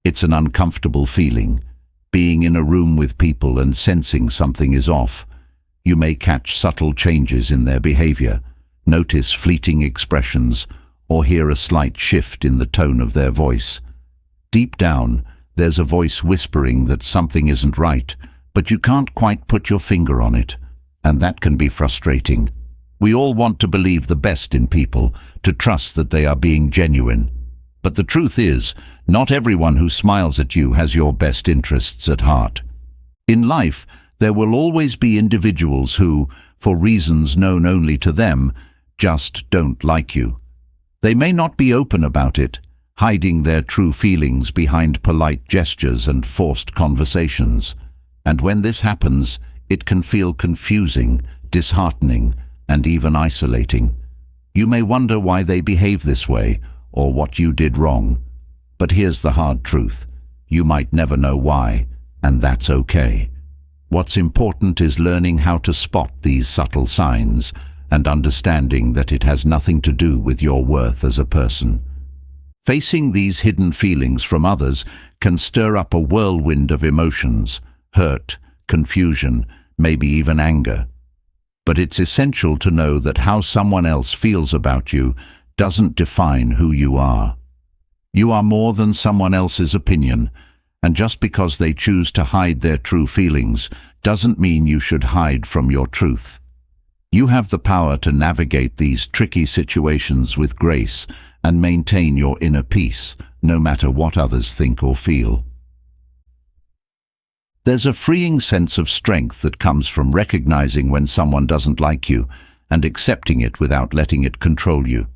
It's an uncomfortable feeling, being in a room with people and sensing something is off. You may catch subtle changes in their behavior, notice fleeting expressions, or hear a slight shift in the tone of their voice. Deep down, there's a voice whispering that something isn't right, but you can't quite put your finger on it, and that can be frustrating. We all want to believe the best in people, to trust that they are being genuine. But the truth is, not everyone who smiles at you has your best interests at heart. In life, there will always be individuals who, for reasons known only to them, just don't like you. They may not be open about it, hiding their true feelings behind polite gestures and forced conversations. And when this happens, it can feel confusing, disheartening, and even isolating. You may wonder why they behave this way, or what you did wrong. But here's the hard truth. You might never know why, and that's okay. What's important is learning how to spot these subtle signs and understanding that it has nothing to do with your worth as a person. Facing these hidden feelings from others can stir up a whirlwind of emotions, hurt, confusion, maybe even anger. But it's essential to know that how someone else feels about you doesn't define who you are. You are more than someone else's opinion, and just because they choose to hide their true feelings doesn't mean you should hide from your truth. You have the power to navigate these tricky situations with grace and maintain your inner peace, no matter what others think or feel. There's a freeing sense of strength that comes from recognizing when someone doesn't like you and accepting it without letting it control you.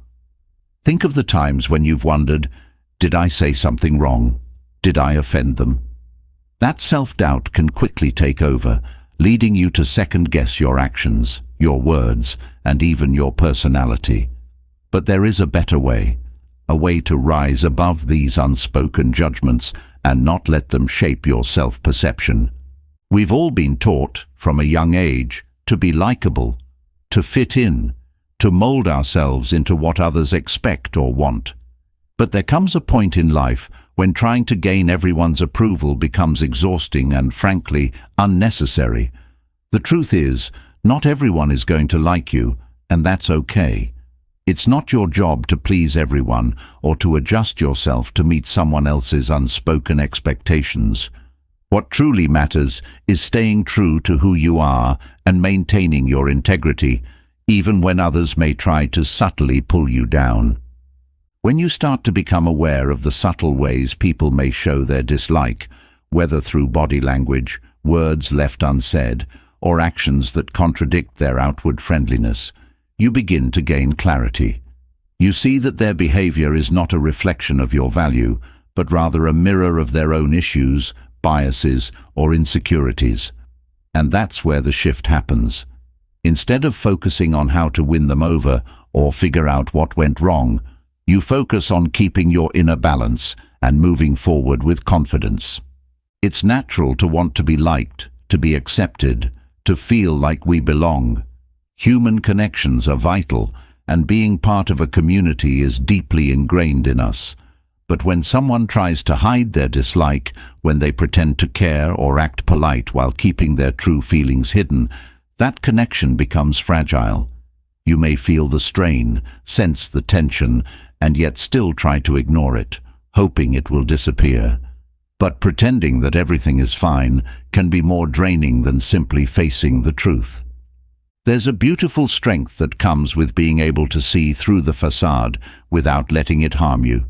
Think of the times when you've wondered, did I say something wrong? Did I offend them? That self-doubt can quickly take over, leading you to second-guess your actions, your words, and even your personality. But there is a better way, a way to rise above these unspoken judgments and not let them shape your self-perception. We've all been taught, from a young age, to be likable, to fit in, to mold ourselves into what others expect or want. But there comes a point in life when trying to gain everyone's approval becomes exhausting and, frankly, unnecessary. The truth is, not everyone is going to like you, and that's okay. It's not your job to please everyone or to adjust yourself to meet someone else's unspoken expectations. What truly matters is staying true to who you are and maintaining your integrity, even when others may try to subtly pull you down. When you start to become aware of the subtle ways people may show their dislike, whether through body language, words left unsaid, or actions that contradict their outward friendliness, you begin to gain clarity. You see that their behavior is not a reflection of your value, but rather a mirror of their own issues, biases, or insecurities. And that's where the shift happens. Instead of focusing on how to win them over or figure out what went wrong, you focus on keeping your inner balance and moving forward with confidence. It's natural to want to be liked, to be accepted, to feel like we belong. Human connections are vital, and being part of a community is deeply ingrained in us. But when someone tries to hide their dislike, when they pretend to care or act polite while keeping their true feelings hidden, that connection becomes fragile. You may feel the strain, sense the tension, and yet still try to ignore it, hoping it will disappear. But pretending that everything is fine can be more draining than simply facing the truth. There's a beautiful strength that comes with being able to see through the facade without letting it harm you.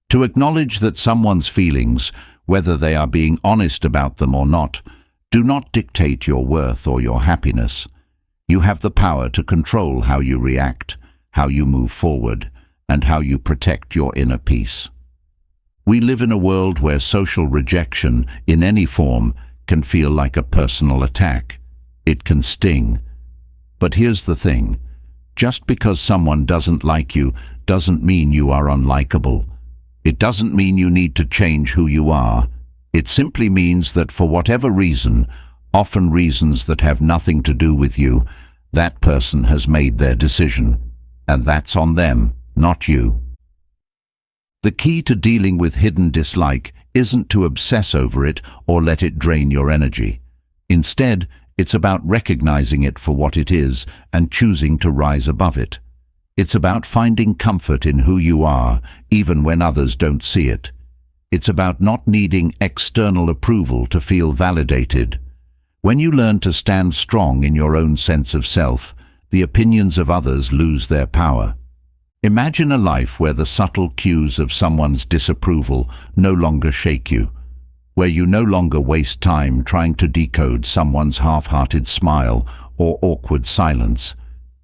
To acknowledge that someone's feelings, whether they are being honest about them or not, do not dictate your worth or your happiness. You have the power to control how you react, how you move forward, and how you protect your inner peace. We live in a world where social rejection, in any form, can feel like a personal attack. It can sting. But here's the thing. Just because someone doesn't like you doesn't mean you are unlikable. It doesn't mean you need to change who you are. It simply means that for whatever reason, often reasons that have nothing to do with you, that person has made their decision. And that's on them, not you. The key to dealing with hidden dislike isn't to obsess over it or let it drain your energy. Instead, it's about recognizing it for what it is and choosing to rise above it. It's about finding comfort in who you are, even when others don't see it. It's about not needing external approval to feel validated. When you learn to stand strong in your own sense of self, the opinions of others lose their power. Imagine a life where the subtle cues of someone's disapproval no longer shake you, where you no longer waste time trying to decode someone's half-hearted smile or awkward silence,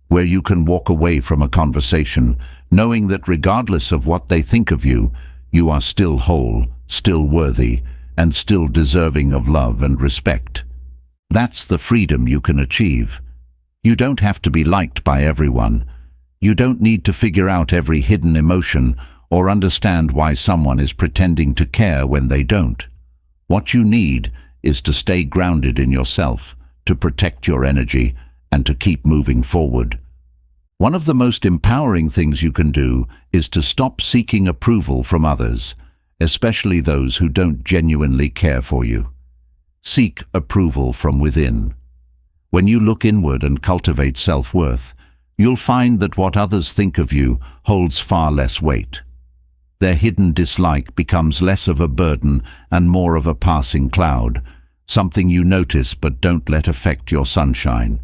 where you can walk away from a conversation knowing that regardless of what they think of you, you are still whole, still worthy, and still deserving of love and respect. That's the freedom you can achieve. You don't have to be liked by everyone. You don't need to figure out every hidden emotion or understand why someone is pretending to care when they don't. What you need is to stay grounded in yourself, to protect your energy, and to keep moving forward. One of the most empowering things you can do is to stop seeking approval from others, especially those who don't genuinely care for you. Seek approval from within. When you look inward and cultivate self-worth, you'll find that what others think of you holds far less weight. Their hidden dislike becomes less of a burden and more of a passing cloud, something you notice but don't let affect your sunshine.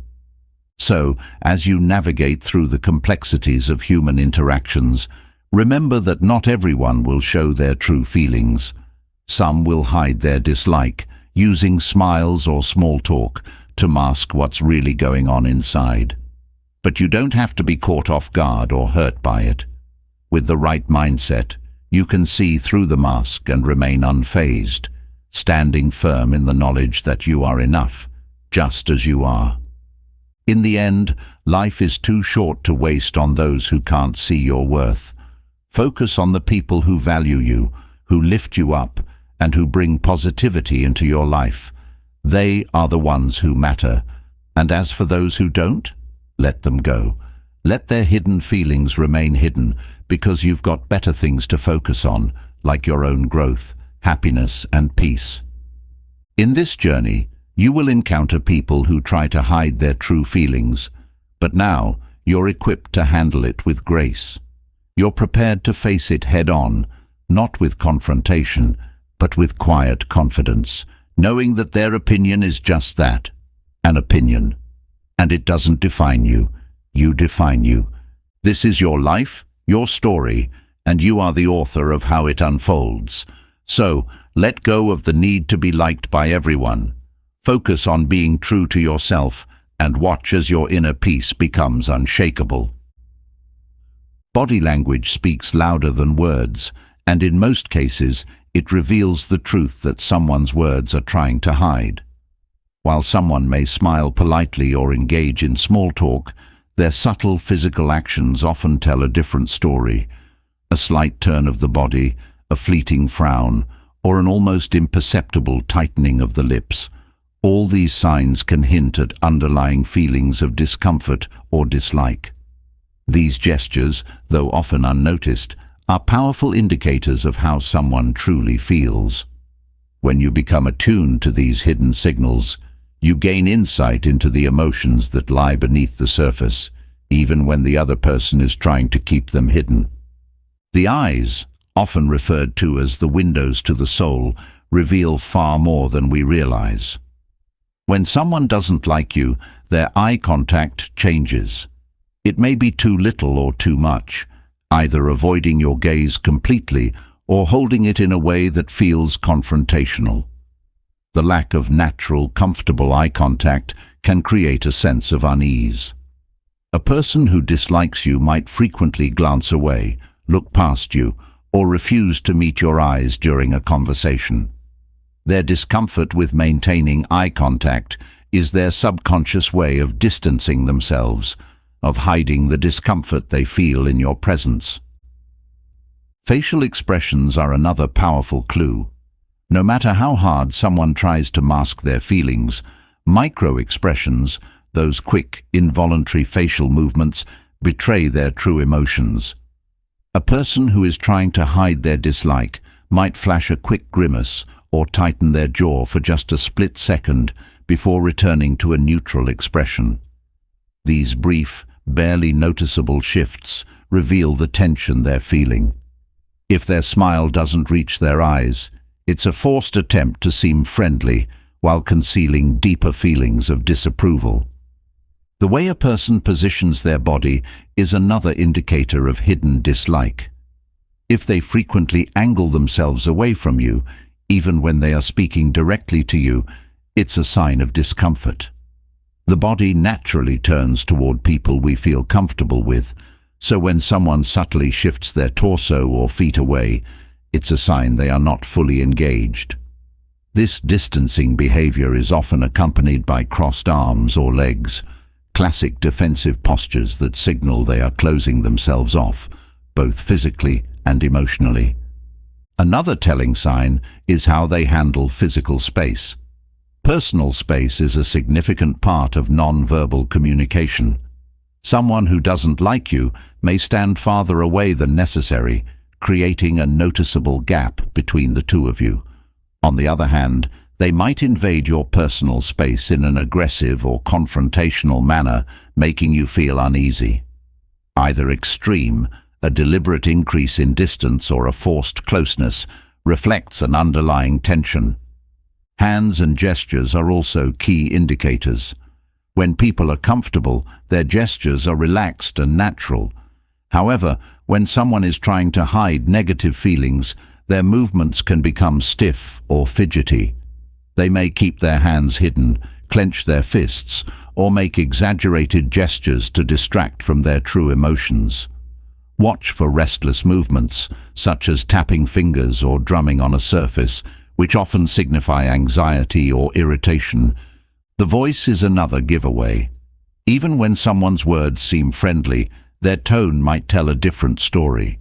So, as you navigate through the complexities of human interactions, remember that not everyone will show their true feelings. Some will hide their dislike, using smiles or small talk to mask what's really going on inside. But you don't have to be caught off guard or hurt by it. With the right mindset, you can see through the mask and remain unfazed, standing firm in the knowledge that you are enough, just as you are. In the end, life is too short to waste on those who can't see your worth. Focus on the people who value you, who lift you up, and who bring positivity into your life. They are the ones who matter. And as for those who don't, let them go. Let their hidden feelings remain hidden, because you've got better things to focus on, like your own growth, happiness, and peace. In this journey, you will encounter people who try to hide their true feelings, but now you're equipped to handle it with grace. You're prepared to face it head-on, not with confrontation, but with quiet confidence, knowing that their opinion is just that, an opinion. And it doesn't define you. You define you. This is your life, your story, and you are the author of how it unfolds. So, let go of the need to be liked by everyone. Focus on being true to yourself and watch as your inner peace becomes unshakable. Body language speaks louder than words, and in most cases, it reveals the truth that someone's words are trying to hide. While someone may smile politely or engage in small talk, their subtle physical actions often tell a different story. A slight turn of the body, a fleeting frown, or an almost imperceptible tightening of the lips. All these signs can hint at underlying feelings of discomfort or dislike. These gestures, though often unnoticed, are powerful indicators of how someone truly feels. When you become attuned to these hidden signals, you gain insight into the emotions that lie beneath the surface, even when the other person is trying to keep them hidden. The eyes, often referred to as the windows to the soul, reveal far more than we realize. When someone doesn't like you, their eye contact changes. It may be too little or too much, either avoiding your gaze completely or holding it in a way that feels confrontational. The lack of natural, comfortable eye contact can create a sense of unease. A person who dislikes you might frequently glance away, look past you, or refuse to meet your eyes during a conversation. Their discomfort with maintaining eye contact is their subconscious way of distancing themselves, of hiding the discomfort they feel in your presence. Facial expressions are another powerful clue. No matter how hard someone tries to mask their feelings, micro-expressions, those quick, involuntary facial movements, betray their true emotions. A person who is trying to hide their dislike might flash a quick grimace or tighten their jaw for just a split second before returning to a neutral expression. These brief, barely noticeable shifts reveal the tension they're feeling. If their smile doesn't reach their eyes, it's a forced attempt to seem friendly while concealing deeper feelings of disapproval. The way a person positions their body is another indicator of hidden dislike. If they frequently angle themselves away from you, even when they are speaking directly to you, it's a sign of discomfort. The body naturally turns toward people we feel comfortable with, so when someone subtly shifts their torso or feet away, it's a sign they are not fully engaged. This distancing behavior is often accompanied by crossed arms or legs, classic defensive postures that signal they are closing themselves off, both physically and emotionally. Another telling sign is how they handle physical space. Personal space is a significant part of non-verbal communication. Someone who doesn't like you may stand farther away than necessary, creating a noticeable gap between the two of you. On the other hand, they might invade your personal space in an aggressive or confrontational manner, making you feel uneasy. Either extreme, a deliberate increase in distance or a forced closeness, reflects an underlying tension. Hands and gestures are also key indicators. When people are comfortable, their gestures are relaxed and natural. However, when someone is trying to hide negative feelings, their movements can become stiff or fidgety. They may keep their hands hidden, clench their fists, or make exaggerated gestures to distract from their true emotions. Watch for restless movements, such as tapping fingers or drumming on a surface, which often signify anxiety or irritation. The voice is another giveaway. Even when someone's words seem friendly, their tone might tell a different story.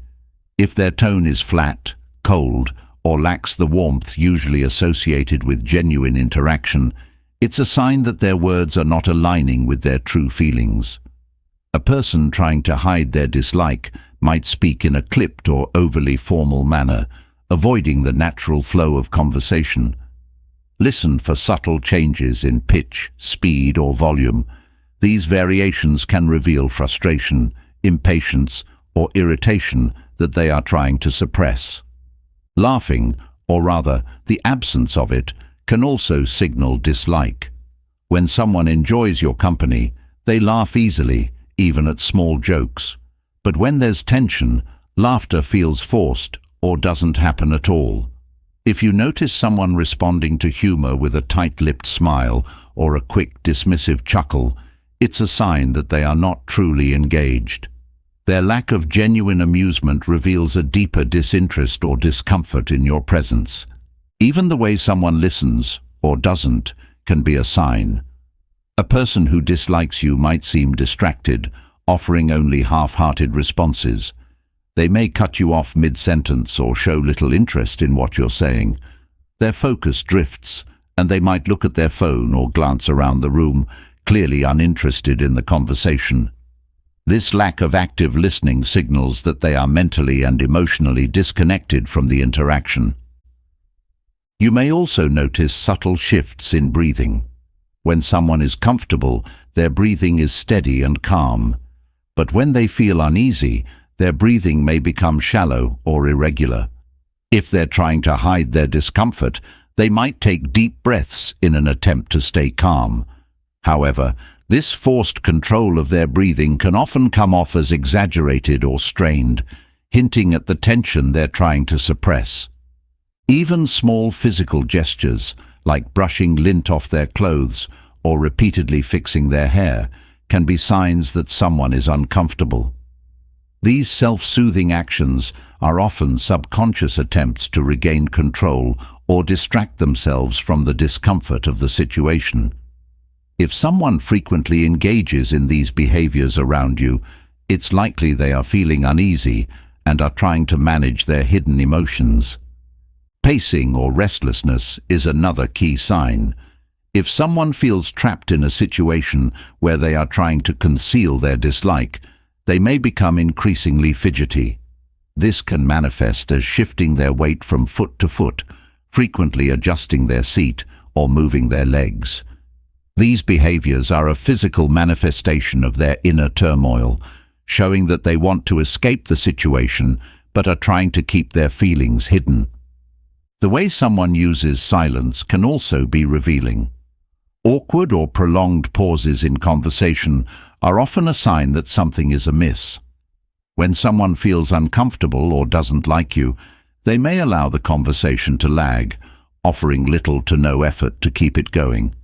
If their tone is flat, cold, or lacks the warmth usually associated with genuine interaction, it's a sign that their words are not aligning with their true feelings. A person trying to hide their dislike might speak in a clipped or overly formal manner, avoiding the natural flow of conversation. Listen for subtle changes in pitch, speed, or volume. These variations can reveal frustration, impatience, or irritation that they are trying to suppress. Laughing, or rather, the absence of it, can also signal dislike. When someone enjoys your company, they laugh easily, even at small jokes. But when there's tension, laughter feels forced or doesn't happen at all. If you notice someone responding to humor with a tight-lipped smile or a quick, dismissive chuckle, it's a sign that they are not truly engaged. Their lack of genuine amusement reveals a deeper disinterest or discomfort in your presence. Even the way someone listens, or doesn't, can be a sign. A person who dislikes you might seem distracted, offering only half-hearted responses. They may cut you off mid-sentence or show little interest in what you're saying. Their focus drifts, and they might look at their phone or glance around the room, clearly uninterested in the conversation. This lack of active listening signals that they are mentally and emotionally disconnected from the interaction. You may also notice subtle shifts in breathing. When someone is comfortable, their breathing is steady and calm. But when they feel uneasy, their breathing may become shallow or irregular. If they're trying to hide their discomfort, they might take deep breaths in an attempt to stay calm. However, this forced control of their breathing can often come off as exaggerated or strained, hinting at the tension they're trying to suppress. Even small physical gestures, like brushing lint off their clothes or repeatedly fixing their hair, can be signs that someone is uncomfortable. These self-soothing actions are often subconscious attempts to regain control or distract themselves from the discomfort of the situation. If someone frequently engages in these behaviors around you, it's likely they are feeling uneasy and are trying to manage their hidden emotions. Pacing or restlessness is another key sign. If someone feels trapped in a situation where they are trying to conceal their dislike, they may become increasingly fidgety. This can manifest as shifting their weight from foot to foot, frequently adjusting their seat or moving their legs. These behaviors are a physical manifestation of their inner turmoil, showing that they want to escape the situation but are trying to keep their feelings hidden. The way someone uses silence can also be revealing. Awkward or prolonged pauses in conversation are often a sign that something is amiss. When someone feels uncomfortable or doesn't like you, they may allow the conversation to lag, offering little to no effort to keep it going.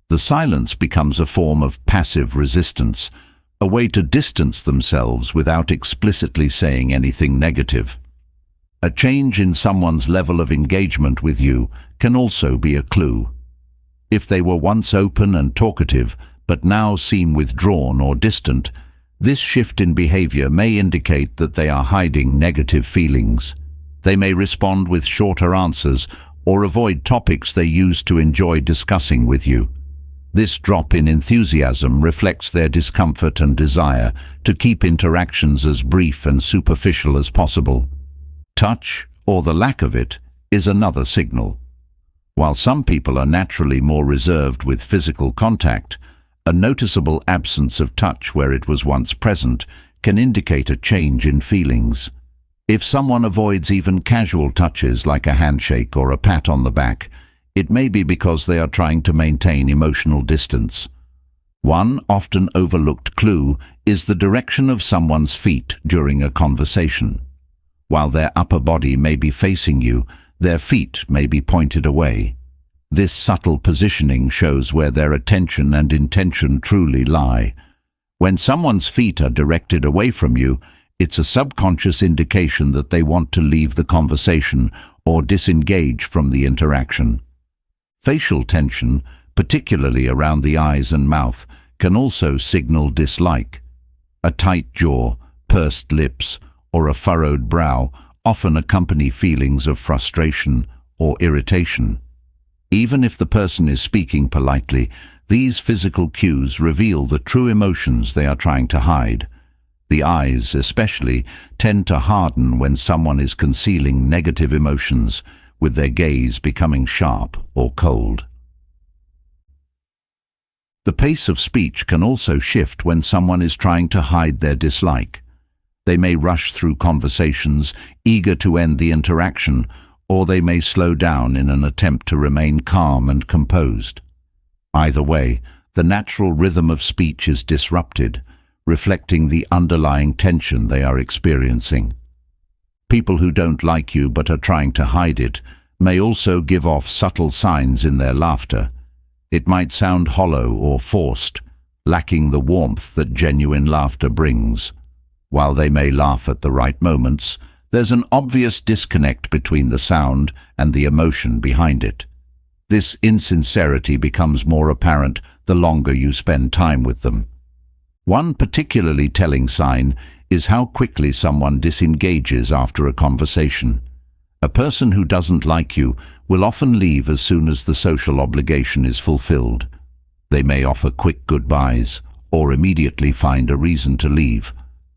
The silence becomes a form of passive resistance, a way to distance themselves without explicitly saying anything negative. A change in someone's level of engagement with you can also be a clue. If they were once open and talkative, but now seem withdrawn or distant, this shift in behavior may indicate that they are hiding negative feelings. They may respond with shorter answers or avoid topics they used to enjoy discussing with you. This drop in enthusiasm reflects their discomfort and desire to keep interactions as brief and superficial as possible. Touch, or the lack of it, is another signal. While some people are naturally more reserved with physical contact, a noticeable absence of touch where it was once present can indicate a change in feelings. If someone avoids even casual touches like a handshake or a pat on the back, it may be because they are trying to maintain emotional distance. One often overlooked clue is the direction of someone's feet during a conversation. While their upper body may be facing you, their feet may be pointed away. This subtle positioning shows where their attention and intention truly lie. When someone's feet are directed away from you, it's a subconscious indication that they want to leave the conversation or disengage from the interaction. Facial tension, particularly around the eyes and mouth, can also signal dislike. A tight jaw, pursed lips, or a furrowed brow often accompany feelings of frustration or irritation. Even if the person is speaking politely, these physical cues reveal the true emotions they are trying to hide. The eyes, especially, tend to harden when someone is concealing negative emotions, with their gaze becoming sharp or cold. The pace of speech can also shift when someone is trying to hide their dislike. They may rush through conversations, eager to end the interaction, or they may slow down in an attempt to remain calm and composed. Either way, the natural rhythm of speech is disrupted, reflecting the underlying tension they are experiencing. People who don't like you but are trying to hide it may also give off subtle signs in their laughter. It might sound hollow or forced, lacking the warmth that genuine laughter brings. While they may laugh at the right moments, there's an obvious disconnect between the sound and the emotion behind it. This insincerity becomes more apparent the longer you spend time with them. One particularly telling sign is how quickly someone disengages after a conversation. A person who doesn't like you will often leave as soon as the social obligation is fulfilled. They may offer quick goodbyes or immediately find a reason to leave,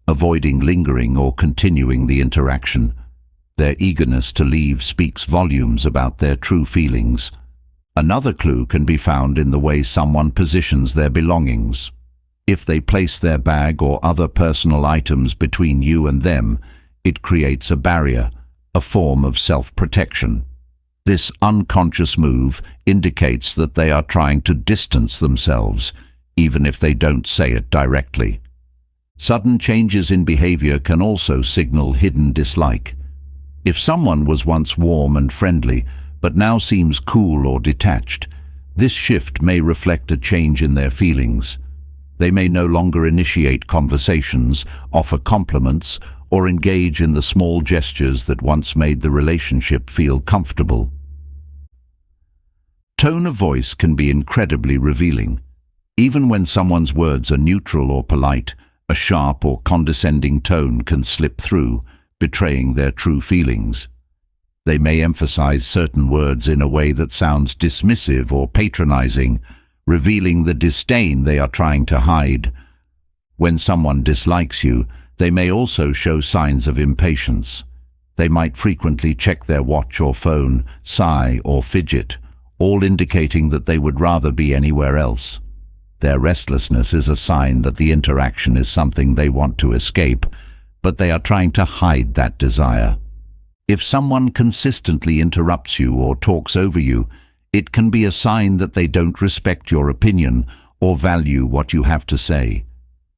avoiding lingering or continuing the interaction. Their eagerness to leave speaks volumes about their true feelings. Another clue can be found in the way someone positions their belongings. If they place their bag or other personal items between you and them, it creates a barrier, a form of self-protection. This unconscious move indicates that they are trying to distance themselves, even if they don't say it directly. Sudden changes in behavior can also signal hidden dislike. If someone was once warm and friendly, but now seems cool or detached, this shift may reflect a change in their feelings. They may no longer initiate conversations, offer compliments, or engage in the small gestures that once made the relationship feel comfortable. Tone of voice can be incredibly revealing. Even when someone's words are neutral or polite, a sharp or condescending tone can slip through, betraying their true feelings. They may emphasize certain words in a way that sounds dismissive or patronizing, revealing the disdain they are trying to hide. When someone dislikes you, They may also show signs of impatience. They might frequently check their watch or phone, sigh or fidget, all indicating that they would rather be anywhere else. Their restlessness is a sign that the interaction is something they want to escape, but they are trying to hide that desire. If someone consistently interrupts you or talks over you, it can be a sign that they don't respect your opinion or value what you have to say.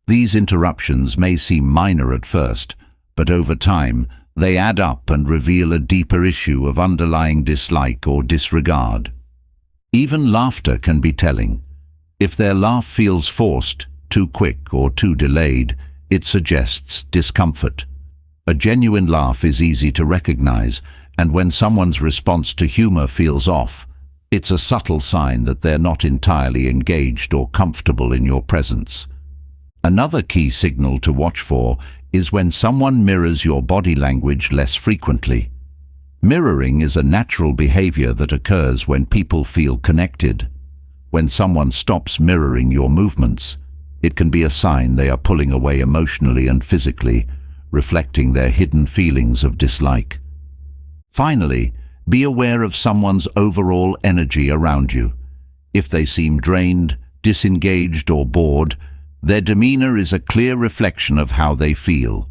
These interruptions may seem minor at first, but over time, they add up and reveal a deeper issue of underlying dislike or disregard. Even laughter can be telling. If their laugh feels forced, too quick or too delayed, it suggests discomfort. A genuine laugh is easy to recognize, and when someone's response to humor feels off, it's a subtle sign that they're not entirely engaged or comfortable in your presence. Another key signal to watch for is when someone mirrors your body language less frequently. Mirroring is a natural behavior that occurs when people feel connected. When someone stops mirroring your movements, it can be a sign they are pulling away emotionally and physically, reflecting their hidden feelings of dislike. Finally, be aware of someone's overall energy around you. If they seem drained, disengaged, or bored, their demeanor is a clear reflection of how they feel.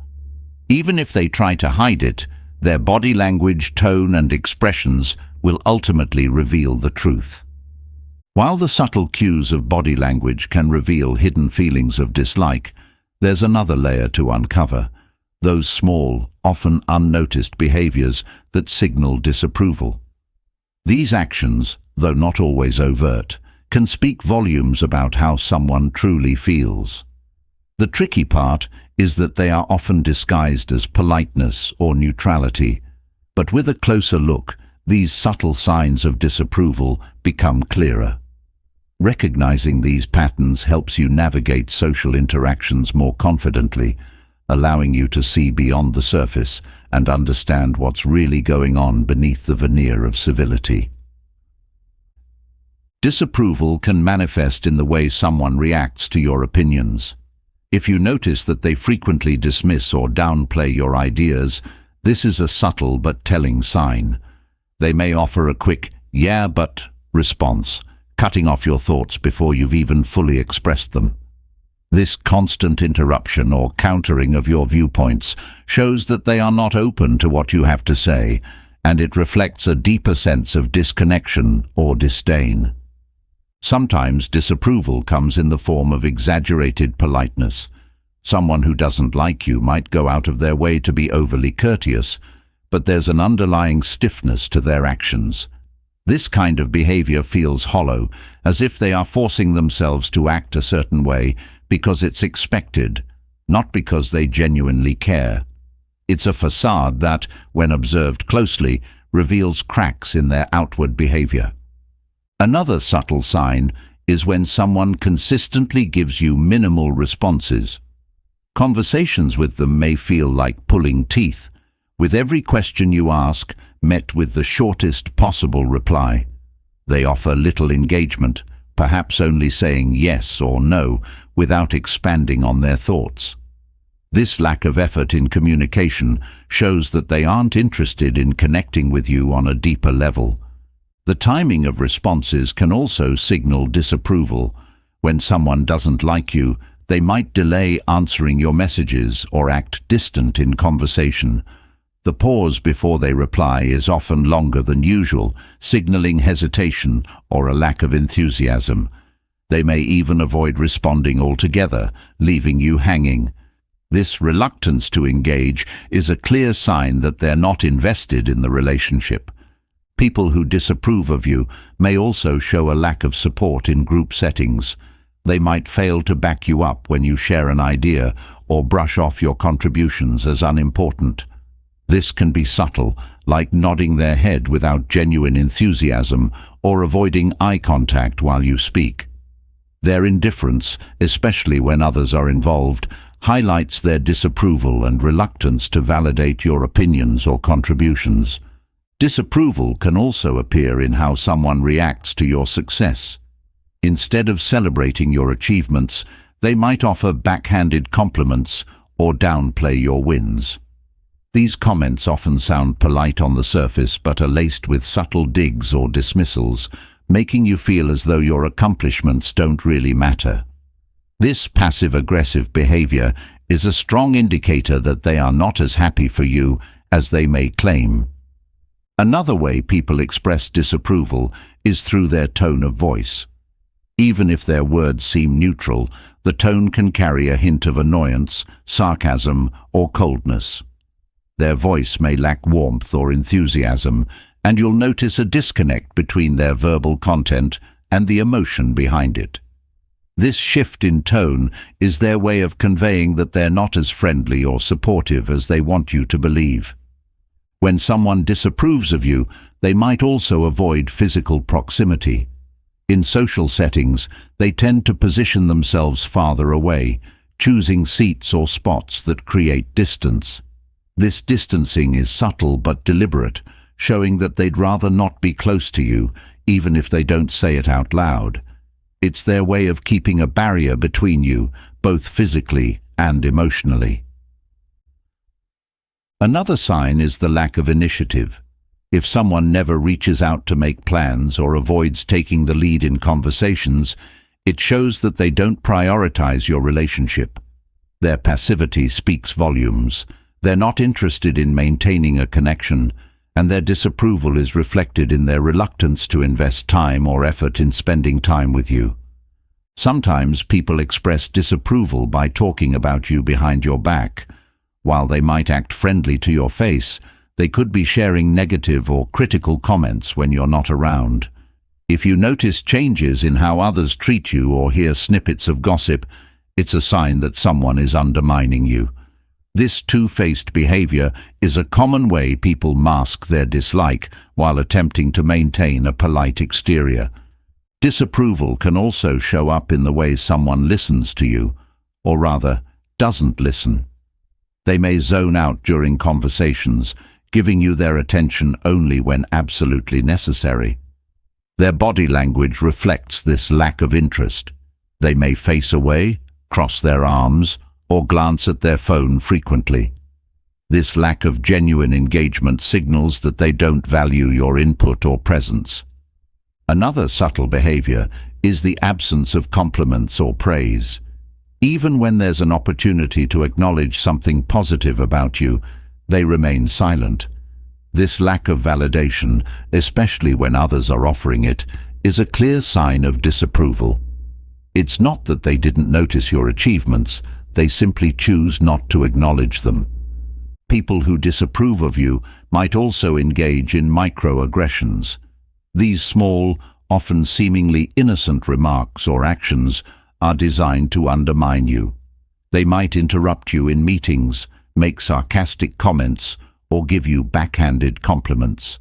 Even if they try to hide it, their body language, tone, and expressions will ultimately reveal the truth. While the subtle cues of body language can reveal hidden feelings of dislike, there's another layer to uncover: those small, often unnoticed behaviors that signal disapproval. These actions, though not always overt, can speak volumes about how someone truly feels. The tricky part is that they are often disguised as politeness or neutrality, but with a closer look, these subtle signs of disapproval become clearer. Recognizing these patterns helps you navigate social interactions more confidently, allowing you to see beyond the surface and understand what's really going on beneath the veneer of civility. Disapproval can manifest in the way someone reacts to your opinions. If you notice that they frequently dismiss or downplay your ideas, this is a subtle but telling sign. They may offer a quick "yeah, but" response, cutting off your thoughts before you've even fully expressed them. This constant interruption or countering of your viewpoints shows that they are not open to what you have to say, and it reflects a deeper sense of disconnection or disdain. Sometimes disapproval comes in the form of exaggerated politeness. Someone who doesn't like you might go out of their way to be overly courteous, but there's an underlying stiffness to their actions. This kind of behavior feels hollow, as if they are forcing themselves to act a certain way because it's expected, not because they genuinely care. It's a facade that, when observed closely, reveals cracks in their outward behavior. Another subtle sign is when someone consistently gives you minimal responses. Conversations with them may feel like pulling teeth, with every question you ask met with the shortest possible reply. They offer little engagement, perhaps only saying yes or no without expanding on their thoughts. This lack of effort in communication shows that they aren't interested in connecting with you on a deeper level. The timing of responses can also signal disapproval. When someone doesn't like you, they might delay answering your messages or act distant in conversation. The pause before they reply is often longer than usual, signaling hesitation or a lack of enthusiasm. They may even avoid responding altogether, leaving you hanging. This reluctance to engage is a clear sign that they're not invested in the relationship. People who disapprove of you may also show a lack of support in group settings. They might fail to back you up when you share an idea or brush off your contributions as unimportant. This can be subtle, like nodding their head without genuine enthusiasm or avoiding eye contact while you speak. Their indifference, especially when others are involved, highlights their disapproval and reluctance to validate your opinions or contributions. Disapproval can also appear in how someone reacts to your success. Instead of celebrating your achievements, they might offer backhanded compliments or downplay your wins. These comments often sound polite on the surface but are laced with subtle digs or dismissals, making you feel as though your accomplishments don't really matter. This passive-aggressive behavior is a strong indicator that they are not as happy for you as they may claim. Another way people express disapproval is through their tone of voice. Even if their words seem neutral, the tone can carry a hint of annoyance, sarcasm, or coldness. Their voice may lack warmth or enthusiasm, and you'll notice a disconnect between their verbal content and the emotion behind it. This shift in tone is their way of conveying that they're not as friendly or supportive as they want you to believe. When someone disapproves of you, they might also avoid physical proximity. In social settings, they tend to position themselves farther away, choosing seats or spots that create distance. This distancing is subtle but deliberate, showing that they'd rather not be close to you, even if they don't say it out loud. It's their way of keeping a barrier between you, both physically and emotionally. Another sign is the lack of initiative. If someone never reaches out to make plans or avoids taking the lead in conversations, it shows that they don't prioritize your relationship. Their passivity speaks volumes. They're not interested in maintaining a connection, and their disapproval is reflected in their reluctance to invest time or effort in spending time with you. Sometimes people express disapproval by talking about you behind your back. While they might act friendly to your face, they could be sharing negative or critical comments when you're not around. If you notice changes in how others treat you or hear snippets of gossip, it's a sign that someone is undermining you. This two-faced behavior is a common way people mask their dislike while attempting to maintain a polite exterior. Disapproval can also show up in the way someone listens to you, or rather, doesn't listen. They may zone out during conversations, giving you their attention only when absolutely necessary. Their body language reflects this lack of interest. They may face away, cross their arms, or glance at their phone frequently. This lack of genuine engagement signals that they don't value your input or presence. Another subtle behavior is the absence of compliments or praise. Even when there's an opportunity to acknowledge something positive about you, they remain silent. This lack of validation, especially when others are offering it, is a clear sign of disapproval. It's not that they didn't notice your achievements, they simply choose not to acknowledge them. People who disapprove of you might also engage in microaggressions. These small, often seemingly innocent remarks or actions are designed to undermine you. They might interrupt you in meetings, make sarcastic comments, or give you backhanded compliments.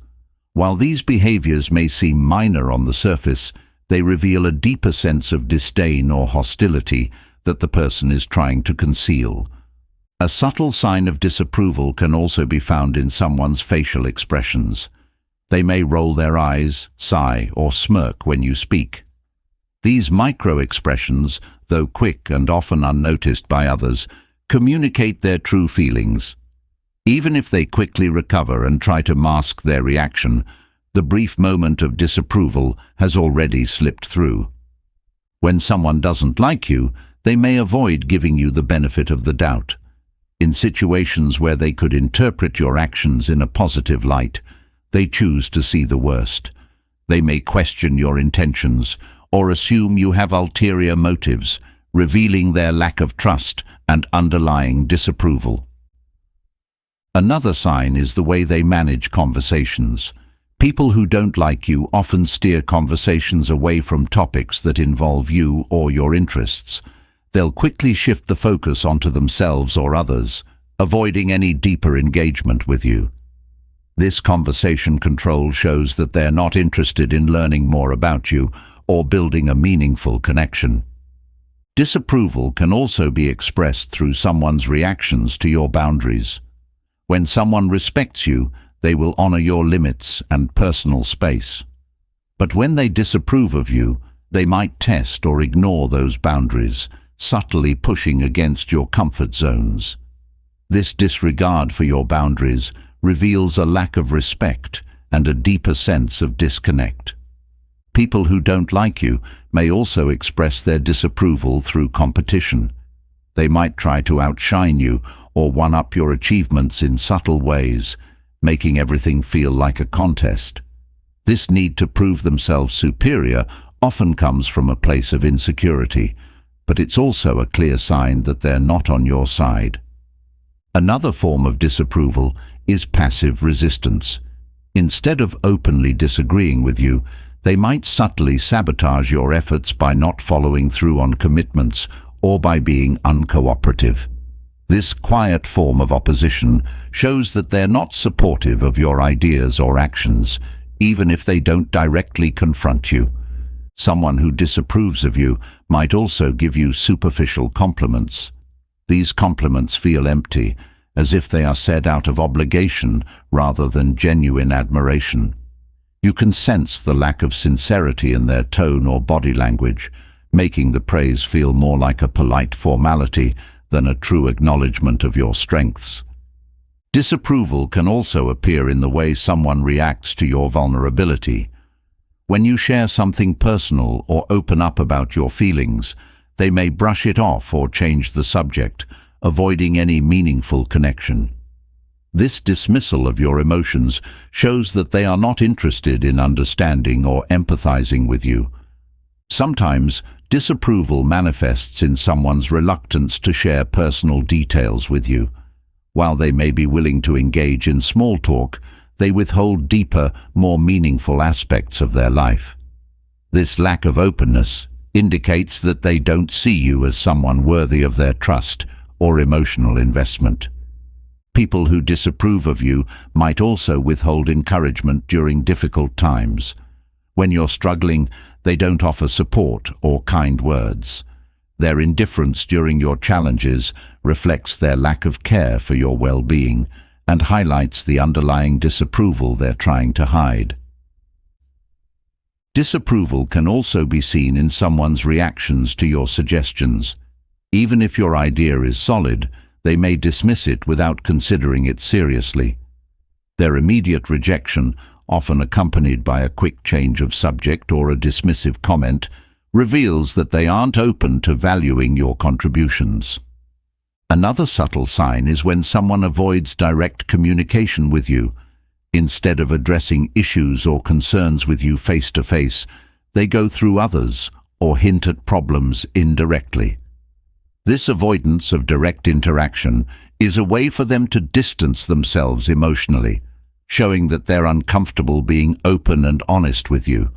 While these behaviors may seem minor on the surface, they reveal a deeper sense of disdain or hostility that the person is trying to conceal. A subtle sign of disapproval can also be found in someone's facial expressions. They may roll their eyes, sigh, or smirk when you speak. These micro-expressions, though quick and often unnoticed by others, communicate their true feelings. Even if they quickly recover and try to mask their reaction, the brief moment of disapproval has already slipped through. When someone doesn't like you, they may avoid giving you the benefit of the doubt. In situations where they could interpret your actions in a positive light, they choose to see the worst. They may question your intentions or assume you have ulterior motives, revealing their lack of trust and underlying disapproval. Another sign is the way they manage conversations. People who don't like you often steer conversations away from topics that involve you or your interests. They'll quickly shift the focus onto themselves or others, avoiding any deeper engagement with you. This conversation control shows that they're not interested in learning more about you or building a meaningful connection. Disapproval can also be expressed through someone's reactions to your boundaries. When someone respects you, they will honor your limits and personal space. But when they disapprove of you, they might test or ignore those boundaries, subtly pushing against your comfort zones. This disregard for your boundaries reveals a lack of respect and a deeper sense of disconnect. People who don't like you may also express their disapproval through competition. They might try to outshine you or one-up your achievements in subtle ways, making everything feel like a contest. This need to prove themselves superior often comes from a place of insecurity, but it's also a clear sign that they're not on your side. Another form of disapproval is passive resistance. Instead of openly disagreeing with you, they might subtly sabotage your efforts by not following through on commitments or by being uncooperative. This quiet form of opposition shows that they're not supportive of your ideas or actions, even if they don't directly confront you. Someone who disapproves of you might also give you superficial compliments. These compliments feel empty, as if they are said out of obligation rather than genuine admiration. You can sense the lack of sincerity in their tone or body language, making the praise feel more like a polite formality than a true acknowledgement of your strengths. Disapproval can also appear in the way someone reacts to your vulnerability. When you share something personal or open up about your feelings, they may brush it off or change the subject, avoiding any meaningful connection. This dismissal of your emotions shows that they are not interested in understanding or empathizing with you. Sometimes, disapproval manifests in someone's reluctance to share personal details with you. While they may be willing to engage in small talk, they withhold deeper, more meaningful aspects of their life. This lack of openness indicates that they don't see you as someone worthy of their trust or emotional investment. People who disapprove of you might also withhold encouragement during difficult times. When you're struggling, they don't offer support or kind words. Their indifference during your challenges reflects their lack of care for your well-being and highlights the underlying disapproval they're trying to hide. Disapproval can also be seen in someone's reactions to your suggestions. Even if your idea is solid, they may dismiss it without considering it seriously. Their immediate rejection, often accompanied by a quick change of subject or a dismissive comment, reveals that they aren't open to valuing your contributions. Another subtle sign is when someone avoids direct communication with you. Instead of addressing issues or concerns with you face to face, they go through others or hint at problems indirectly. This avoidance of direct interaction is a way for them to distance themselves emotionally, showing that they're uncomfortable being open and honest with you.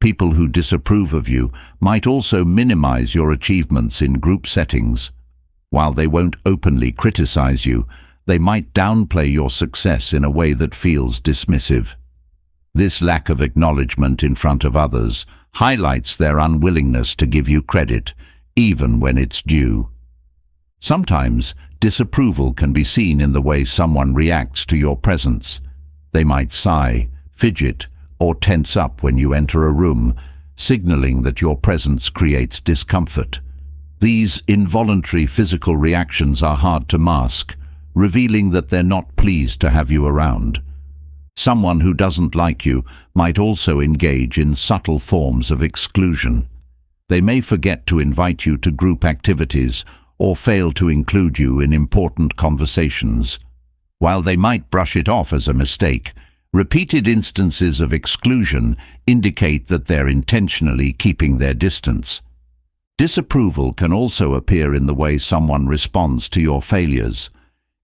People who disapprove of you might also minimize your achievements in group settings. While they won't openly criticize you, they might downplay your success in a way that feels dismissive. This lack of acknowledgement in front of others highlights their unwillingness to give you credit, even when it's due. Sometimes, disapproval can be seen in the way someone reacts to your presence. They might sigh, fidget, or tense up when you enter a room, signaling that your presence creates discomfort. These involuntary physical reactions are hard to mask, revealing that they're not pleased to have you around. Someone who doesn't like you might also engage in subtle forms of exclusion. They may forget to invite you to group activities or fail to include you in important conversations. While they might brush it off as a mistake, repeated instances of exclusion indicate that they're intentionally keeping their distance. Disapproval can also appear in the way someone responds to your failures.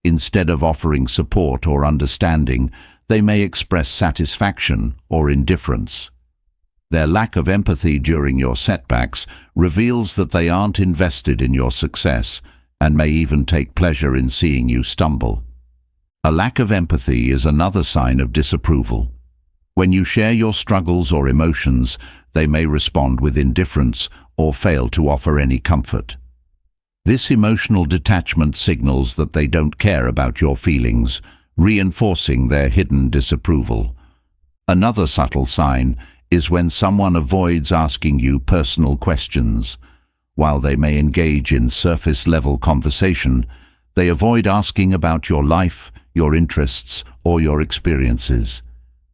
Instead of offering support or understanding, they may express satisfaction or indifference. Their lack of empathy during your setbacks reveals that they aren't invested in your success and may even take pleasure in seeing you stumble. A lack of empathy is another sign of disapproval. When you share your struggles or emotions, they may respond with indifference or fail to offer any comfort. This emotional detachment signals that they don't care about your feelings, reinforcing their hidden disapproval. Another subtle sign is when someone avoids asking you personal questions. While they may engage in surface-level conversation, They avoid asking about your life, your interests, or your experiences.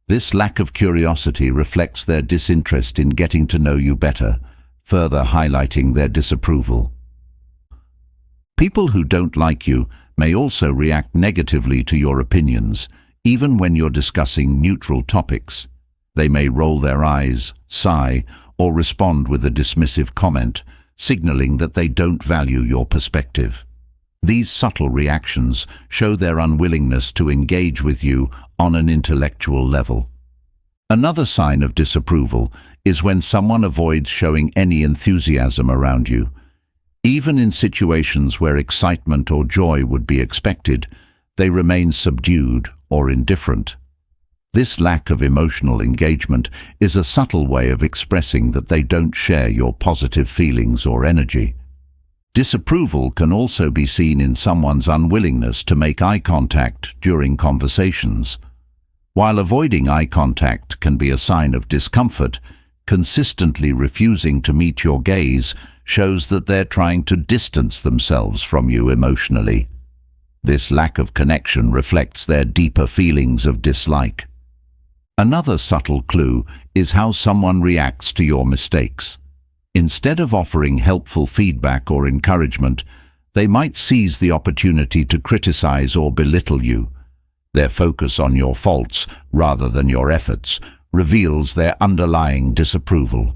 This lack of curiosity reflects their disinterest in getting to know you better, further highlighting their disapproval. People who don't like you may also react negatively to your opinions, even when you're discussing neutral topics. They may roll their eyes, sigh, or respond with a dismissive comment, signaling that they don't value your perspective. These subtle reactions show their unwillingness to engage with you on an intellectual level. Another sign of disapproval is when someone avoids showing any enthusiasm around you. Even in situations where excitement or joy would be expected, they remain subdued or indifferent. This lack of emotional engagement is a subtle way of expressing that they don't share your positive feelings or energy. Disapproval can also be seen in someone's unwillingness to make eye contact during conversations. While avoiding eye contact can be a sign of discomfort, consistently refusing to meet your gaze shows that they're trying to distance themselves from you emotionally. This lack of connection reflects their deeper feelings of dislike. Another subtle clue is how someone reacts to your mistakes. Instead of offering helpful feedback or encouragement, they might seize the opportunity to criticize or belittle you. Their focus on your faults rather than your efforts reveals their underlying disapproval.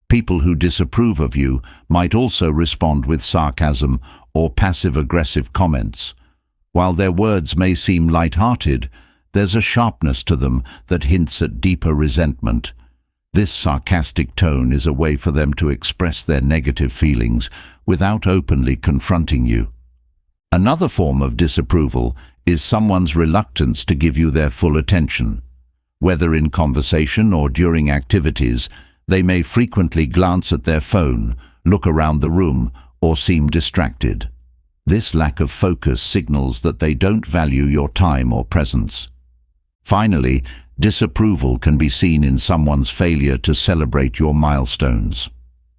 People who disapprove of you might also respond with sarcasm or passive-aggressive comments. While their words may seem light-hearted, there's a sharpness to them that hints at deeper resentment. This sarcastic tone is a way for them to express their negative feelings without openly confronting you. Another form of disapproval is someone's reluctance to give you their full attention. Whether in conversation or during activities, they may frequently glance at their phone, look around the room, or seem distracted. This lack of focus signals that they don't value your time or presence. Finally, disapproval can be seen in someone's failure to celebrate your milestones.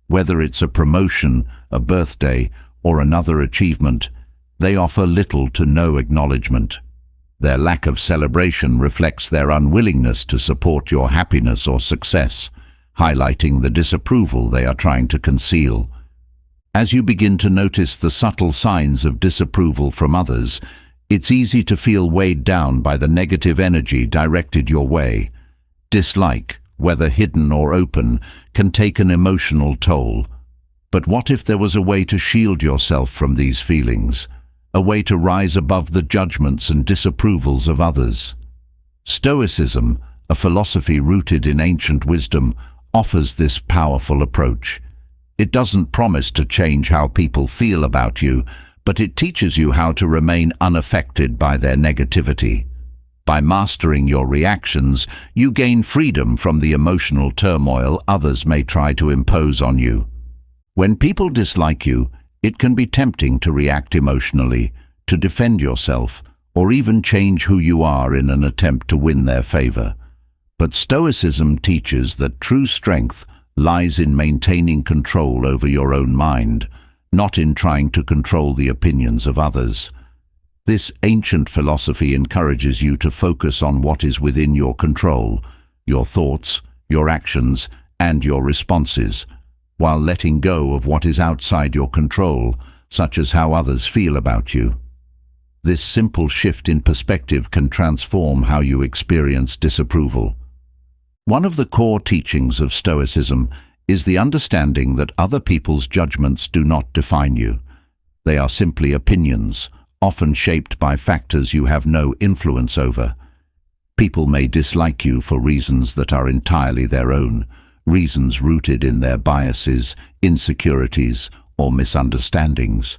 Whether it's a promotion, a birthday, or another achievement, they offer little to no acknowledgement. Their lack of celebration reflects their unwillingness to support your happiness or success, highlighting the disapproval they are trying to conceal. As you begin to notice the subtle signs of disapproval from others, it's easy to feel weighed down by the negative energy directed your way. Dislike, whether hidden or open, can take an emotional toll. But what if there was a way to shield yourself from these feelings? A way to rise above the judgments and disapprovals of others? Stoicism, a philosophy rooted in ancient wisdom, offers this powerful approach. It doesn't promise to change how people feel about you, but it teaches you how to remain unaffected by their negativity. By mastering your reactions, you gain freedom from the emotional turmoil others may try to impose on you. When people dislike you, it can be tempting to react emotionally, to defend yourself, or even change who you are in an attempt to win their favor. But Stoicism teaches that true strength lies in maintaining control over your own mind, not in trying to control the opinions of others. This ancient philosophy encourages you to focus on what is within your control, your thoughts, your actions, and your responses, while letting go of what is outside your control, such as how others feel about you. This simple shift in perspective can transform how you experience disapproval. One of the core teachings of Stoicism is the understanding that other people's judgments do not define you. They are simply opinions, often shaped by factors you have no influence over. People may dislike you for reasons that are entirely their own, reasons rooted in their biases, insecurities, or misunderstandings.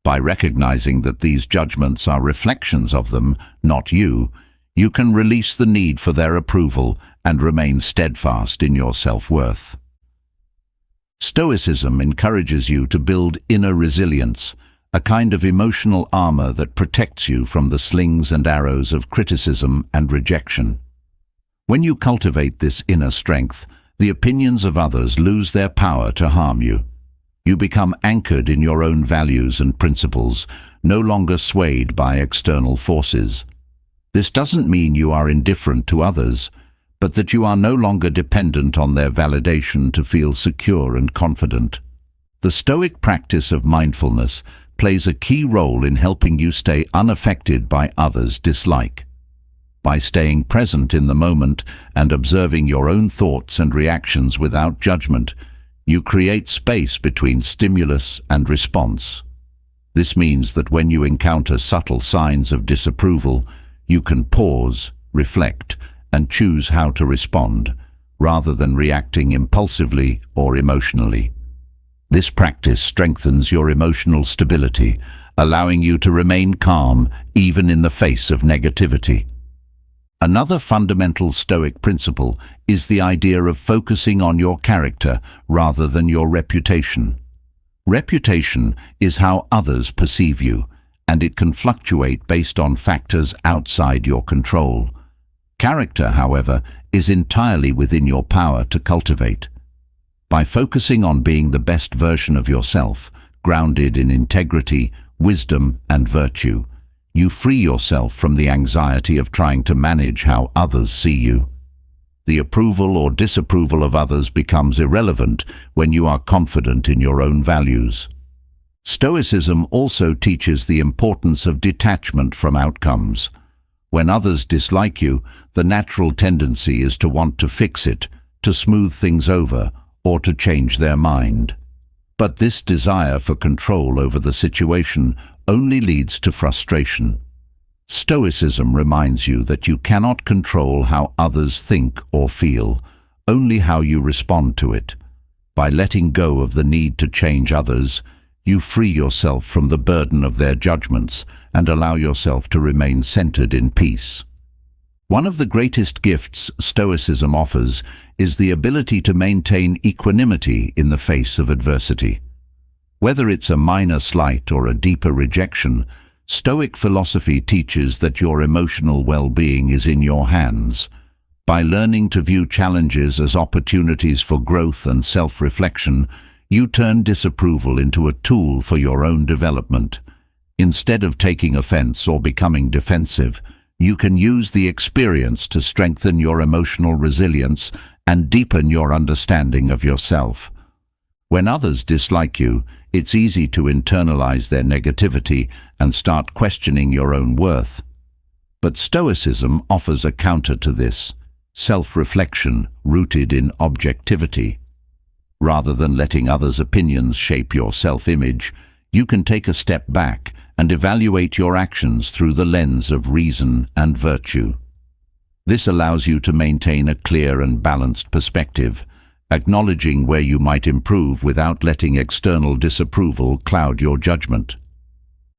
By recognizing that these judgments are reflections of them, not you, you can release the need for their approval and remain steadfast in your self-worth. Stoicism encourages you to build inner resilience, a kind of emotional armor that protects you from the slings and arrows of criticism and rejection. When you cultivate this inner strength, the opinions of others lose their power to harm you. You become anchored in your own values and principles, no longer swayed by external forces. This doesn't mean you are indifferent to others, but that you are no longer dependent on their validation to feel secure and confident. The Stoic practice of mindfulness plays a key role in helping you stay unaffected by others' dislike. By staying present in the moment and observing your own thoughts and reactions without judgment, you create space between stimulus and response. This means that when you encounter subtle signs of disapproval, you can pause, reflect, and choose how to respond, rather than reacting impulsively or emotionally. This practice strengthens your emotional stability, allowing you to remain calm even in the face of negativity. Another fundamental Stoic principle is the idea of focusing on your character rather than your reputation. Reputation is how others perceive you, and it can fluctuate based on factors outside your control. Character, however, is entirely within your power to cultivate. By focusing on being the best version of yourself, grounded in integrity, wisdom, and virtue, you free yourself from the anxiety of trying to manage how others see you. The approval or disapproval of others becomes irrelevant when you are confident in your own values. Stoicism also teaches the importance of detachment from outcomes. When others dislike you, the natural tendency is to want to fix it, to smooth things over, or to change their mind. But this desire for control over the situation only leads to frustration. Stoicism reminds you that you cannot control how others think or feel, only how you respond to it. By letting go of the need to change others, you free yourself from the burden of their judgments and allow yourself to remain centered in peace. One of the greatest gifts Stoicism offers is the ability to maintain equanimity in the face of adversity. Whether it's a minor slight or a deeper rejection, Stoic philosophy teaches that your emotional well-being is in your hands. By learning to view challenges as opportunities for growth and self-reflection, you turn disapproval into a tool for your own development. Instead of taking offense or becoming defensive, you can use the experience to strengthen your emotional resilience and deepen your understanding of yourself. When others dislike you, it's easy to internalize their negativity and start questioning your own worth. But Stoicism offers a counter to this: self-reflection rooted in objectivity. Rather than letting others' opinions shape your self-image, you can take a step back and evaluate your actions through the lens of reason and virtue. This allows you to maintain a clear and balanced perspective, acknowledging where you might improve without letting external disapproval cloud your judgment.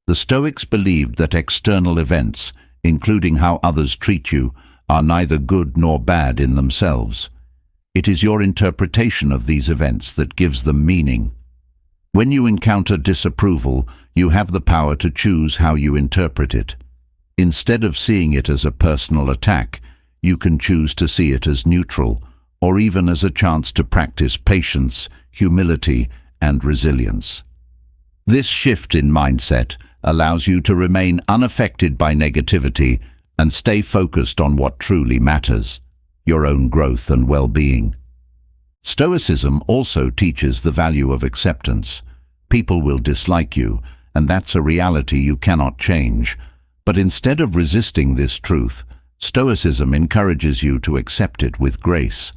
The Stoics believed that external events, including how others treat you, are neither good nor bad in themselves. It is your interpretation of these events that gives them meaning. When you encounter disapproval, you have the power to choose how you interpret it. Instead of seeing it as a personal attack, you can choose to see it as neutral, or even as a chance to practice patience, humility, and resilience. This shift in mindset allows you to remain unaffected by negativity and stay focused on what truly matters: your own growth and well-being. Stoicism also teaches the value of acceptance. People will dislike you, and that's a reality you cannot change. But instead of resisting this truth, Stoicism encourages you to accept it with grace.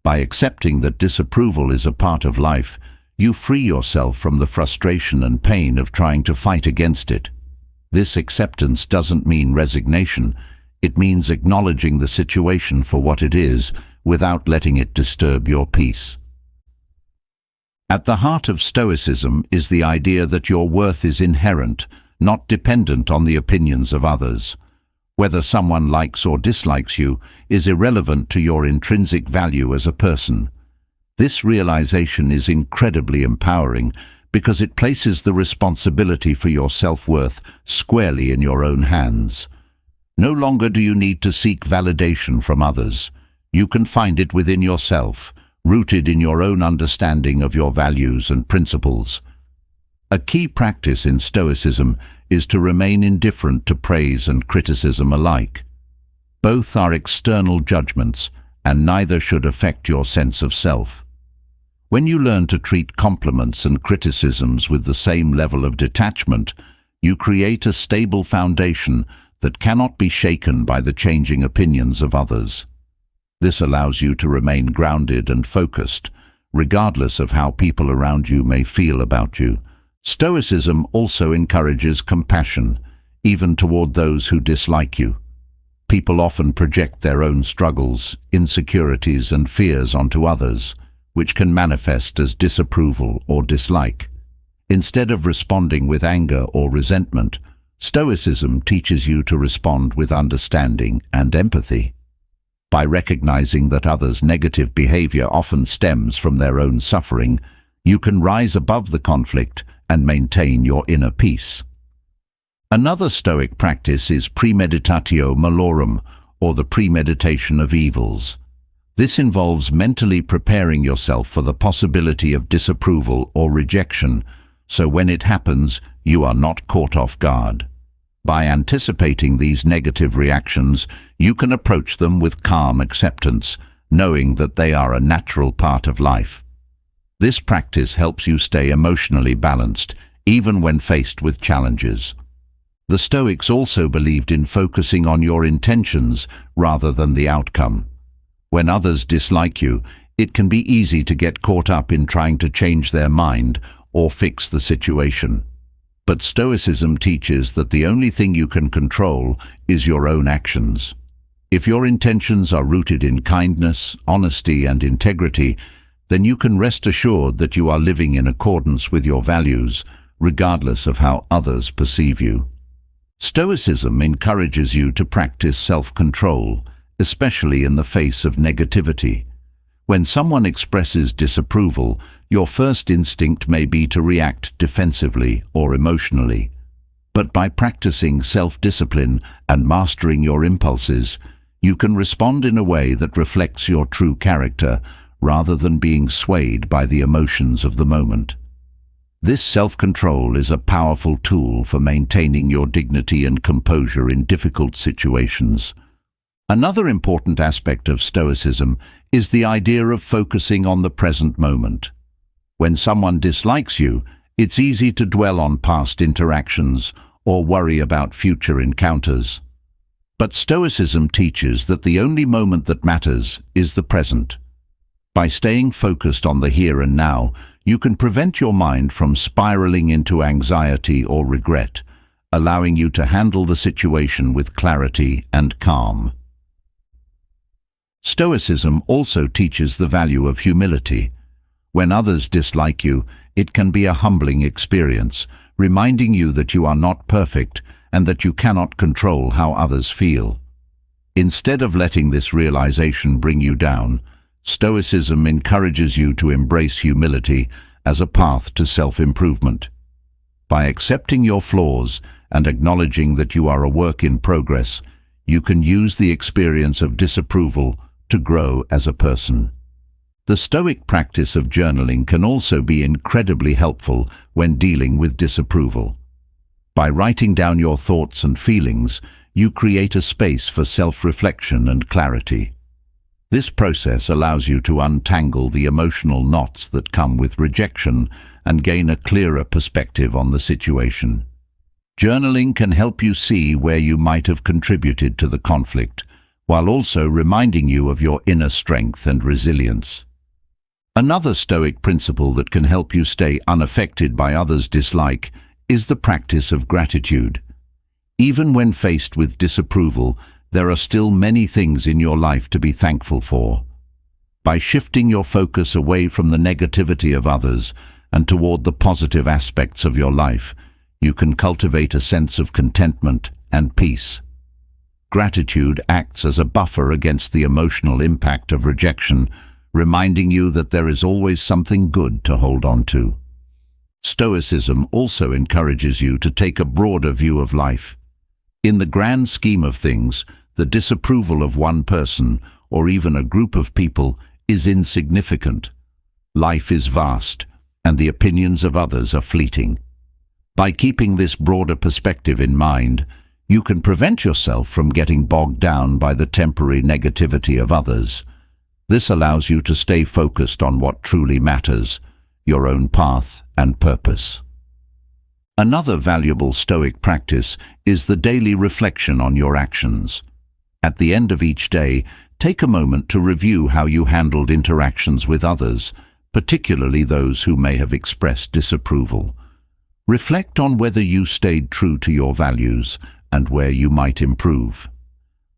By accepting that disapproval is a part of life, you free yourself from the frustration and pain of trying to fight against it. This acceptance doesn't mean resignation. It means acknowledging the situation for what it is, without letting it disturb your peace. At the heart of Stoicism is the idea that your worth is inherent, not dependent on the opinions of others. Whether someone likes or dislikes you is irrelevant to your intrinsic value as a person. This realization is incredibly empowering because it places the responsibility for your self-worth squarely in your own hands. No longer do you need to seek validation from others. You can find it within yourself, rooted in your own understanding of your values and principles. A key practice in Stoicism is to remain indifferent to praise and criticism alike. Both are external judgments, and neither should affect your sense of self. When you learn to treat compliments and criticisms with the same level of detachment, you create a stable foundation that cannot be shaken by the changing opinions of others. This allows you to remain grounded and focused, regardless of how people around you may feel about you. Stoicism also encourages compassion, even toward those who dislike you. People often project their own struggles, insecurities, and fears onto others, which can manifest as disapproval or dislike. Instead of responding with anger or resentment, Stoicism teaches you to respond with understanding and empathy. By recognizing that others' negative behavior often stems from their own suffering, you can rise above the conflict and maintain your inner peace. Another Stoic practice is premeditatio malorum, or the premeditation of evils. This involves mentally preparing yourself for the possibility of disapproval or rejection, so when it happens, you are not caught off guard. By anticipating these negative reactions, you can approach them with calm acceptance, knowing that they are a natural part of life. This practice helps you stay emotionally balanced, even when faced with challenges. The Stoics also believed in focusing on your intentions rather than the outcome. When others dislike you, it can be easy to get caught up in trying to change their mind or fix the situation. But Stoicism teaches that the only thing you can control is your own actions. If your intentions are rooted in kindness, honesty, and integrity, then you can rest assured that you are living in accordance with your values, regardless of how others perceive you. Stoicism encourages you to practice self-control, especially in the face of negativity. When someone expresses disapproval, your first instinct may be to react defensively or emotionally. But by practicing self-discipline and mastering your impulses, you can respond in a way that reflects your true character, rather than being swayed by the emotions of the moment. This self-control is a powerful tool for maintaining your dignity and composure in difficult situations. Another important aspect of Stoicism is the idea of focusing on the present moment. When someone dislikes you, it's easy to dwell on past interactions or worry about future encounters. But Stoicism teaches that the only moment that matters is the present. By staying focused on the here and now, you can prevent your mind from spiraling into anxiety or regret, allowing you to handle the situation with clarity and calm. Stoicism also teaches the value of humility. When others dislike you, it can be a humbling experience, reminding you that you are not perfect and that you cannot control how others feel. Instead of letting this realization bring you down, Stoicism encourages you to embrace humility as a path to self-improvement. By accepting your flaws and acknowledging that you are a work in progress, you can use the experience of disapproval to grow as a person. The Stoic practice of journaling can also be incredibly helpful when dealing with disapproval. By writing down your thoughts and feelings, you create a space for self-reflection and clarity. This process allows you to untangle the emotional knots that come with rejection and gain a clearer perspective on the situation. Journaling can help you see where you might have contributed to the conflict, while also reminding you of your inner strength and resilience. Another Stoic principle that can help you stay unaffected by others' dislike is the practice of gratitude. Even when faced with disapproval, there are still many things in your life to be thankful for. By shifting your focus away from the negativity of others and toward the positive aspects of your life, you can cultivate a sense of contentment and peace. Gratitude acts as a buffer against the emotional impact of rejection, reminding you that there is always something good to hold on to. Stoicism also encourages you to take a broader view of life. In the grand scheme of things, the disapproval of one person or even a group of people is insignificant. Life is vast, and the opinions of others are fleeting. By keeping this broader perspective in mind, you can prevent yourself from getting bogged down by the temporary negativity of others. This allows you to stay focused on what truly matters, your own path and purpose. Another valuable Stoic practice is the daily reflection on your actions. At the end of each day, take a moment to review how you handled interactions with others, particularly those who may have expressed disapproval. Reflect on whether you stayed true to your values and where you might improve.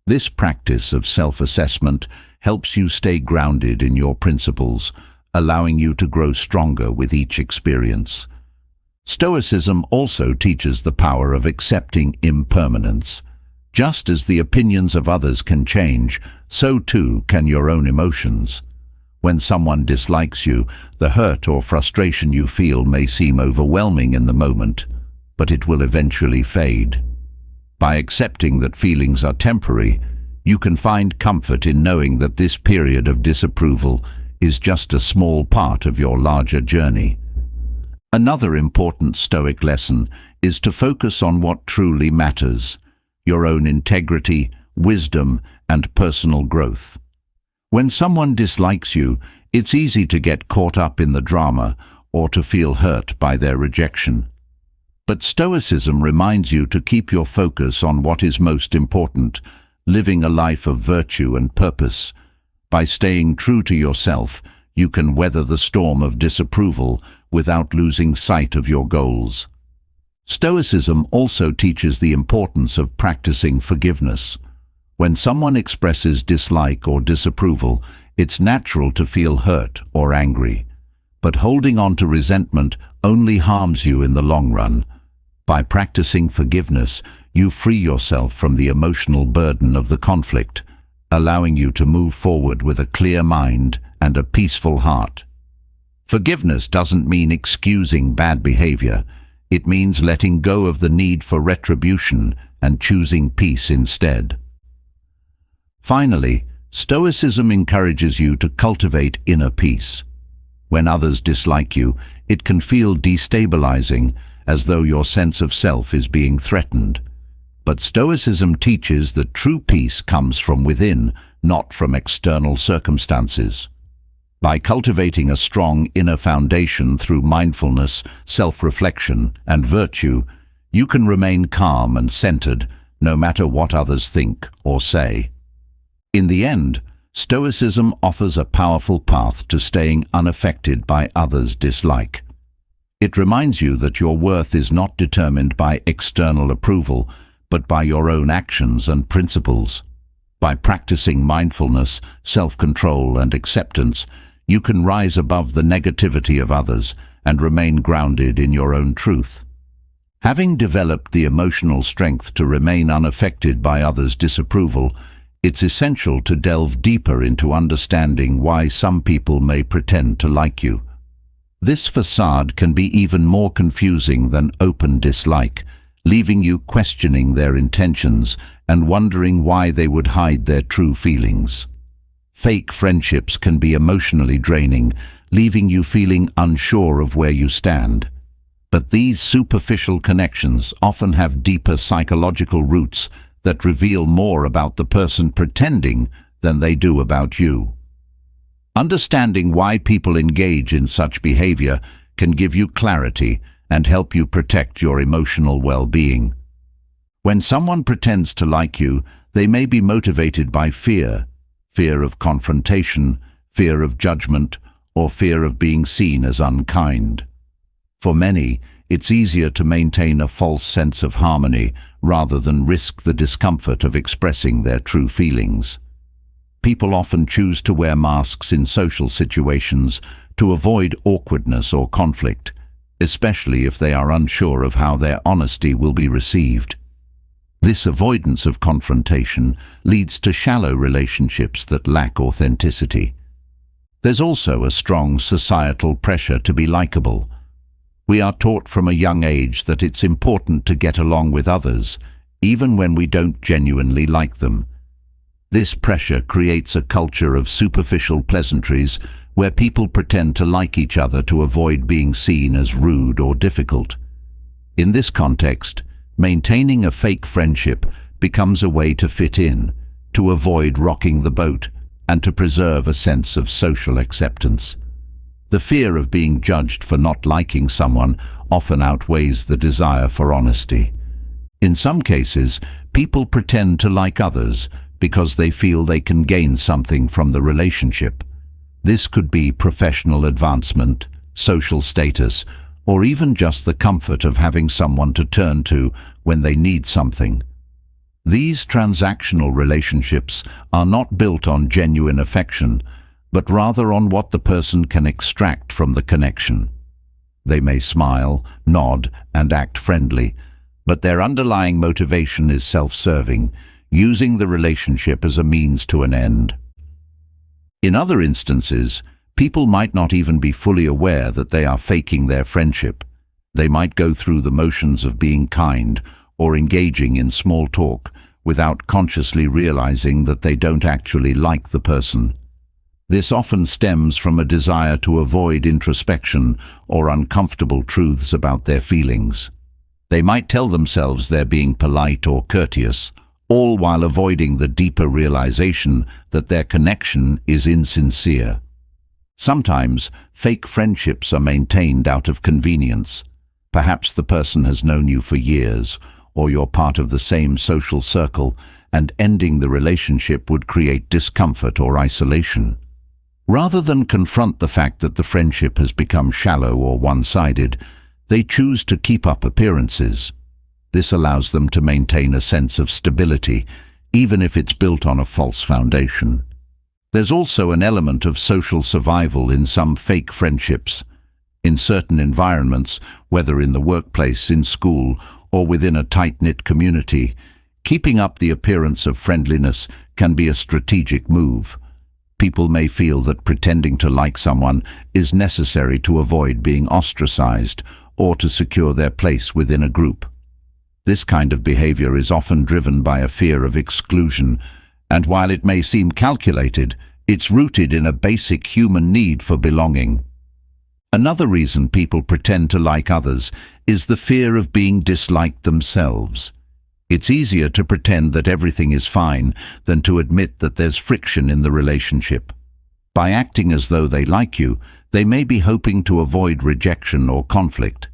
This practice of self-assessment helps you stay grounded in your principles, allowing you to grow stronger with each experience. Stoicism also teaches the power of accepting impermanence. Just as the opinions of others can change, so too can your own emotions. When someone dislikes you, the hurt or frustration you feel may seem overwhelming in the moment, but it will eventually fade. By accepting that feelings are temporary, you can find comfort in knowing that this period of disapproval is just a small part of your larger journey. Another important Stoic lesson is to focus on what truly matters: your own integrity, wisdom, and personal growth. When someone dislikes you, it's easy to get caught up in the drama or to feel hurt by their rejection. But Stoicism reminds you to keep your focus on what is most important, living a life of virtue and purpose. By staying true to yourself, you can weather the storm of disapproval without losing sight of your goals. Stoicism also teaches the importance of practicing forgiveness. When someone expresses dislike or disapproval, it's natural to feel hurt or angry. But holding on to resentment only harms you in the long run. By practicing forgiveness, you free yourself from the emotional burden of the conflict, allowing you to move forward with a clear mind and a peaceful heart. Forgiveness doesn't mean excusing bad behavior. It means letting go of the need for retribution and choosing peace instead. Finally, Stoicism encourages you to cultivate inner peace. When others dislike you, it can feel destabilizing, as though your sense of self is being threatened. But Stoicism teaches that true peace comes from within, not from external circumstances. By cultivating a strong inner foundation through mindfulness, self-reflection, and virtue, you can remain calm and centered, no matter what others think or say. In the end, Stoicism offers a powerful path to staying unaffected by others' dislike. It reminds you that your worth is not determined by external approval, but by your own actions and principles. By practicing mindfulness, self-control, and acceptance, you can rise above the negativity of others and remain grounded in your own truth. Having developed the emotional strength to remain unaffected by others' disapproval, it's essential to delve deeper into understanding why some people may pretend to like you. This facade can be even more confusing than open dislike, leaving you questioning their intentions and wondering why they would hide their true feelings. Fake friendships can be emotionally draining, leaving you feeling unsure of where you stand. But these superficial connections often have deeper psychological roots that reveal more about the person pretending than they do about you. Understanding why people engage in such behavior can give you clarity and help you protect your emotional well-being. When someone pretends to like you, they may be motivated by fear of confrontation, fear of judgment, or fear of being seen as unkind. For many, it's easier to maintain a false sense of harmony rather than risk the discomfort of expressing their true feelings. People often choose to wear masks in social situations to avoid awkwardness or conflict, especially if they are unsure of how their honesty will be received. This avoidance of confrontation leads to shallow relationships that lack authenticity. There's also a strong societal pressure to be likable. We are taught from a young age that it's important to get along with others, even when we don't genuinely like them. This pressure creates a culture of superficial pleasantries where people pretend to like each other to avoid being seen as rude or difficult. In this context, maintaining a fake friendship becomes a way to fit in, to avoid rocking the boat, and to preserve a sense of social acceptance. The fear of being judged for not liking someone often outweighs the desire for honesty. In some cases, people pretend to like others because they feel they can gain something from the relationship. This could be professional advancement, social status, or even just the comfort of having someone to turn to when they need something. These transactional relationships are not built on genuine affection, but rather on what the person can extract from the connection. They may smile, nod, and act friendly, but their underlying motivation is self-serving, using the relationship as a means to an end. In other instances, people might not even be fully aware that they are faking their friendship. They might go through the motions of being kind or engaging in small talk without consciously realizing that they don't actually like the person. This often stems from a desire to avoid introspection or uncomfortable truths about their feelings. They might tell themselves they're being polite or courteous, all while avoiding the deeper realization that their connection is insincere. Sometimes, fake friendships are maintained out of convenience. Perhaps the person has known you for years, or you're part of the same social circle, and ending the relationship would create discomfort or isolation. Rather than confront the fact that the friendship has become shallow or one-sided, they choose to keep up appearances. This allows them to maintain a sense of stability, even if it's built on a false foundation. There's also an element of social survival in some fake friendships. In certain environments, whether in the workplace, in school, or within a tight-knit community, keeping up the appearance of friendliness can be a strategic move. People may feel that pretending to like someone is necessary to avoid being ostracized or to secure their place within a group. This kind of behavior is often driven by a fear of exclusion, and while it may seem calculated, it's rooted in a basic human need for belonging. Another reason people pretend to like others is the fear of being disliked themselves. It's easier to pretend that everything is fine than to admit that there's friction in the relationship. By acting as though they like you, they may be hoping to avoid rejection or conflict.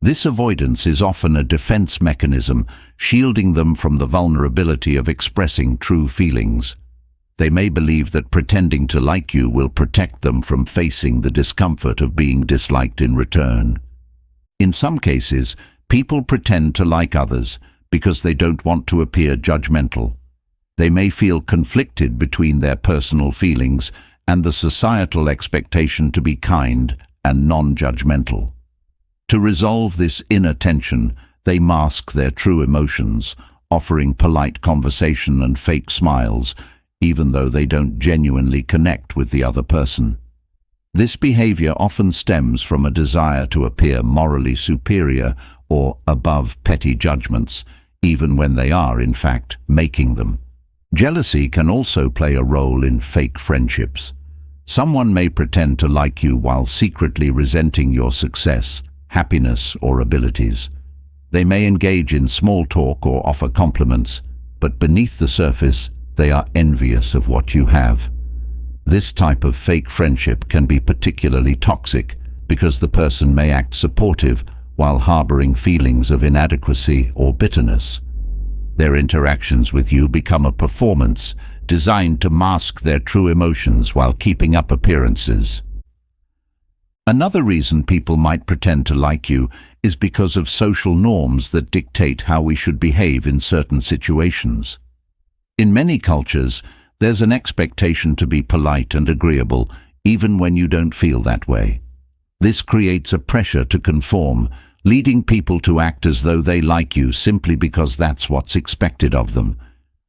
This avoidance is often a defense mechanism, shielding them from the vulnerability of expressing true feelings. They may believe that pretending to like you will protect them from facing the discomfort of being disliked in return. In some cases, people pretend to like others because they don't want to appear judgmental. They may feel conflicted between their personal feelings and the societal expectation to be kind and non-judgmental. To resolve this inner tension, they mask their true emotions, offering polite conversation and fake smiles, even though they don't genuinely connect with the other person. This behavior often stems from a desire to appear morally superior or above petty judgments, even when they are, in fact, making them. Jealousy can also play a role in fake friendships. Someone may pretend to like you while secretly resenting your success, happiness, or abilities. They may engage in small talk or offer compliments, but beneath the surface, they are envious of what you have. This type of fake friendship can be particularly toxic because the person may act supportive while harboring feelings of inadequacy or bitterness. Their interactions with you become a performance designed to mask their true emotions while keeping up appearances. Another reason people might pretend to like you is because of social norms that dictate how we should behave in certain situations. In many cultures, there's an expectation to be polite and agreeable, even when you don't feel that way. This creates a pressure to conform, leading people to act as though they like you simply because that's what's expected of them.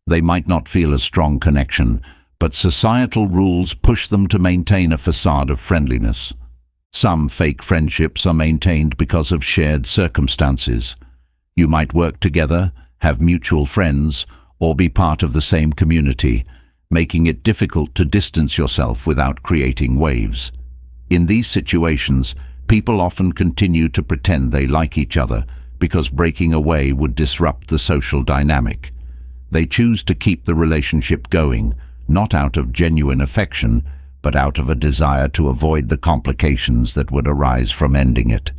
They might not feel a strong connection, but societal rules push them to maintain a facade of friendliness. Some fake friendships are maintained because of shared circumstances. You might work together, have mutual friends, or be part of the same community, making it difficult to distance yourself without creating waves. In these situations, people often continue to pretend they like each other because breaking away would disrupt the social dynamic. They choose to keep the relationship going, not out of genuine affection, but out of a desire to avoid the complications that would arise from ending it.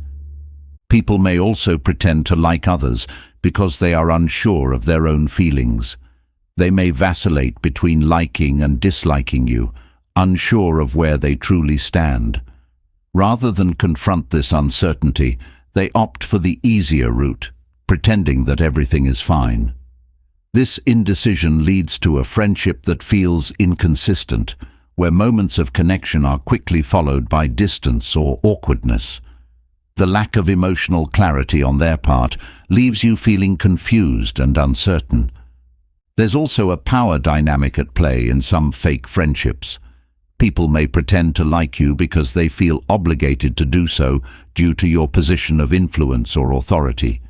People may also pretend to like others because they are unsure of their own feelings. They may vacillate between liking and disliking you, unsure of where they truly stand. Rather than confront this uncertainty, they opt for the easier route, pretending that everything is fine. This indecision leads to a friendship that feels inconsistent, where moments of connection are quickly followed by distance or awkwardness. The lack of emotional clarity on their part leaves you feeling confused and uncertain. There's also a power dynamic at play in some fake friendships. People may pretend to like you because they feel obligated to do so due to your position of influence or authority.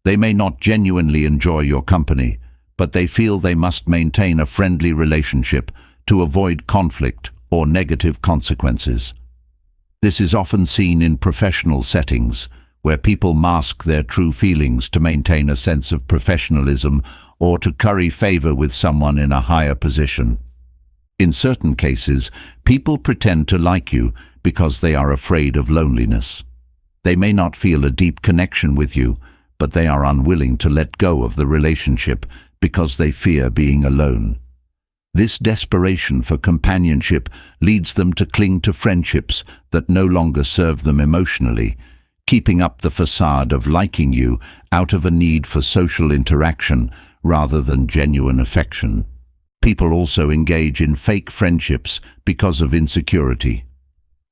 They may not genuinely enjoy your company, but they feel they must maintain a friendly relationship to avoid conflict or negative consequences. This is often seen in professional settings, where people mask their true feelings to maintain a sense of professionalism or to curry favor with someone in a higher position. In certain cases, people pretend to like you because they are afraid of loneliness. They may not feel a deep connection with you, but they are unwilling to let go of the relationship because they fear being alone. This desperation for companionship leads them to cling to friendships that no longer serve them emotionally, keeping up the facade of liking you out of a need for social interaction rather than genuine affection. People also engage in fake friendships because of insecurity.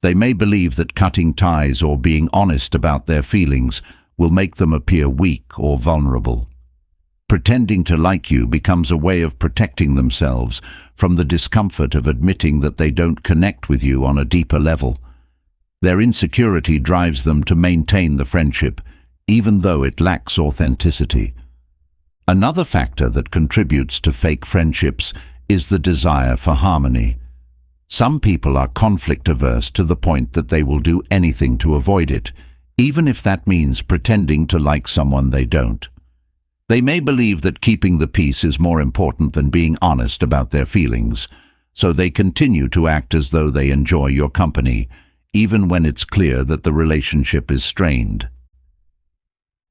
They may believe that cutting ties or being honest about their feelings will make them appear weak or vulnerable. Pretending to like you becomes a way of protecting themselves from the discomfort of admitting that they don't connect with you on a deeper level. Their insecurity drives them to maintain the friendship, even though it lacks authenticity. Another factor that contributes to fake friendships is the desire for harmony. Some people are conflict-averse to the point that they will do anything to avoid it, even if that means pretending to like someone they don't. They may believe that keeping the peace is more important than being honest about their feelings, so they continue to act as though they enjoy your company, even when it's clear that the relationship is strained.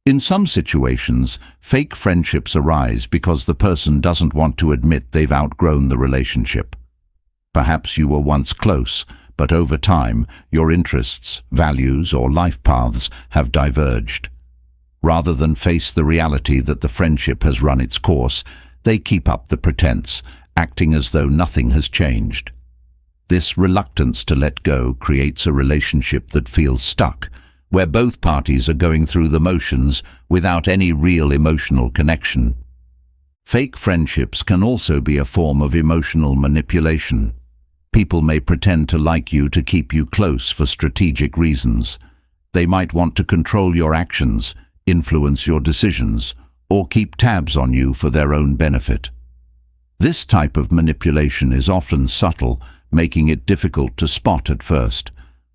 In some situations, fake friendships arise because the person doesn't want to admit they've outgrown the relationship. Perhaps you were once close, but over time, your interests, values, or life paths have diverged. Rather than face the reality that the friendship has run its course, they keep up the pretense, acting as though nothing has changed. This reluctance to let go creates a relationship that feels stuck, where both parties are going through the motions without any real emotional connection. Fake friendships can also be a form of emotional manipulation. People may pretend to like you to keep you close for strategic reasons. They might want to control your actions, influence your decisions, or keep tabs on you for their own benefit. This type of manipulation is often subtle, making it difficult to spot at first,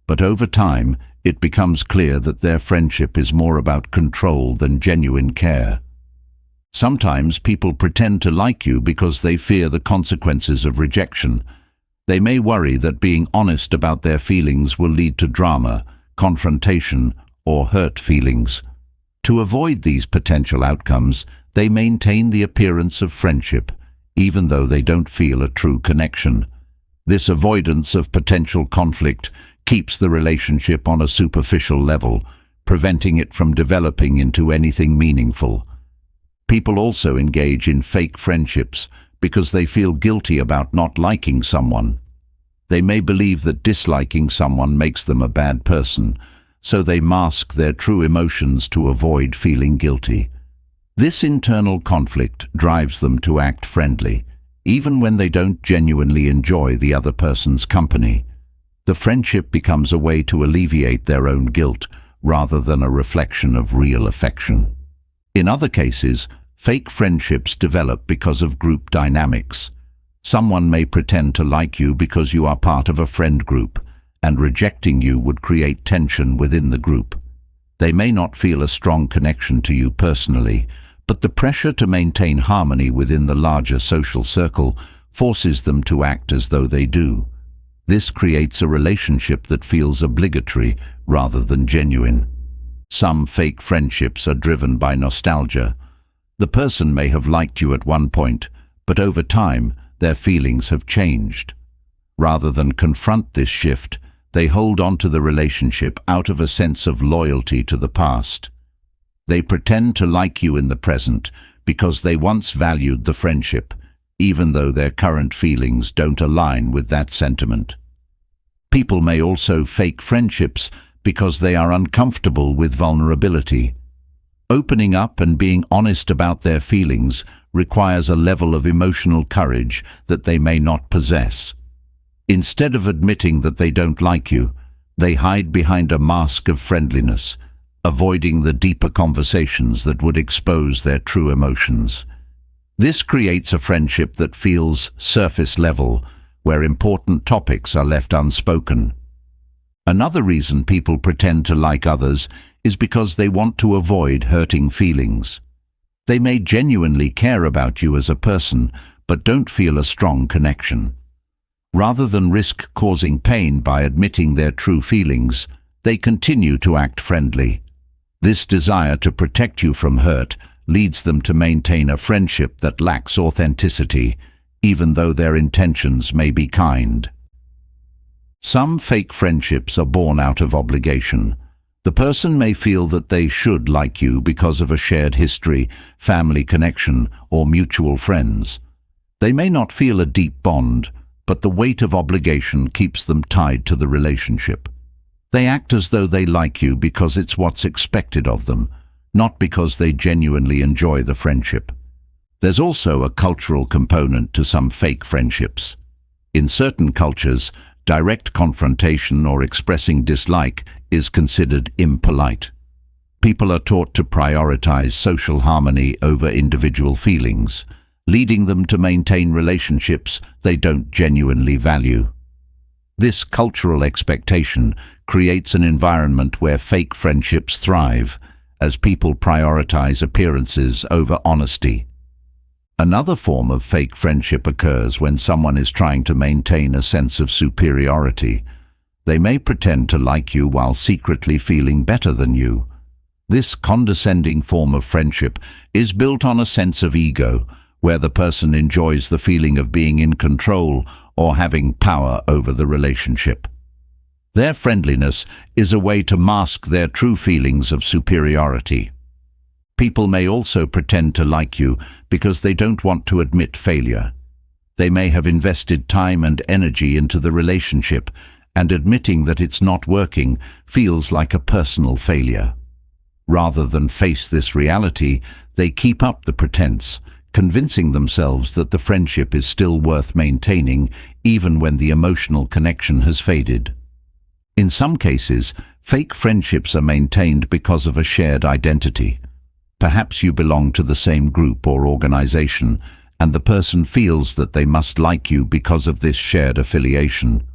but over time it becomes clear that their friendship is more about control than genuine care. Sometimes people pretend to like you because they fear the consequences of rejection. They may worry that being honest about their feelings will lead to drama, confrontation, or hurt feelings. To avoid these potential outcomes, they maintain the appearance of friendship, even though they don't feel a true connection. This avoidance of potential conflict keeps the relationship on a superficial level, preventing it from developing into anything meaningful. People also engage in fake friendships because they feel guilty about not liking someone. They may believe that disliking someone makes them a bad person, so they mask their true emotions to avoid feeling guilty. This internal conflict drives them to act friendly, even when they don't genuinely enjoy the other person's company. The friendship becomes a way to alleviate their own guilt rather than a reflection of real affection. In other cases, fake friendships develop because of group dynamics. Someone may pretend to like you because you are part of a friend group, and rejecting you would create tension within the group. They may not feel a strong connection to you personally, but the pressure to maintain harmony within the larger social circle forces them to act as though they do. This creates a relationship that feels obligatory rather than genuine. Some fake friendships are driven by nostalgia. The person may have liked you at one point, but over time, their feelings have changed. Rather than confront this shift, they hold on to the relationship out of a sense of loyalty to the past. They pretend to like you in the present because they once valued the friendship, even though their current feelings don't align with that sentiment. People may also fake friendships because they are uncomfortable with vulnerability. Opening up and being honest about their feelings requires a level of emotional courage that they may not possess. Instead of admitting that they don't like you, they hide behind a mask of friendliness, avoiding the deeper conversations that would expose their true emotions. This creates a friendship that feels surface level, where important topics are left unspoken. Another reason people pretend to like others is because they want to avoid hurting feelings. They may genuinely care about you as a person, but don't feel a strong connection. Rather than risk causing pain by admitting their true feelings, they continue to act friendly. This desire to protect you from hurt leads them to maintain a friendship that lacks authenticity, even though their intentions may be kind. Some fake friendships are born out of obligation. The person may feel that they should like you because of a shared history, family connection, or mutual friends. They may not feel a deep bond, but the weight of obligation keeps them tied to the relationship. They act as though they like you because it's what's expected of them, not because they genuinely enjoy the friendship. There's also a cultural component to some fake friendships. In certain cultures, direct confrontation or expressing dislike is considered impolite. People are taught to prioritize social harmony over individual feelings, leading them to maintain relationships they don't genuinely value. This cultural expectation creates an environment where fake friendships thrive, as people prioritize appearances over honesty. Another form of fake friendship occurs when someone is trying to maintain a sense of superiority. They may pretend to like you while secretly feeling better than you. This condescending form of friendship is built on a sense of ego, where the person enjoys the feeling of being in control or having power over the relationship. Their friendliness is a way to mask their true feelings of superiority. People may also pretend to like you because they don't want to admit failure. They may have invested time and energy into the relationship, and admitting that it's not working feels like a personal failure. Rather than face this reality, they keep up the pretense, convincing themselves that the friendship is still worth maintaining even when the emotional connection has faded. In some cases, fake friendships are maintained because of a shared identity. Perhaps you belong to the same group or organization, and the person feels that they must like you because of this shared affiliation.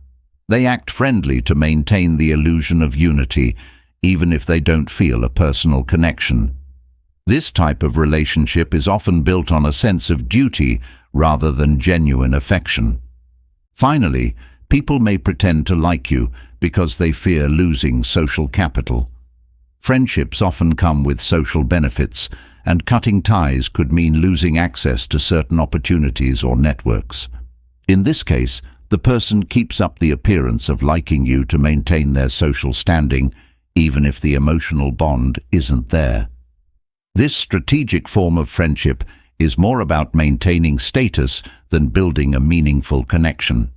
They act friendly to maintain the illusion of unity, even if they don't feel a personal connection. This type of relationship is often built on a sense of duty rather than genuine affection. Finally, people may pretend to like you because they fear losing social capital. Friendships often come with social benefits, and cutting ties could mean losing access to certain opportunities or networks. In this case, the person keeps up the appearance of liking you to maintain their social standing, even if the emotional bond isn't there. This strategic form of friendship is more about maintaining status than building a meaningful connection.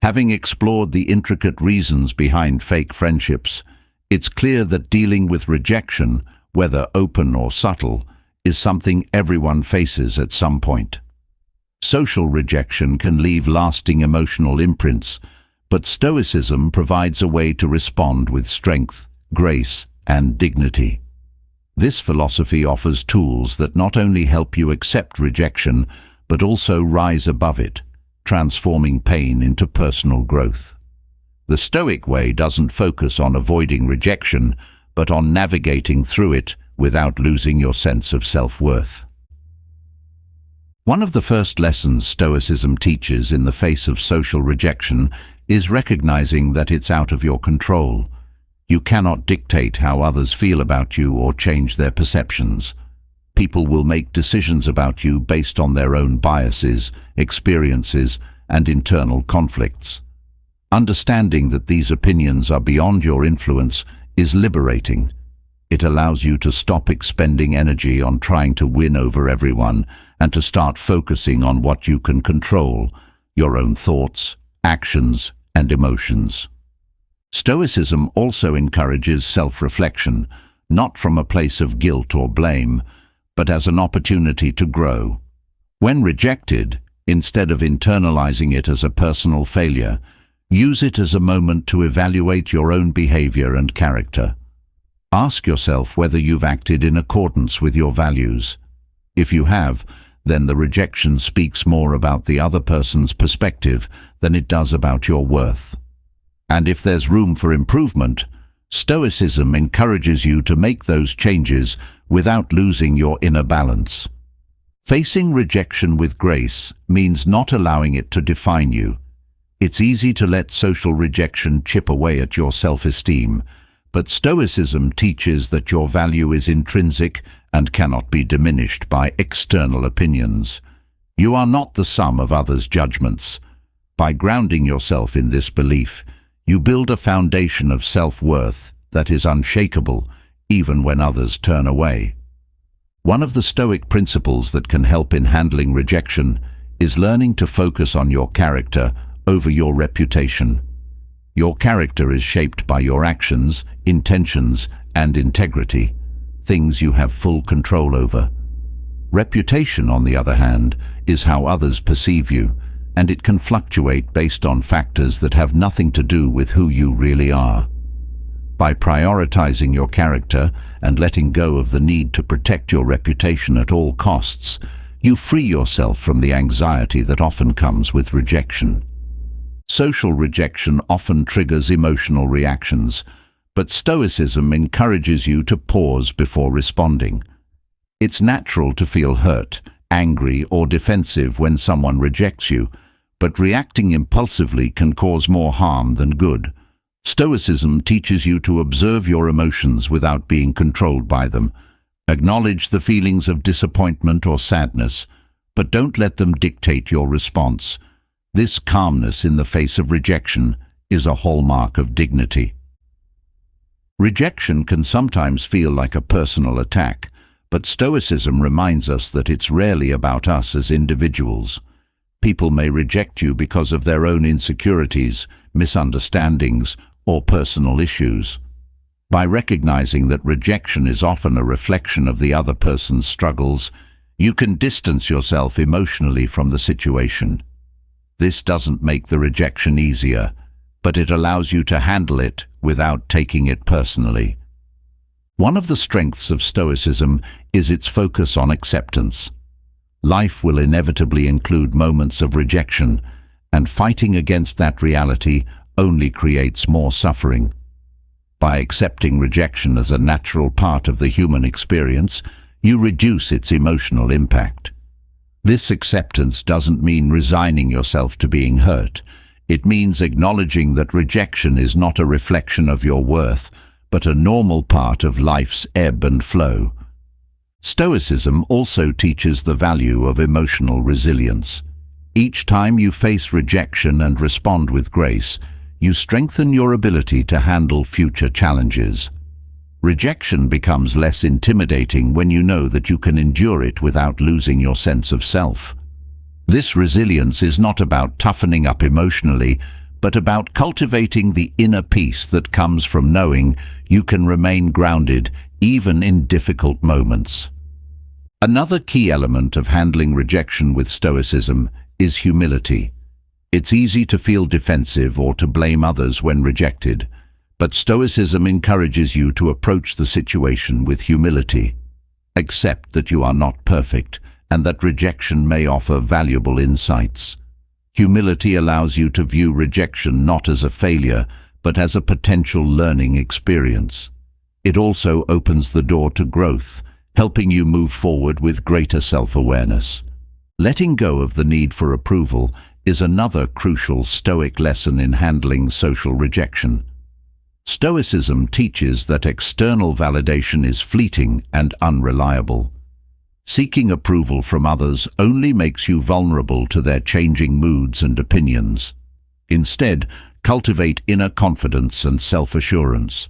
Having explored the intricate reasons behind fake friendships, it's clear that dealing with rejection, whether open or subtle, is something everyone faces at some point. Social rejection can leave lasting emotional imprints, but Stoicism provides a way to respond with strength, grace, and dignity. This philosophy offers tools that not only help you accept rejection, but also rise above it. transforming pain into personal growth. The Stoic way doesn't focus on avoiding rejection, but on navigating through it without losing your sense of self-worth. One of the first lessons Stoicism teaches in the face of social rejection is recognizing that it's out of your control. You cannot dictate how others feel about you or change their perceptions. People will make decisions about you based on their own biases, experiences, and internal conflicts. Understanding that these opinions are beyond your influence is liberating. It allows you to stop expending energy on trying to win over everyone and to start focusing on what you can control: your own thoughts, actions, and emotions. Stoicism also encourages self-reflection, not from a place of guilt or blame, but as an opportunity to grow. When rejected, instead of internalizing it as a personal failure, use it as a moment to evaluate your own behavior and character. Ask yourself whether you've acted in accordance with your values. If you have, then the rejection speaks more about the other person's perspective than it does about your worth. And if there's room for improvement, Stoicism encourages you to make those changes without losing your inner balance. Facing rejection with grace means not allowing it to define you. It's easy to let social rejection chip away at your self-esteem, but Stoicism teaches that your value is intrinsic and cannot be diminished by external opinions. You are not the sum of others' judgments. By grounding yourself in this belief, you build a foundation of self-worth that is unshakable even when others turn away. One of the Stoic principles that can help in handling rejection is learning to focus on your character over your reputation. Your character is shaped by your actions, intentions, and integrity, things you have full control over. Reputation, on the other hand, is how others perceive you, and it can fluctuate based on factors that have nothing to do with who you really are. By prioritizing your character and letting go of the need to protect your reputation at all costs, you free yourself from the anxiety that often comes with rejection. Social rejection often triggers emotional reactions, but Stoicism encourages you to pause before responding. It's natural to feel hurt, angry, or defensive when someone rejects you, but reacting impulsively can cause more harm than good. Stoicism teaches you to observe your emotions without being controlled by them. Acknowledge the feelings of disappointment or sadness, but don't let them dictate your response. This calmness in the face of rejection is a hallmark of dignity. Rejection can sometimes feel like a personal attack, but Stoicism reminds us that it's rarely about us as individuals. People may reject you because of their own insecurities, misunderstandings, or personal issues. By recognizing that rejection is often a reflection of the other person's struggles, you can distance yourself emotionally from the situation. This doesn't make the rejection easier, but it allows you to handle it without taking it personally. One of the strengths of Stoicism is its focus on acceptance. Life will inevitably include moments of rejection, and fighting against that reality only creates more suffering. By accepting rejection as a natural part of the human experience, you reduce its emotional impact. This acceptance doesn't mean resigning yourself to being hurt. It means acknowledging that rejection is not a reflection of your worth, but a normal part of life's ebb and flow. Stoicism also teaches the value of emotional resilience. Each time you face rejection and respond with grace, you strengthen your ability to handle future challenges. Rejection becomes less intimidating when you know that you can endure it without losing your sense of self. This resilience is not about toughening up emotionally, but about cultivating the inner peace that comes from knowing you can remain grounded even in difficult moments. Another key element of handling rejection with Stoicism is humility. It's easy to feel defensive or to blame others when rejected, but Stoicism encourages you to approach the situation with humility. Accept that you are not perfect and that rejection may offer valuable insights. Humility allows you to view rejection not as a failure, but as a potential learning experience. It also opens the door to growth, helping you move forward with greater self-awareness. Letting go of the need for approval is another crucial Stoic lesson in handling social rejection. Stoicism teaches that external validation is fleeting and unreliable. Seeking approval from others only makes you vulnerable to their changing moods and opinions. Instead, cultivate inner confidence and self-assurance.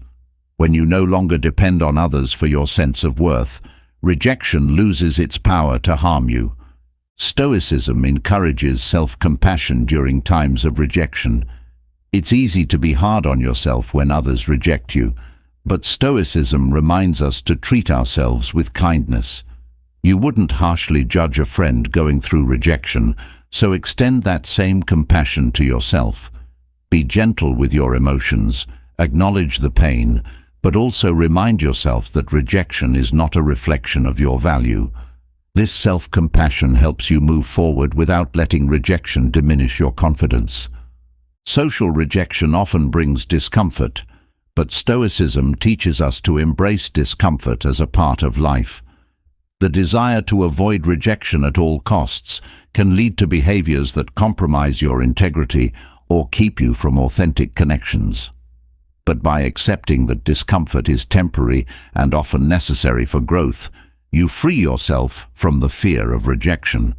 When you no longer depend on others for your sense of worth, rejection loses its power to harm you. Stoicism encourages self-compassion during times of rejection. It's easy to be hard on yourself when others reject you, but Stoicism reminds us to treat ourselves with kindness. You wouldn't harshly judge a friend going through rejection, so extend that same compassion to yourself. Be gentle with your emotions, acknowledge the pain, but also remind yourself that rejection is not a reflection of your value. This self-compassion helps you move forward without letting rejection diminish your confidence. Social rejection often brings discomfort, but Stoicism teaches us to embrace discomfort as a part of life. The desire to avoid rejection at all costs can lead to behaviors that compromise your integrity or keep you from authentic connections. But by accepting that discomfort is temporary and often necessary for growth, you free yourself from the fear of rejection.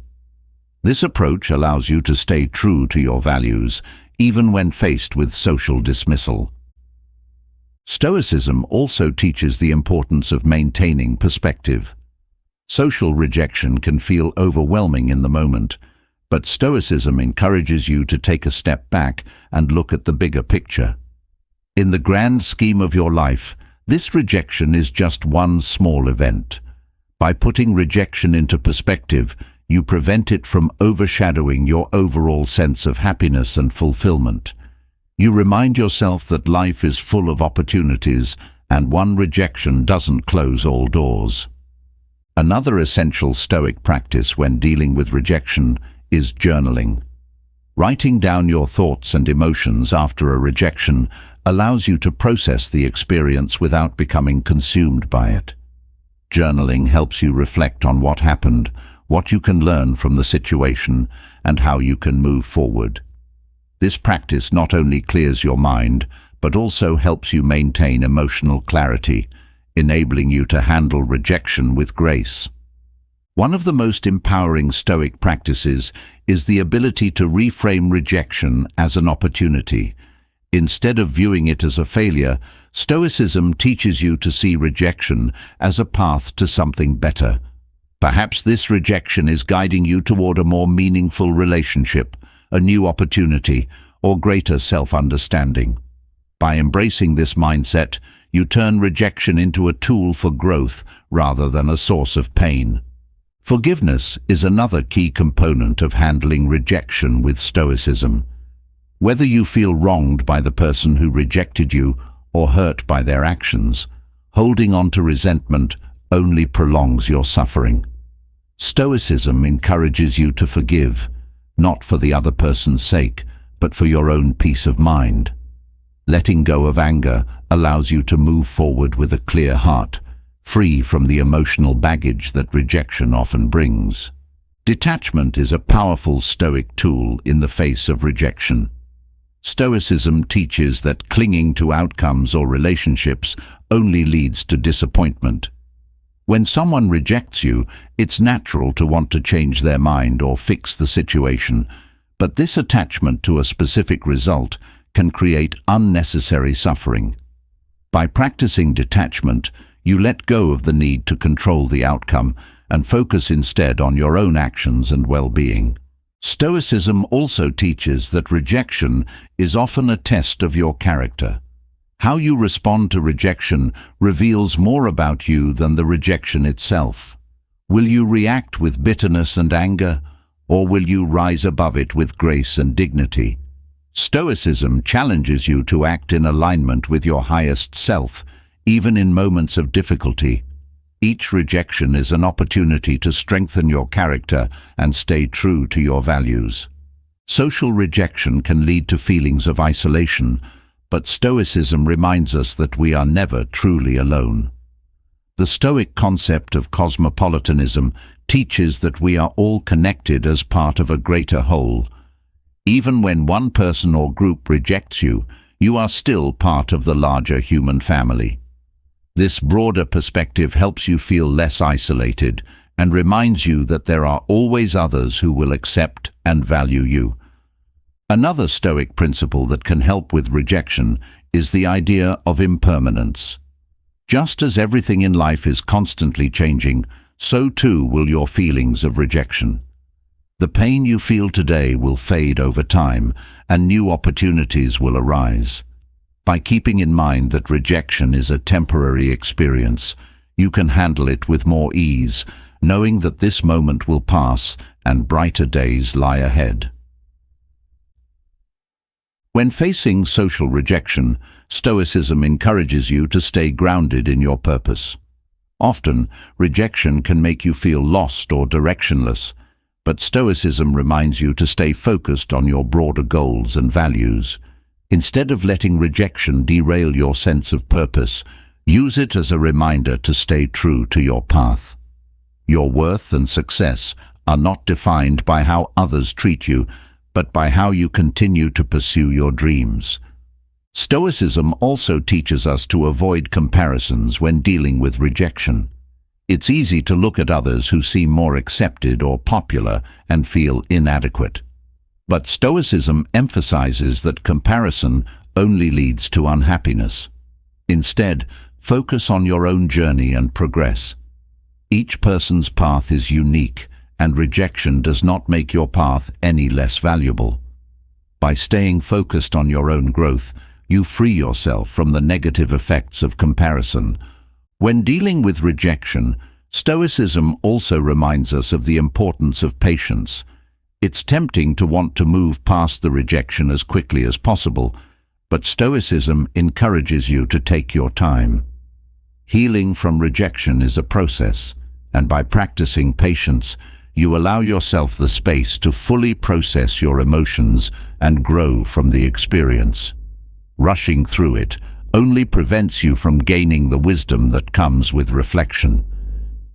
This approach allows you to stay true to your values, even when faced with social dismissal. Stoicism also teaches the importance of maintaining perspective. Social rejection can feel overwhelming in the moment, but Stoicism encourages you to take a step back and look at the bigger picture. In the grand scheme of your life, this rejection is just one small event. By putting rejection into perspective, you prevent it from overshadowing your overall sense of happiness and fulfillment. You remind yourself that life is full of opportunities, and one rejection doesn't close all doors. Another essential Stoic practice when dealing with rejection is journaling. Writing down your thoughts and emotions after a rejection allows you to process the experience without becoming consumed by it. Journaling helps you reflect on what happened, what you can learn from the situation, and how you can move forward. This practice not only clears your mind, but also helps you maintain emotional clarity, enabling you to handle rejection with grace. One of the most empowering Stoic practices is the ability to reframe rejection as an opportunity. Instead of viewing it as a failure, Stoicism teaches you to see rejection as a path to something better. Perhaps this rejection is guiding you toward a more meaningful relationship, a new opportunity, or greater self-understanding. By embracing this mindset, you turn rejection into a tool for growth rather than a source of pain. Forgiveness is another key component of handling rejection with Stoicism. Whether you feel wronged by the person who rejected you or hurt by their actions, holding on to resentment only prolongs your suffering. Stoicism encourages you to forgive, not for the other person's sake, but for your own peace of mind. Letting go of anger allows you to move forward with a clear heart, free from the emotional baggage that rejection often brings. Detachment is a powerful Stoic tool in the face of rejection. Stoicism teaches that clinging to outcomes or relationships only leads to disappointment. When someone rejects you, it's natural to want to change their mind or fix the situation, but this attachment to a specific result can create unnecessary suffering. By practicing detachment, you let go of the need to control the outcome and focus instead on your own actions and well-being. Stoicism also teaches that rejection is often a test of your character. How you respond to rejection reveals more about you than the rejection itself. Will you react with bitterness and anger, or will you rise above it with grace and dignity? Stoicism challenges you to act in alignment with your highest self, even in moments of difficulty. Each rejection is an opportunity to strengthen your character and stay true to your values. Social rejection can lead to feelings of isolation, but Stoicism reminds us that we are never truly alone. The Stoic concept of cosmopolitanism teaches that we are all connected as part of a greater whole. Even when one person or group rejects you, you are still part of the larger human family. This broader perspective helps you feel less isolated and reminds you that there are always others who will accept and value you. Another Stoic principle that can help with rejection is the idea of impermanence. Just as everything in life is constantly changing, so too will your feelings of rejection. The pain you feel today will fade over time, and new opportunities will arise. By keeping in mind that rejection is a temporary experience, you can handle it with more ease, knowing that this moment will pass and brighter days lie ahead. When facing social rejection, Stoicism encourages you to stay grounded in your purpose. Often, rejection can make you feel lost or directionless, but Stoicism reminds you to stay focused on your broader goals and values. Instead of letting rejection derail your sense of purpose, use it as a reminder to stay true to your path. Your worth and success are not defined by how others treat you, but by how you continue to pursue your dreams. Stoicism also teaches us to avoid comparisons when dealing with rejection. It's easy to look at others who seem more accepted or popular and feel inadequate. But Stoicism emphasizes that comparison only leads to unhappiness. Instead, focus on your own journey and progress. Each person's path is unique, and rejection does not make your path any less valuable. By staying focused on your own growth, you free yourself from the negative effects of comparison. When dealing with rejection, Stoicism also reminds us of the importance of patience. It's tempting to want to move past the rejection as quickly as possible, but Stoicism encourages you to take your time. Healing from rejection is a process, and by practicing patience, you allow yourself the space to fully process your emotions and grow from the experience. Rushing through it only prevents you from gaining the wisdom that comes with reflection.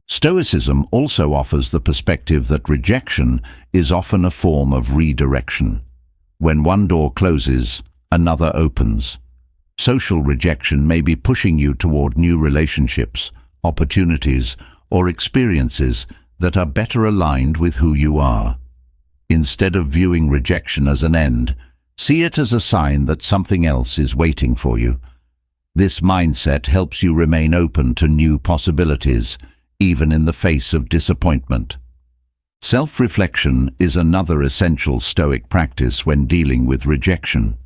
Stoicism also offers the perspective that rejection is often a form of redirection. When one door closes, another opens. Social rejection may be pushing you toward new relationships, opportunities, or experiences that are better aligned with who you are. Instead of viewing rejection as an end, see it as a sign that something else is waiting for you. This mindset helps you remain open to new possibilities, even in the face of disappointment. Self-reflection is another essential Stoic practice when dealing with rejection.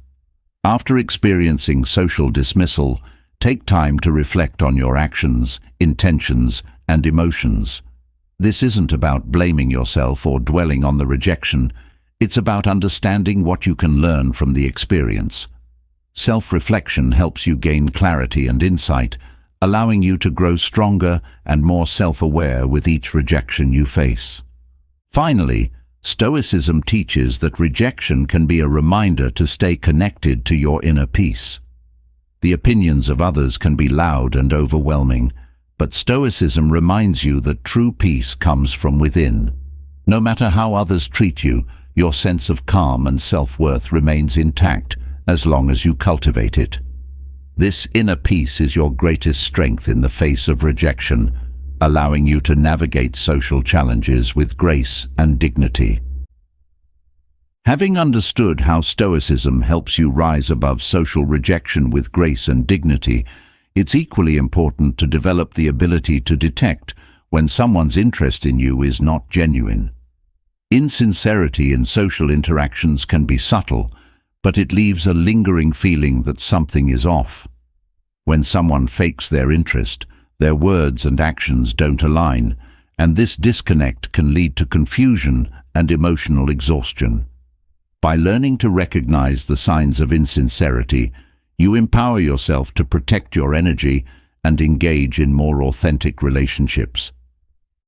After experiencing social dismissal, take time to reflect on your actions, intentions, and emotions. This isn't about blaming yourself or dwelling on the rejection. It's about understanding what you can learn from the experience. Self-reflection helps you gain clarity and insight, allowing you to grow stronger and more self-aware with each rejection you face. Finally, Stoicism teaches that rejection can be a reminder to stay connected to your inner peace. The opinions of others can be loud and overwhelming, but Stoicism reminds you that true peace comes from within. No matter how others treat you, your sense of calm and self-worth remains intact as long as you cultivate it. This inner peace is your greatest strength in the face of rejection, allowing you to navigate social challenges with grace and dignity. Having understood how Stoicism helps you rise above social rejection with grace and dignity, it's equally important to develop the ability to detect when someone's interest in you is not genuine. Insincerity in social interactions can be subtle, but it leaves a lingering feeling that something is off. When someone fakes their interest, their words and actions don't align, and this disconnect can lead to confusion and emotional exhaustion. By learning to recognize the signs of insincerity, you empower yourself to protect your energy and engage in more authentic relationships.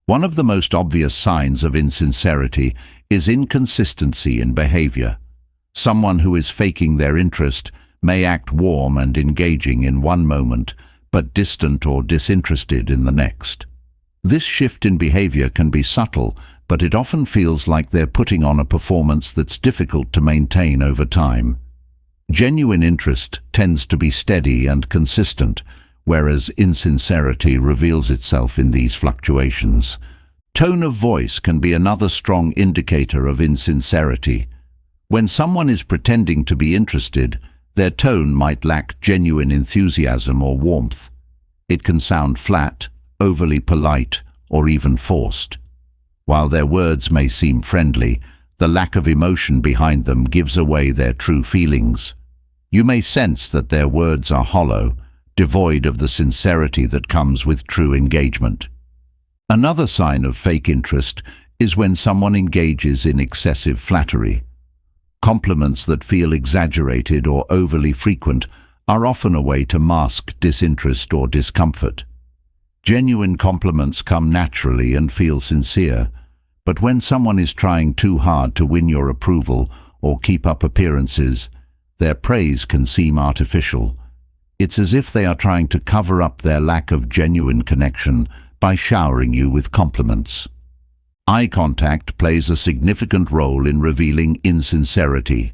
One of the most obvious signs of insincerity is inconsistency in behavior. Someone who is faking their interest may act warm and engaging in one moment, but distant or disinterested in the next. This shift in behavior can be subtle, but it often feels like they're putting on a performance that's difficult to maintain over time. Genuine interest tends to be steady and consistent, whereas insincerity reveals itself in these fluctuations. Tone of voice can be another strong indicator of insincerity. When someone is pretending to be interested, their tone might lack genuine enthusiasm or warmth. It can sound flat, overly polite, or even forced. While their words may seem friendly, the lack of emotion behind them gives away their true feelings. You may sense that their words are hollow, devoid of the sincerity that comes with true engagement. Another sign of fake interest is when someone engages in excessive flattery. Compliments that feel exaggerated or overly frequent are often a way to mask disinterest or discomfort. Genuine compliments come naturally and feel sincere, but when someone is trying too hard to win your approval or keep up appearances, their praise can seem artificial. It's as if they are trying to cover up their lack of genuine connection by showering you with compliments. Eye contact plays a significant role in revealing insincerity.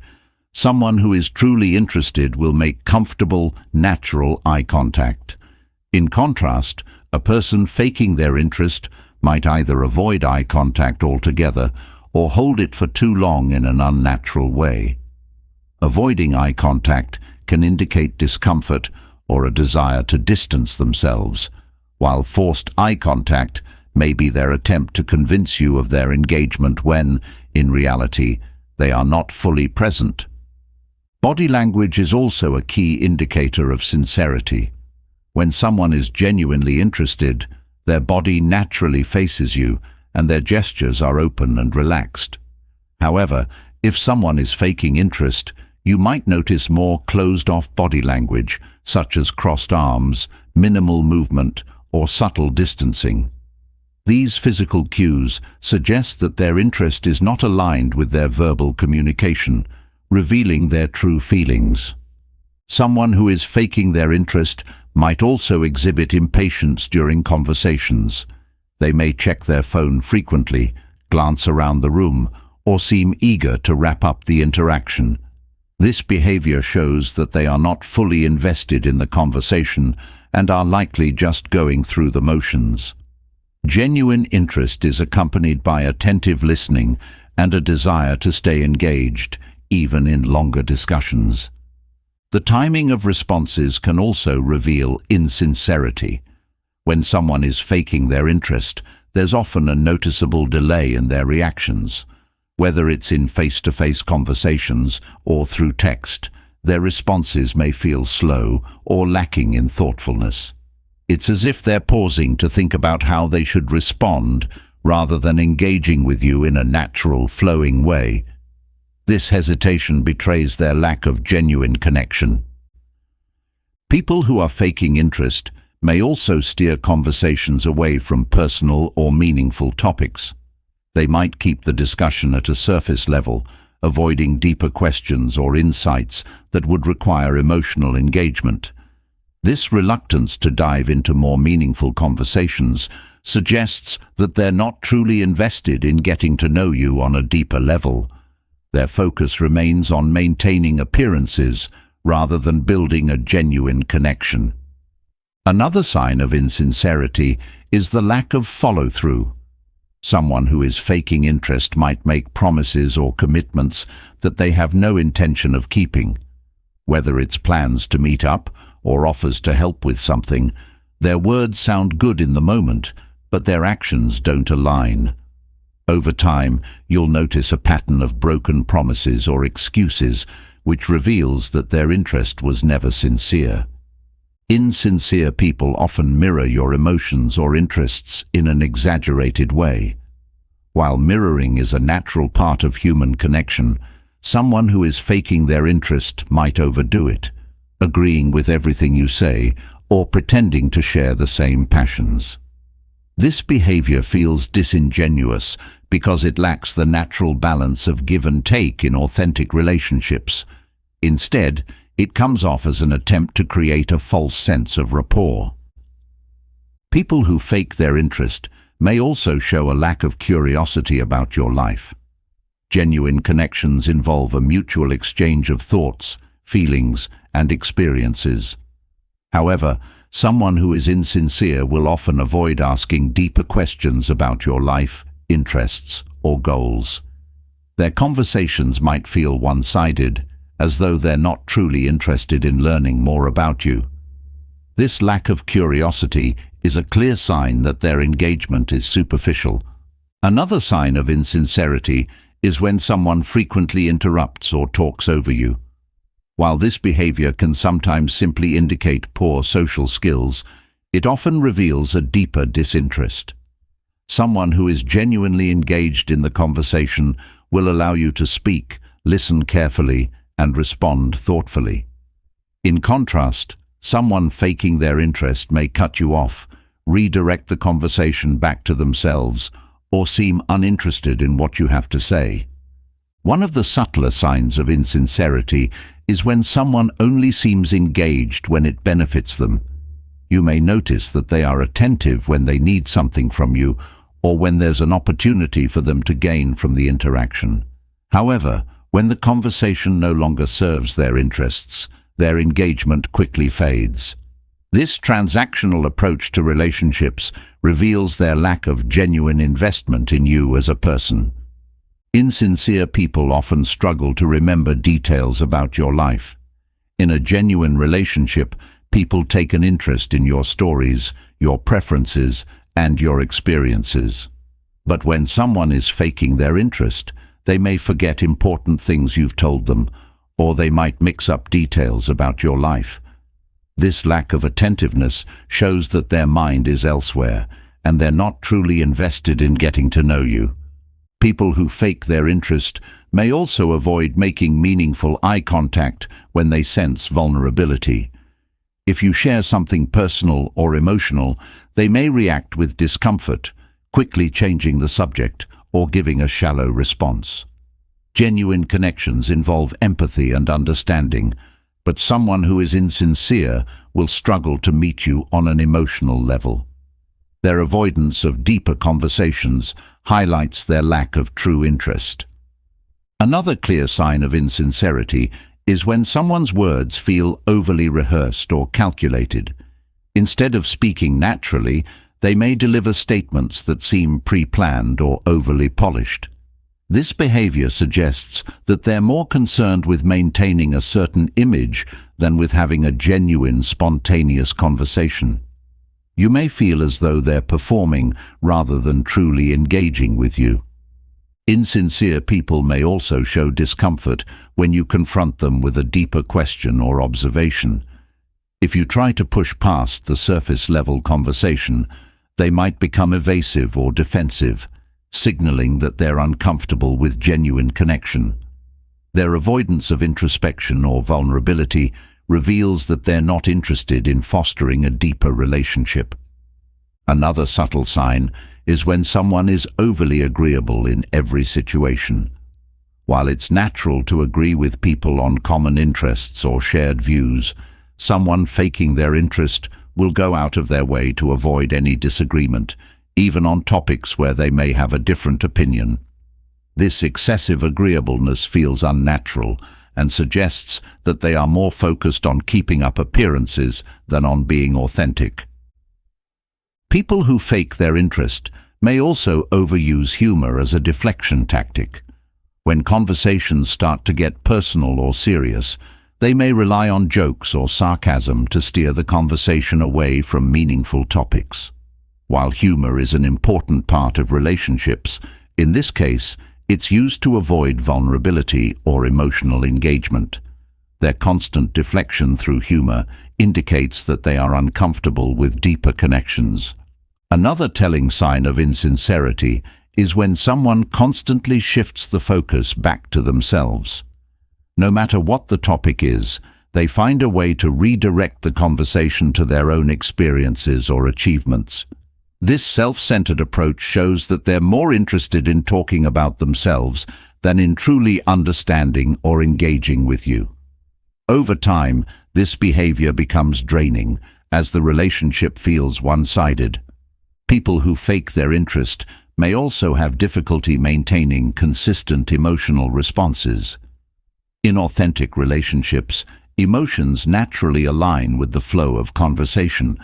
Someone who is truly interested will make comfortable, natural eye contact. In contrast, a person faking their interest might either avoid eye contact altogether or hold it for too long in an unnatural way. Avoiding eye contact can indicate discomfort or a desire to distance themselves, while forced eye contact may be their attempt to convince you of their engagement when, in reality, they are not fully present. Body language is also a key indicator of sincerity. When someone is genuinely interested, their body naturally faces you and their gestures are open and relaxed. However, if someone is faking interest, you might notice more closed-off body language, such as crossed arms, minimal movement, or subtle distancing. These physical cues suggest that their interest is not aligned with their verbal communication, revealing their true feelings. Someone who is faking their interest might also exhibit impatience during conversations. They may check their phone frequently, glance around the room, or seem eager to wrap up the interaction. This behavior shows that they are not fully invested in the conversation and are likely just going through the motions. Genuine interest is accompanied by attentive listening and a desire to stay engaged, even in longer discussions. The timing of responses can also reveal insincerity. When someone is faking their interest, there's often a noticeable delay in their reactions. Whether it's in face-to-face conversations or through text, their responses may feel slow or lacking in thoughtfulness. It's as if they're pausing to think about how they should respond rather than engaging with you in a natural, flowing way. This hesitation betrays their lack of genuine connection. People who are faking interest may also steer conversations away from personal or meaningful topics. They might keep the discussion at a surface level, avoiding deeper questions or insights that would require emotional engagement. This reluctance to dive into more meaningful conversations suggests that they're not truly invested in getting to know you on a deeper level. Their focus remains on maintaining appearances rather than building a genuine connection. Another sign of insincerity is the lack of follow-through. Someone who is faking interest might make promises or commitments that they have no intention of keeping. Whether it's plans to meet up or offers to help with something, their words sound good in the moment, but their actions don't align. Over time, you'll notice a pattern of broken promises or excuses, which reveals that their interest was never sincere. Insincere people often mirror your emotions or interests in an exaggerated way. While mirroring is a natural part of human connection, someone who is faking their interest might overdo it, agreeing with everything you say or pretending to share the same passions. This behavior feels disingenuous because it lacks the natural balance of give and take in authentic relationships. Instead, it comes off as an attempt to create a false sense of rapport. People who fake their interest may also show a lack of curiosity about your life. Genuine connections involve a mutual exchange of thoughts, feelings, and experiences. However, someone who is insincere will often avoid asking deeper questions about your life, interests, or goals. Their conversations might feel one-sided, as though they're not truly interested in learning more about you. This lack of curiosity is a clear sign that their engagement is superficial. Another sign of insincerity is when someone frequently interrupts or talks over you. While this behavior can sometimes simply indicate poor social skills, it often reveals a deeper disinterest. Someone who is genuinely engaged in the conversation will allow you to speak, listen carefully, and respond thoughtfully. In contrast, someone faking their interest may cut you off, redirect the conversation back to themselves, or seem uninterested in what you have to say. One of the subtler signs of insincerity is when someone only seems engaged when it benefits them. You may notice that they are attentive when they need something from you, or when there's an opportunity for them to gain from the interaction. However, when the conversation no longer serves their interests, their engagement quickly fades. This transactional approach to relationships reveals their lack of genuine investment in you as a person. Insincere people often struggle to remember details about your life. In a genuine relationship, people take an interest in your stories, your preferences, and your experiences. But when someone is faking their interest, they may forget important things you've told them, or they might mix up details about your life. This lack of attentiveness shows that their mind is elsewhere, and they're not truly invested in getting to know you. People who fake their interest may also avoid making meaningful eye contact when they sense vulnerability. If you share something personal or emotional, they may react with discomfort, quickly changing the subject or giving a shallow response. Genuine connections involve empathy and understanding, but someone who is insincere will struggle to meet you on an emotional level. Their avoidance of deeper conversations highlights their lack of true interest. Another clear sign of insincerity is when someone's words feel overly rehearsed or calculated. Instead of speaking naturally, they may deliver statements that seem pre-planned or overly polished. This behavior suggests that they're more concerned with maintaining a certain image than with having a genuine, spontaneous conversation. You may feel as though they're performing rather than truly engaging with you. Insincere people may also show discomfort when you confront them with a deeper question or observation. If you try to push past the surface-level conversation, they might become evasive or defensive, signaling that they're uncomfortable with genuine connection. Their avoidance of introspection or vulnerability reveals that they're not interested in fostering a deeper relationship. Another subtle sign is when someone is overly agreeable in every situation. While it's natural to agree with people on common interests or shared views, someone faking their interest will go out of their way to avoid any disagreement, even on topics where they may have a different opinion. This excessive agreeableness feels unnatural and suggests that they are more focused on keeping up appearances than on being authentic. People who fake their interest may also overuse humor as a deflection tactic. When conversations start to get personal or serious, they may rely on jokes or sarcasm to steer the conversation away from meaningful topics. While humor is an important part of relationships, in this case, it's used to avoid vulnerability or emotional engagement. Their constant deflection through humor indicates that they are uncomfortable with deeper connections. Another telling sign of insincerity is when someone constantly shifts the focus back to themselves. No matter what the topic is, they find a way to redirect the conversation to their own experiences or achievements. This self-centered approach shows that they're more interested in talking about themselves than in truly understanding or engaging with you. Over time, this behavior becomes draining, as the relationship feels one-sided. People who fake their interest may also have difficulty maintaining consistent emotional responses. In authentic relationships, emotions naturally align with the flow of conversation,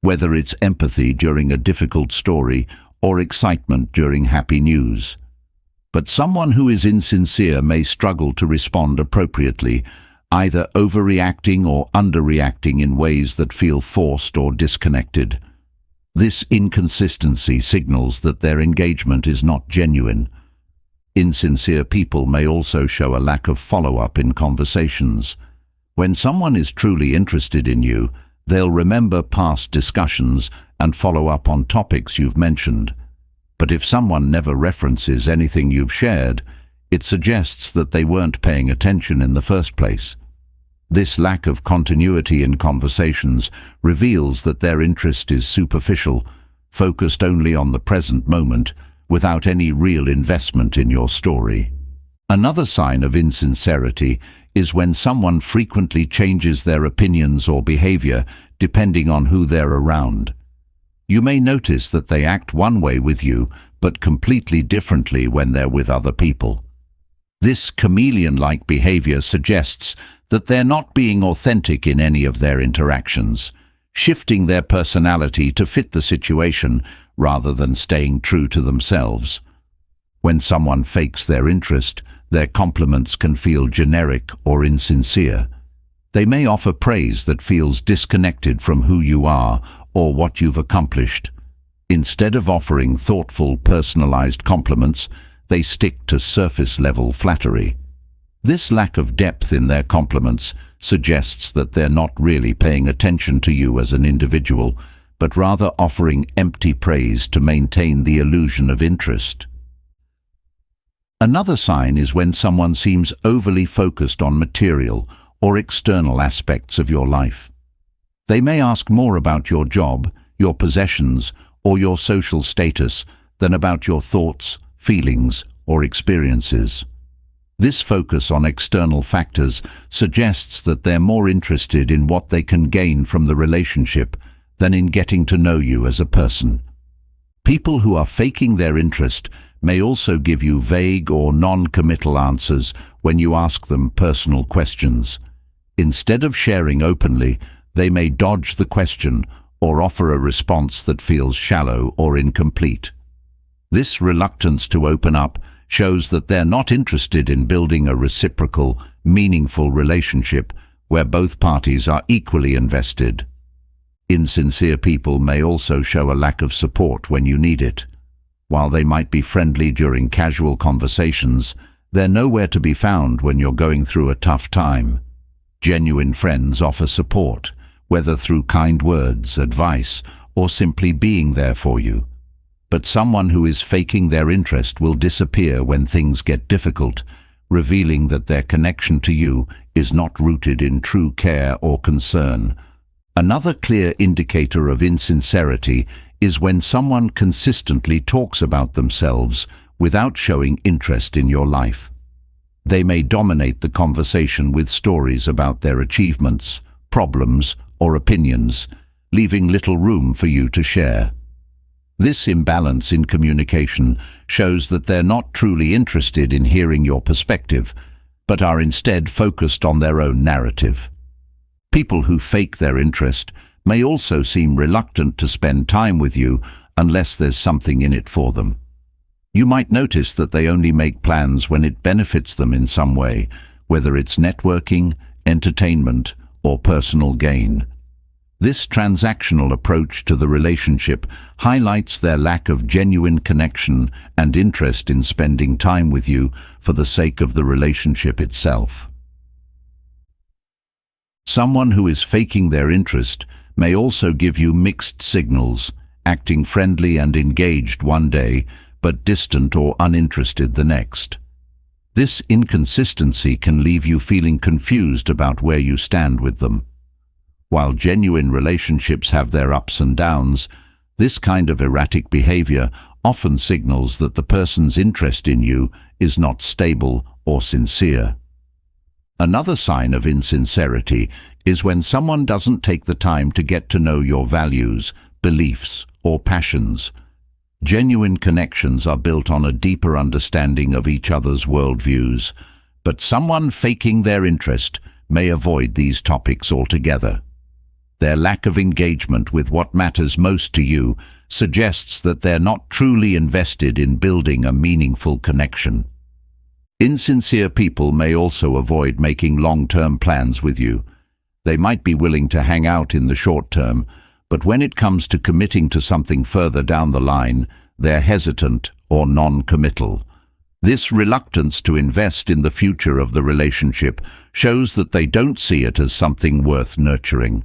whether it's empathy during a difficult story or excitement during happy news. But someone who is insincere may struggle to respond appropriately, either overreacting or underreacting in ways that feel forced or disconnected. This inconsistency signals that their engagement is not genuine. Insincere people may also show a lack of follow-up in conversations. When someone is truly interested in you, they'll remember past discussions and follow up on topics you've mentioned. But if someone never references anything you've shared, it suggests that they weren't paying attention in the first place. This lack of continuity in conversations reveals that their interest is superficial, focused only on the present moment, without any real investment in your story. Another sign of insincerity is when someone frequently changes their opinions or behavior depending on who they're around. You may notice that they act one way with you, but completely differently when they're with other people. This chameleon-like behavior suggests that they're not being authentic in any of their interactions, shifting their personality to fit the situation rather than staying true to themselves. When someone fakes their interest, their compliments can feel generic or insincere. They may offer praise that feels disconnected from who you are or what you've accomplished. Instead of offering thoughtful, personalized compliments, they stick to surface-level flattery. This lack of depth in their compliments suggests that they're not really paying attention to you as an individual, but rather offering empty praise to maintain the illusion of interest. Another sign is when someone seems overly focused on material or external aspects of your life. They may ask more about your job, your possessions, or your social status than about your thoughts, feelings, or experiences. This focus on external factors suggests that they're more interested in what they can gain from the relationship than in getting to know you as a person. People who are faking their interest may also give you vague or non-committal answers when you ask them personal questions. Instead of sharing openly, they may dodge the question or offer a response that feels shallow or incomplete. This reluctance to open up shows that they're not interested in building a reciprocal, meaningful relationship where both parties are equally invested. Insincere people may also show a lack of support when you need it. While they might be friendly during casual conversations, they're nowhere to be found when you're going through a tough time. Genuine friends offer support, whether through kind words, advice, or simply being there for you. But someone who is faking their interest will disappear when things get difficult, revealing that their connection to you is not rooted in true care or concern. Another clear indicator of insincerity is when someone consistently talks about themselves without showing interest in your life. They may dominate the conversation with stories about their achievements, problems, or opinions, leaving little room for you to share. This imbalance in communication shows that they're not truly interested in hearing your perspective, but are instead focused on their own narrative. People who fake their interest may also seem reluctant to spend time with you unless there's something in it for them. You might notice that they only make plans when it benefits them in some way, whether it's networking, entertainment, or personal gain. This transactional approach to the relationship highlights their lack of genuine connection and interest in spending time with you for the sake of the relationship itself. Someone who is faking their interest may also give you mixed signals, acting friendly and engaged one day, but distant or uninterested the next. This inconsistency can leave you feeling confused about where you stand with them. While genuine relationships have their ups and downs, This kind of erratic behavior often signals that the person's interest in you is not stable or sincere. Another sign of insincerity is when someone doesn't take the time to get to know your values, beliefs, or passions. Genuine connections are built on a deeper understanding of each other's worldviews, but someone faking their interest may avoid these topics altogether. Their lack of engagement with what matters most to you suggests that they're not truly invested in building a meaningful connection. Insincere people may also avoid making long-term plans with you. They might be willing to hang out in the short term, but when it comes to committing to something further down the line, they're hesitant or non-committal. This reluctance to invest in the future of the relationship shows that they don't see it as something worth nurturing.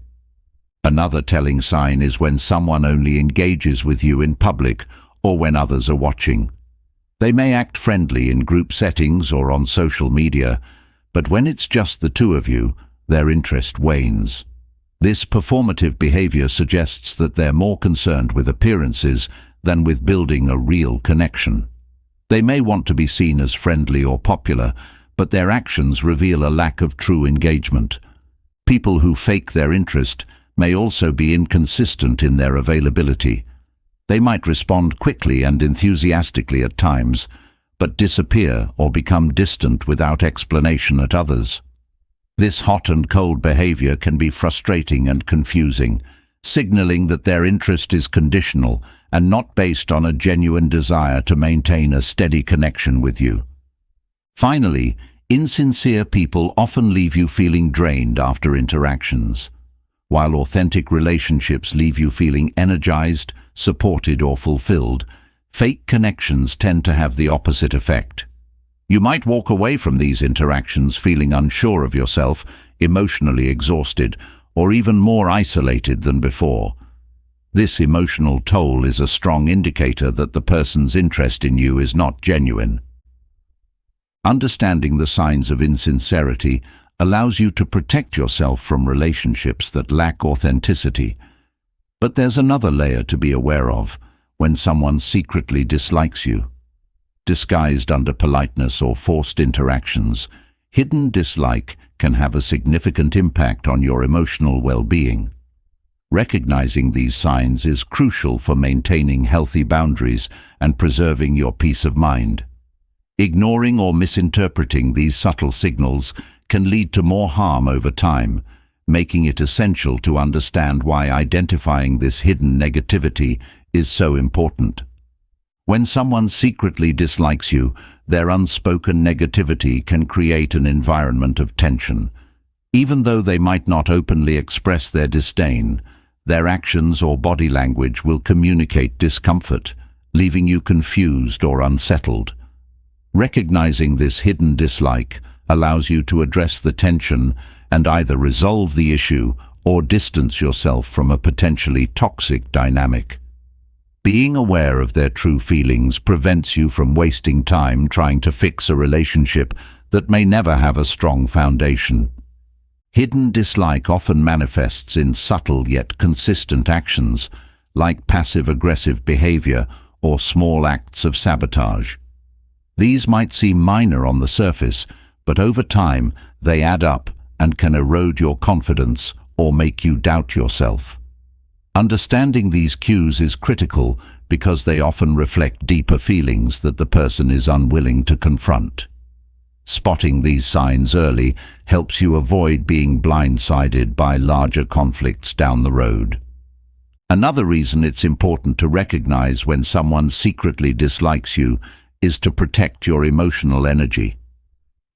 Another telling sign is when someone only engages with you in public or when others are watching. They may act friendly in group settings or on social media, but when it's just the two of you, their interest wanes. This performative behavior suggests that they're more concerned with appearances than with building a real connection. They may want to be seen as friendly or popular, but their actions reveal a lack of true engagement. People who fake their interest may also be inconsistent in their availability. They might respond quickly and enthusiastically at times, but disappear or become distant without explanation at others. This hot and cold behavior can be frustrating and confusing, signaling that their interest is conditional and not based on a genuine desire to maintain a steady connection with you. Finally, insincere people often leave you feeling drained after interactions. While authentic relationships leave you feeling energized, supported, or fulfilled, fake connections tend to have the opposite effect. You might walk away from these interactions feeling unsure of yourself, emotionally exhausted, or even more isolated than before. This emotional toll is a strong indicator that the person's interest in you is not genuine. Understanding the signs of insincerity allows you to protect yourself from relationships that lack authenticity. But there's another layer to be aware of: when someone secretly dislikes you. Disguised under politeness or forced interactions, hidden dislike can have a significant impact on your emotional well-being. Recognizing these signs is crucial for maintaining healthy boundaries and preserving your peace of mind. Ignoring or misinterpreting these subtle signals can lead to more harm over time, making it essential to understand why identifying this hidden negativity is so important. When someone secretly dislikes you, their unspoken negativity can create an environment of tension. Even though they might not openly express their disdain, their actions or body language will communicate discomfort, leaving you confused or unsettled. Recognizing this hidden dislike allows you to address the tension and either resolve the issue or distance yourself from a potentially toxic dynamic. Being aware of their true feelings prevents you from wasting time trying to fix a relationship that may never have a strong foundation. Hidden dislike often manifests in subtle yet consistent actions, like passive-aggressive behavior or small acts of sabotage. These might seem minor on the surface, but over time they add up and can erode your confidence or make you doubt yourself. Understanding these cues is critical because they often reflect deeper feelings that the person is unwilling to confront. Spotting these signs early helps you avoid being blindsided by larger conflicts down the road. Another reason it's important to recognize when someone secretly dislikes you is to protect your emotional energy.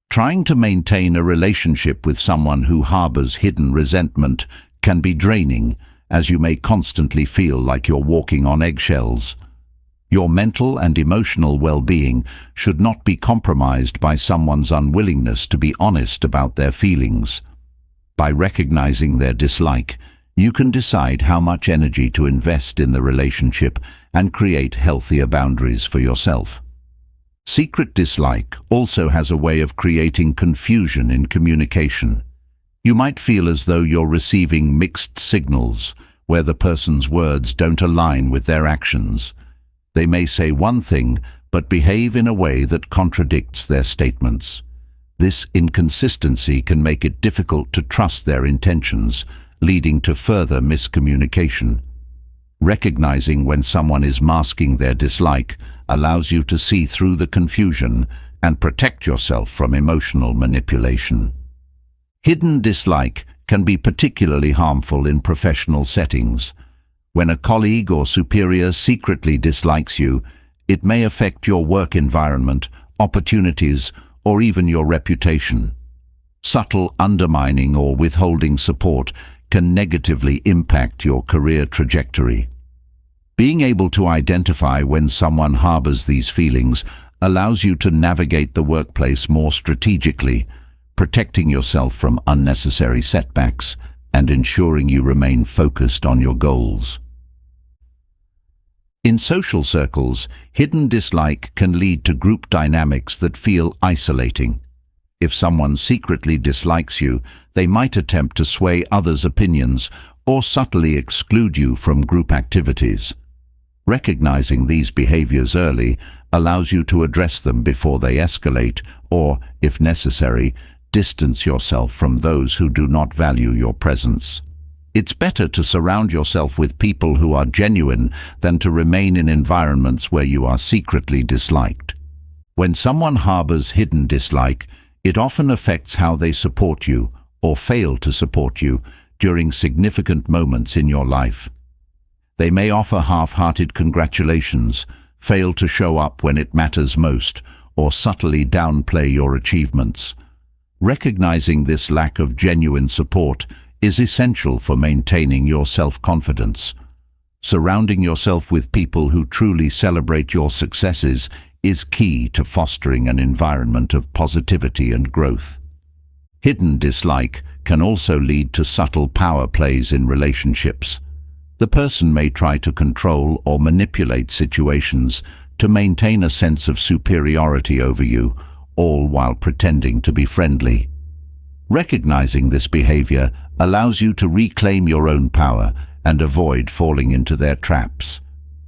Trying to maintain a relationship with someone who harbors hidden resentment can be draining, as you may constantly feel like you're walking on eggshells. Your mental and emotional well-being should not be compromised by someone's unwillingness to be honest about their feelings. By recognizing their dislike, you can decide how much energy to invest in the relationship and create healthier boundaries for yourself. Secret dislike also has a way of creating confusion in communication. You might feel as though you're receiving mixed signals, where the person's words don't align with their actions. They may say one thing, but behave in a way that contradicts their statements. This inconsistency can make it difficult to trust their intentions, leading to further miscommunication. Recognizing when someone is masking their dislike allows you to see through the confusion and protect yourself from emotional manipulation. Hidden dislike can be particularly harmful in professional settings. When a colleague or superior secretly dislikes you, it may affect your work environment, opportunities, or even your reputation. Subtle undermining or withholding support can negatively impact your career trajectory. Being able to identify when someone harbors these feelings allows you to navigate the workplace more strategically, protecting yourself from unnecessary setbacks and ensuring you remain focused on your goals. In social circles, hidden dislike can lead to group dynamics that feel isolating. If someone secretly dislikes you, they might attempt to sway others' opinions or subtly exclude you from group activities. Recognizing these behaviors early allows you to address them before they escalate or, if necessary, distance yourself from those who do not value your presence. It's better to surround yourself with people who are genuine than to remain in environments where you are secretly disliked. When someone harbors hidden dislike, it often affects how they support you or fail to support you during significant moments in your life. They may offer half-hearted congratulations, fail to show up when it matters most, or subtly downplay your achievements. Recognizing this lack of genuine support is essential for maintaining your self-confidence. Surrounding yourself with people who truly celebrate your successes is key to fostering an environment of positivity and growth. Hidden dislike can also lead to subtle power plays in relationships. The person may try to control or manipulate situations to maintain a sense of superiority over you, all while pretending to be friendly. Recognizing this behavior allows you to reclaim your own power and avoid falling into their traps.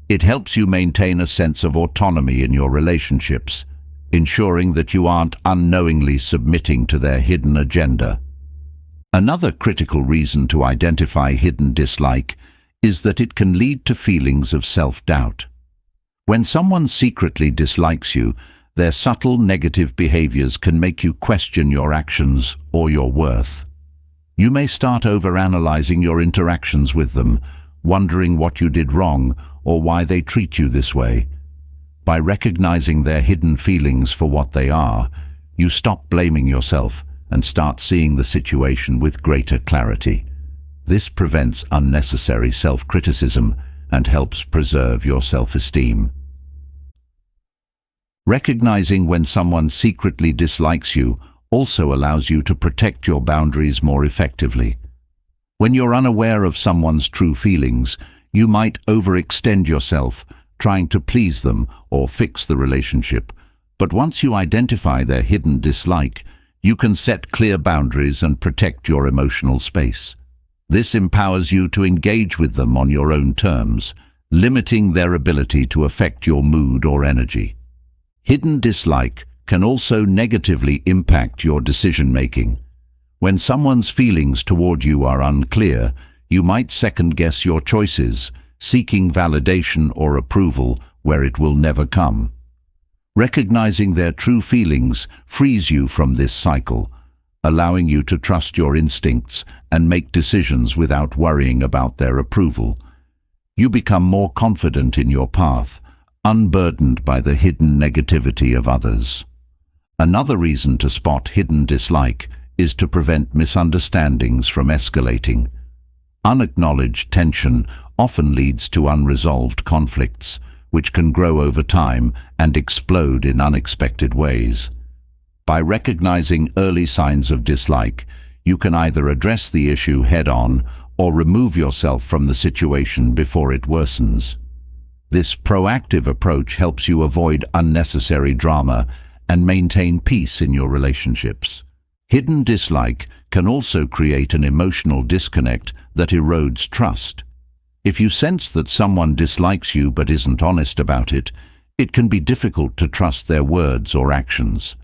It helps you maintain a sense of autonomy in your relationships, ensuring that you aren't unknowingly submitting to their hidden agenda. Another critical reason to identify hidden dislike is that it can lead to feelings of self-doubt. When someone secretly dislikes you, their subtle negative behaviors can make you question your actions or your worth. You may start overanalyzing your interactions with them, wondering what you did wrong or why they treat you this way. By recognizing their hidden feelings for what they are, you stop blaming yourself and start seeing the situation with greater clarity. This prevents unnecessary self-criticism and helps preserve your self-esteem. Recognizing when someone secretly dislikes you also allows you to protect your boundaries more effectively. When you're unaware of someone's true feelings, you might overextend yourself, trying to please them or fix the relationship. But once you identify their hidden dislike, you can set clear boundaries and protect your emotional space. This empowers you to engage with them on your own terms, limiting their ability to affect your mood or energy. Hidden dislike can also negatively impact your decision-making. When someone's feelings toward you are unclear, you might second-guess your choices, seeking validation or approval where it will never come. Recognizing their true feelings frees you from this cycle, allowing you to trust your instincts and make decisions without worrying about their approval. You become more confident in your path, unburdened by the hidden negativity of others. Another reason to spot hidden dislike is to prevent misunderstandings from escalating. Unacknowledged tension often leads to unresolved conflicts, which can grow over time and explode in unexpected ways. By recognizing early signs of dislike, you can either address the issue head-on or remove yourself from the situation before it worsens. This proactive approach helps you avoid unnecessary drama and maintain peace in your relationships. Hidden dislike can also create an emotional disconnect that erodes trust. If you sense that someone dislikes you but isn't honest about it, it can be difficult to trust their words or actions.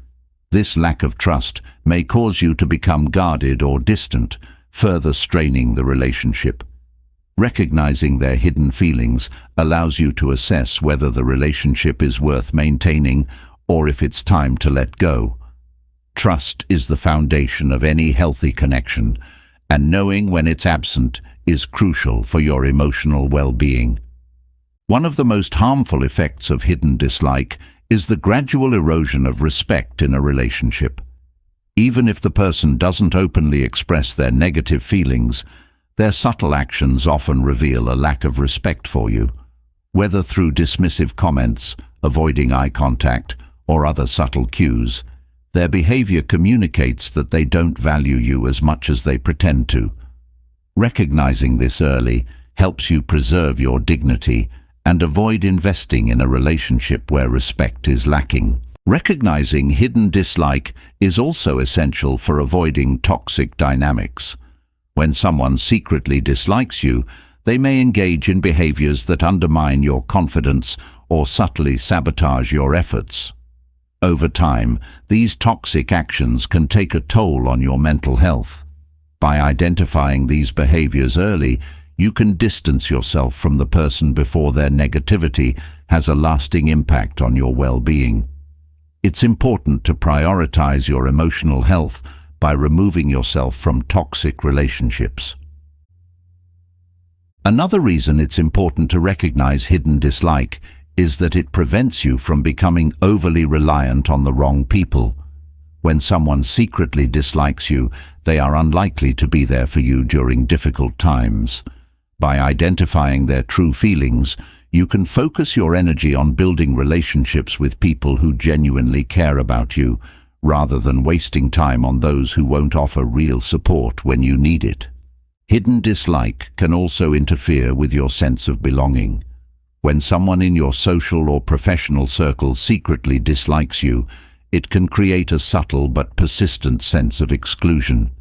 This lack of trust may cause you to become guarded or distant, further straining the relationship. Recognizing their hidden feelings allows you to assess whether the relationship is worth maintaining or if it's time to let go. Trust is the foundation of any healthy connection, and knowing when it's absent is crucial for your emotional well-being. One of the most harmful effects of hidden dislike is the gradual erosion of respect in a relationship. Even if the person doesn't openly express their negative feelings, their subtle actions often reveal a lack of respect for you. Whether through dismissive comments, avoiding eye contact, or other subtle cues, their behavior communicates that they don't value you as much as they pretend to. Recognizing this early helps you preserve your dignity and avoid investing in a relationship where respect is lacking. Recognizing hidden dislike is also essential for avoiding toxic dynamics. When someone secretly dislikes you, they may engage in behaviors that undermine your confidence or subtly sabotage your efforts. Over time, these toxic actions can take a toll on your mental health. By identifying these behaviors early, you can distance yourself from the person before their negativity has a lasting impact on your well-being. It's important to prioritize your emotional health by removing yourself from toxic relationships. Another reason it's important to recognize hidden dislike is that it prevents you from becoming overly reliant on the wrong people. When someone secretly dislikes you, they are unlikely to be there for you during difficult times. By identifying their true feelings, you can focus your energy on building relationships with people who genuinely care about you, rather than wasting time on those who won't offer real support when you need it. Hidden dislike can also interfere with your sense of belonging. When someone in your social or professional circle secretly dislikes you, it can create a subtle but persistent sense of exclusion.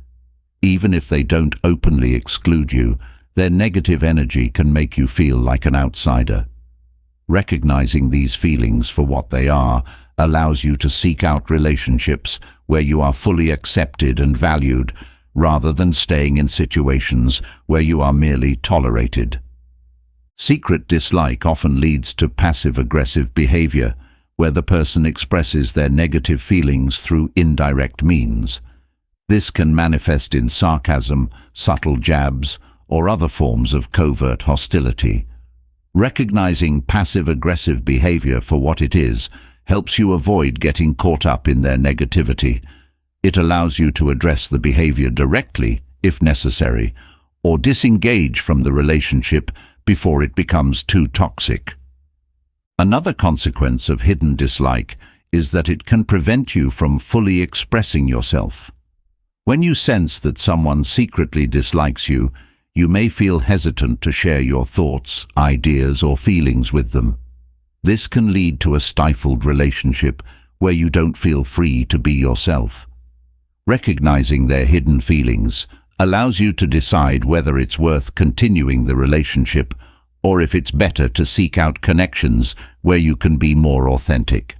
Even if they don't openly exclude you, their negative energy can make you feel like an outsider. Recognizing these feelings for what they are allows you to seek out relationships where you are fully accepted and valued, rather than staying in situations where you are merely tolerated. Secret dislike often leads to passive-aggressive behavior, where the person expresses their negative feelings through indirect means. This can manifest in sarcasm, subtle jabs, or other forms of covert hostility. Recognizing passive-aggressive behavior for what it is helps you avoid getting caught up in their negativity. It allows you to address the behavior directly, if necessary, or disengage from the relationship before it becomes too toxic. Another consequence of hidden dislike is that it can prevent you from fully expressing yourself. When you sense that someone secretly dislikes you, you may feel hesitant to share your thoughts, ideas, or feelings with them. This can lead to a stifled relationship where you don't feel free to be yourself. Recognizing their hidden feelings allows you to decide whether it's worth continuing the relationship or if it's better to seek out connections where you can be more authentic.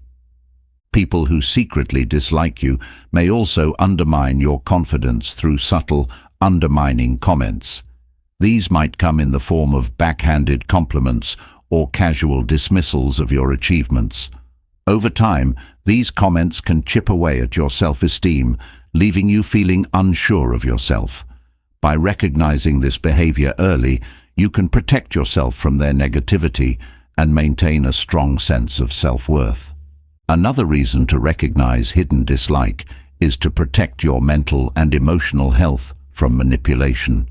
People who secretly dislike you may also undermine your confidence through subtle, undermining comments. These might come in the form of backhanded compliments or casual dismissals of your achievements. Over time, these comments can chip away at your self-esteem, leaving you feeling unsure of yourself. By recognizing this behavior early, you can protect yourself from their negativity and maintain a strong sense of self-worth. Another reason to recognize hidden dislike is to protect your mental and emotional health from manipulation.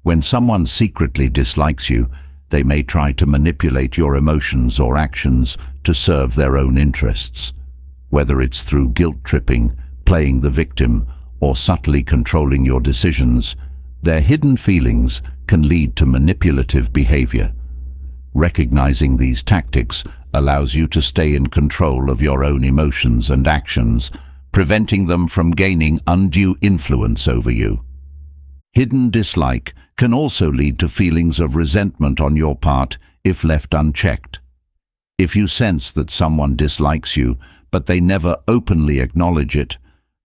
When someone secretly dislikes you, they may try to manipulate your emotions or actions to serve their own interests. Whether it's through guilt-tripping, playing the victim, or subtly controlling your decisions, their hidden feelings can lead to manipulative behavior. Recognizing these tactics allows you to stay in control of your own emotions and actions, preventing them from gaining undue influence over you. Hidden dislike can also lead to feelings of resentment on your part if left unchecked. If you sense that someone dislikes you, but they never openly acknowledge it,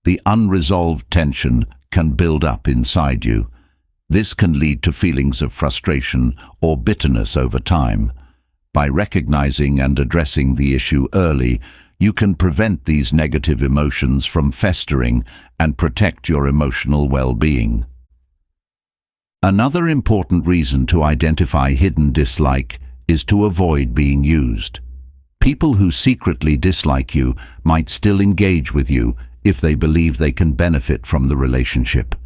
the unresolved tension can build up inside you. This can lead to feelings of frustration or bitterness over time. By recognizing and addressing the issue early, you can prevent these negative emotions from festering and protect your emotional well-being. Another important reason to identify hidden dislike is to avoid being used. People who secretly dislike you might still engage with you if they believe they can benefit from the relationship.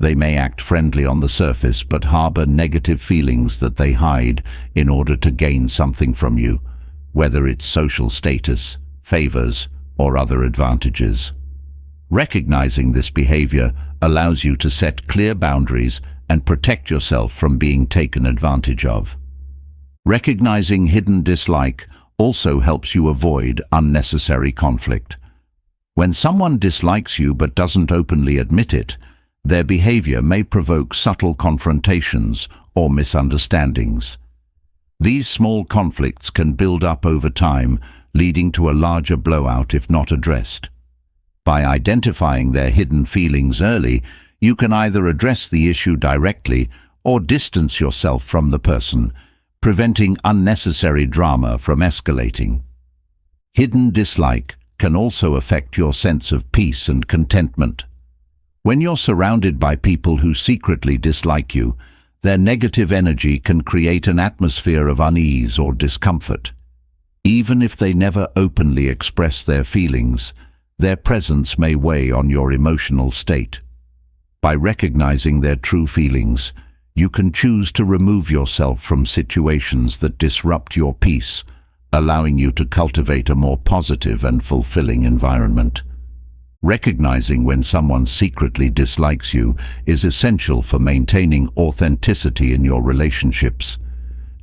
They may act friendly on the surface but harbor negative feelings that they hide in order to gain something from you, whether it's social status, favors, or other advantages. Recognizing this behavior allows you to set clear boundaries and protect yourself from being taken advantage of. Recognizing hidden dislike also helps you avoid unnecessary conflict. When someone dislikes you but doesn't openly admit it, their behavior may provoke subtle confrontations or misunderstandings. These small conflicts can build up over time, leading to a larger blowout if not addressed. By identifying their hidden feelings early, you can either address the issue directly or distance yourself from the person, preventing unnecessary drama from escalating. Hidden dislike can also affect your sense of peace and contentment. When you're surrounded by people who secretly dislike you, their negative energy can create an atmosphere of unease or discomfort. Even if they never openly express their feelings, their presence may weigh on your emotional state. By recognizing their true feelings, you can choose to remove yourself from situations that disrupt your peace, allowing you to cultivate a more positive and fulfilling environment. Recognizing when someone secretly dislikes you is essential for maintaining authenticity in your relationships.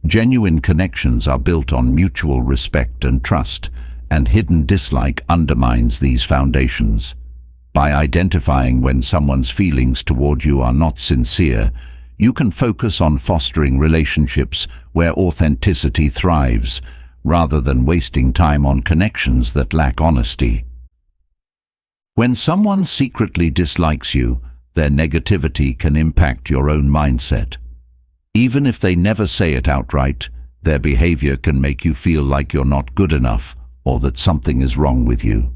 Genuine connections are built on mutual respect and trust, and hidden dislike undermines these foundations. By identifying when someone's feelings toward you are not sincere, you can focus on fostering relationships where authenticity thrives, rather than wasting time on connections that lack honesty. When someone secretly dislikes you, their negativity can impact your own mindset. Even if they never say it outright, their behavior can make you feel like you're not good enough or that something is wrong with you.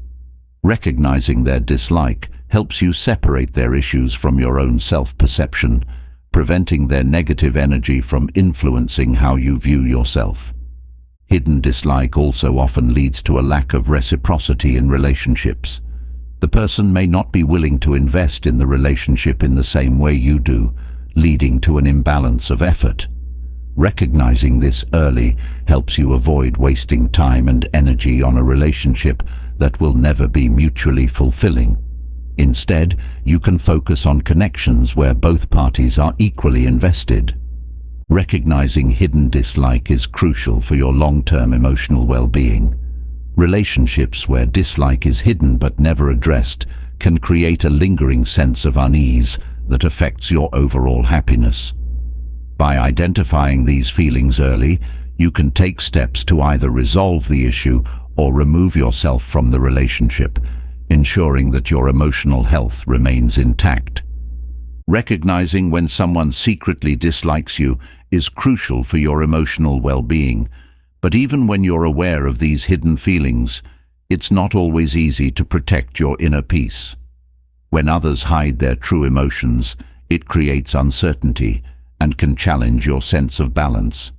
Recognizing their dislike helps you separate their issues from your own self-perception, preventing their negative energy from influencing how you view yourself. Hidden dislike also often leads to a lack of reciprocity in relationships. The person may not be willing to invest in the relationship in the same way you do, leading to an imbalance of effort. Recognizing this early helps you avoid wasting time and energy on a relationship that will never be mutually fulfilling. Instead, you can focus on connections where both parties are equally invested. Recognizing hidden dislike is crucial for your long-term emotional well-being. Relationships where dislike is hidden but never addressed can create a lingering sense of unease that affects your overall happiness. By identifying these feelings early, you can take steps to either resolve the issue or remove yourself from the relationship, ensuring that your emotional health remains intact. Recognizing when someone secretly dislikes you is crucial for your emotional well-being, but even when you're aware of these hidden feelings, it's not always easy to protect your inner peace. When others hide their true emotions, it creates uncertainty and can challenge your sense of balance.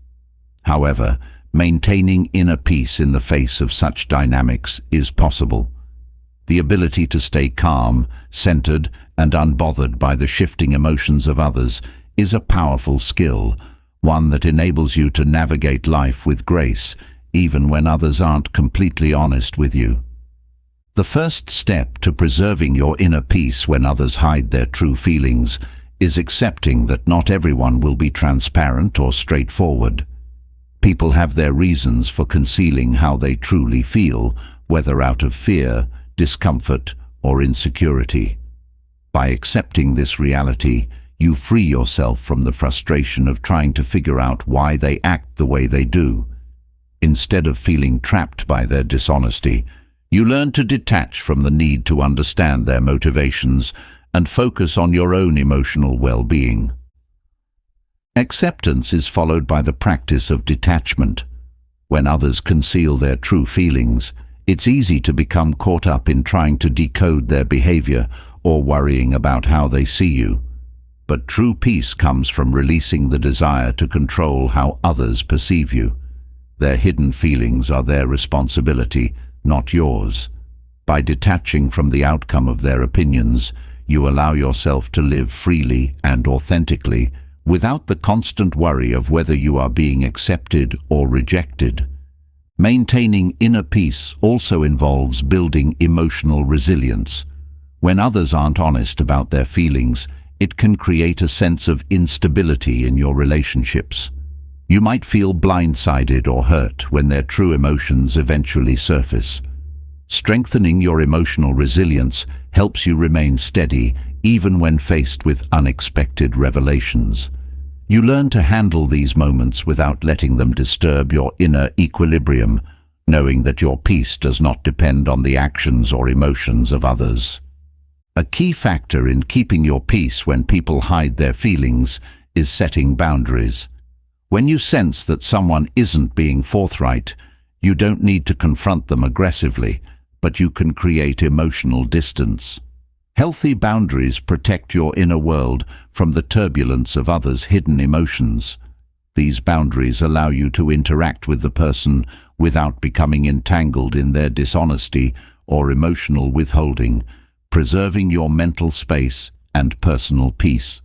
However, maintaining inner peace in the face of such dynamics is possible. The ability to stay calm, centered, and unbothered by the shifting emotions of others is a powerful skill, one that enables you to navigate life with grace, even when others aren't completely honest with you. The first step to preserving your inner peace when others hide their true feelings is accepting that not everyone will be transparent or straightforward. People have their reasons for concealing how they truly feel, whether out of fear, discomfort, or insecurity. By accepting this reality, you free yourself from the frustration of trying to figure out why they act the way they do. Instead of feeling trapped by their dishonesty, you learn to detach from the need to understand their motivations and focus on your own emotional well-being. Acceptance is followed by the practice of detachment. When others conceal their true feelings, it's easy to become caught up in trying to decode their behavior or worrying about how they see you. But true peace comes from releasing the desire to control how others perceive you. Their hidden feelings are their responsibility, not yours. By detaching from the outcome of their opinions, you allow yourself to live freely and authentically, without the constant worry of whether you are being accepted or rejected. Maintaining inner peace also involves building emotional resilience. When others aren't honest about their feelings, it can create a sense of instability in your relationships. You might feel blindsided or hurt when their true emotions eventually surface. Strengthening your emotional resilience helps you remain steady even when faced with unexpected revelations. You learn to handle these moments without letting them disturb your inner equilibrium, knowing that your peace does not depend on the actions or emotions of others. A key factor in keeping your peace when people hide their feelings is setting boundaries. When you sense that someone isn't being forthright, you don't need to confront them aggressively, but you can create emotional distance. Healthy boundaries protect your inner world from the turbulence of others' hidden emotions. These boundaries allow you to interact with the person without becoming entangled in their dishonesty or emotional withholding, preserving your mental space and personal peace.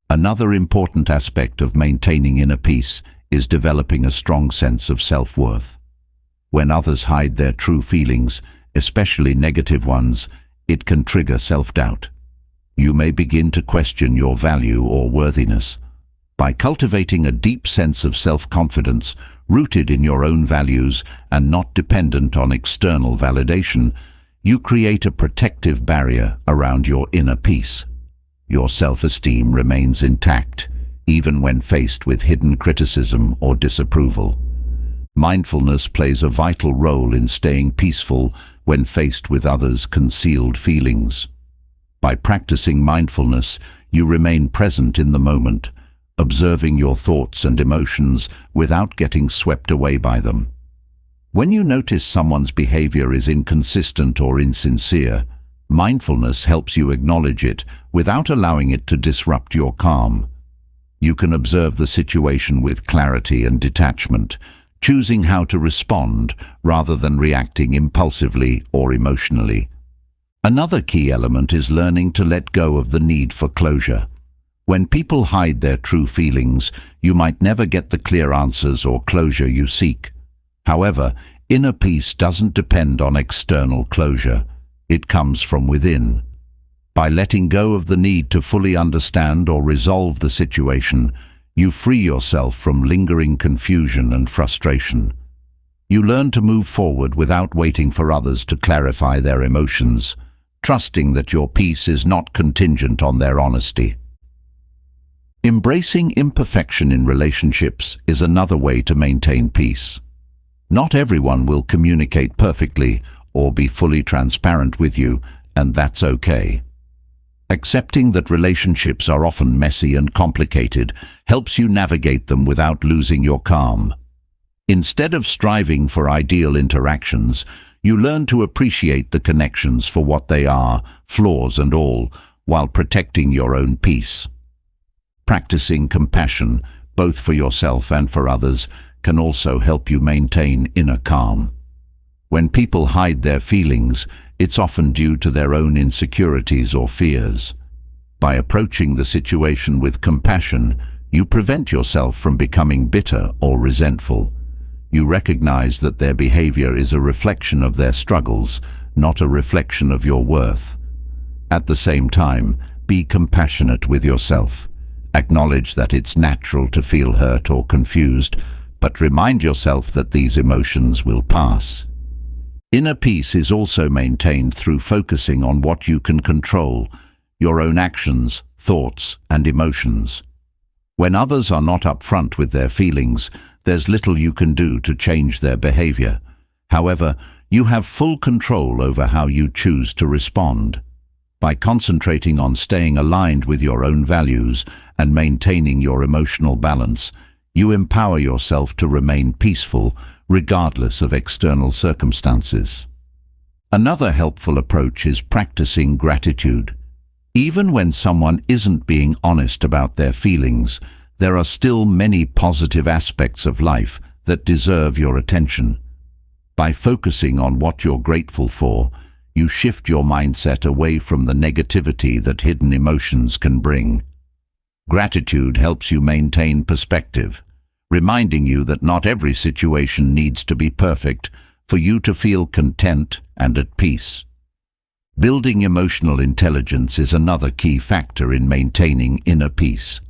Another important aspect of maintaining inner peace is developing a strong sense of self-worth. When others hide their true feelings, especially negative ones, it can trigger self-doubt. You may begin to question your value or worthiness. By cultivating a deep sense of self-confidence, rooted in your own values and not dependent on external validation, you create a protective barrier around your inner peace. Your self-esteem remains intact, even when faced with hidden criticism or disapproval. Mindfulness plays a vital role in staying peaceful when faced with others' concealed feelings. By practicing mindfulness, you remain present in the moment, observing your thoughts and emotions without getting swept away by them. When you notice someone's behavior is inconsistent or insincere, mindfulness helps you acknowledge it without allowing it to disrupt your calm. You can observe the situation with clarity and detachment, choosing how to respond rather than reacting impulsively or emotionally. Another key element is learning to let go of the need for closure. When people hide their true feelings, you might never get the clear answers or closure you seek. However, inner peace doesn't depend on external closure. It comes from within. By letting go of the need to fully understand or resolve the situation, you free yourself from lingering confusion and frustration. You learn to move forward without waiting for others to clarify their emotions, trusting that your peace is not contingent on their honesty. Embracing imperfection in relationships is another way to maintain peace. Not everyone will communicate perfectly or be fully transparent with you, and that's okay. Accepting that relationships are often messy and complicated helps you navigate them without losing your calm. Instead of striving for ideal interactions, you learn to appreciate the connections for what they are, flaws and all, while protecting your own peace. Practicing compassion, both for yourself and for others, can also help you maintain inner calm. When people hide their feelings, it's often due to their own insecurities or fears. By approaching the situation with compassion, you prevent yourself from becoming bitter or resentful. You recognize that their behavior is a reflection of their struggles, not a reflection of your worth. At the same time, be compassionate with yourself. Acknowledge that it's natural to feel hurt or confused, but remind yourself that these emotions will pass. Inner peace is also maintained through focusing on what you can control, your own actions, thoughts, and emotions. When others are not upfront with their feelings, there's little you can do to change their behavior. However, you have full control over how you choose to respond. By concentrating on staying aligned with your own values and maintaining your emotional balance, you empower yourself to remain peaceful regardless of external circumstances. Another helpful approach is practicing gratitude. Even when someone isn't being honest about their feelings, there are still many positive aspects of life that deserve your attention. By focusing on what you're grateful for, you shift your mindset away from the negativity that hidden emotions can bring. Gratitude helps you maintain perspective, reminding you that not every situation needs to be perfect for you to feel content and at peace. Building emotional intelligence is another key factor in maintaining inner peace.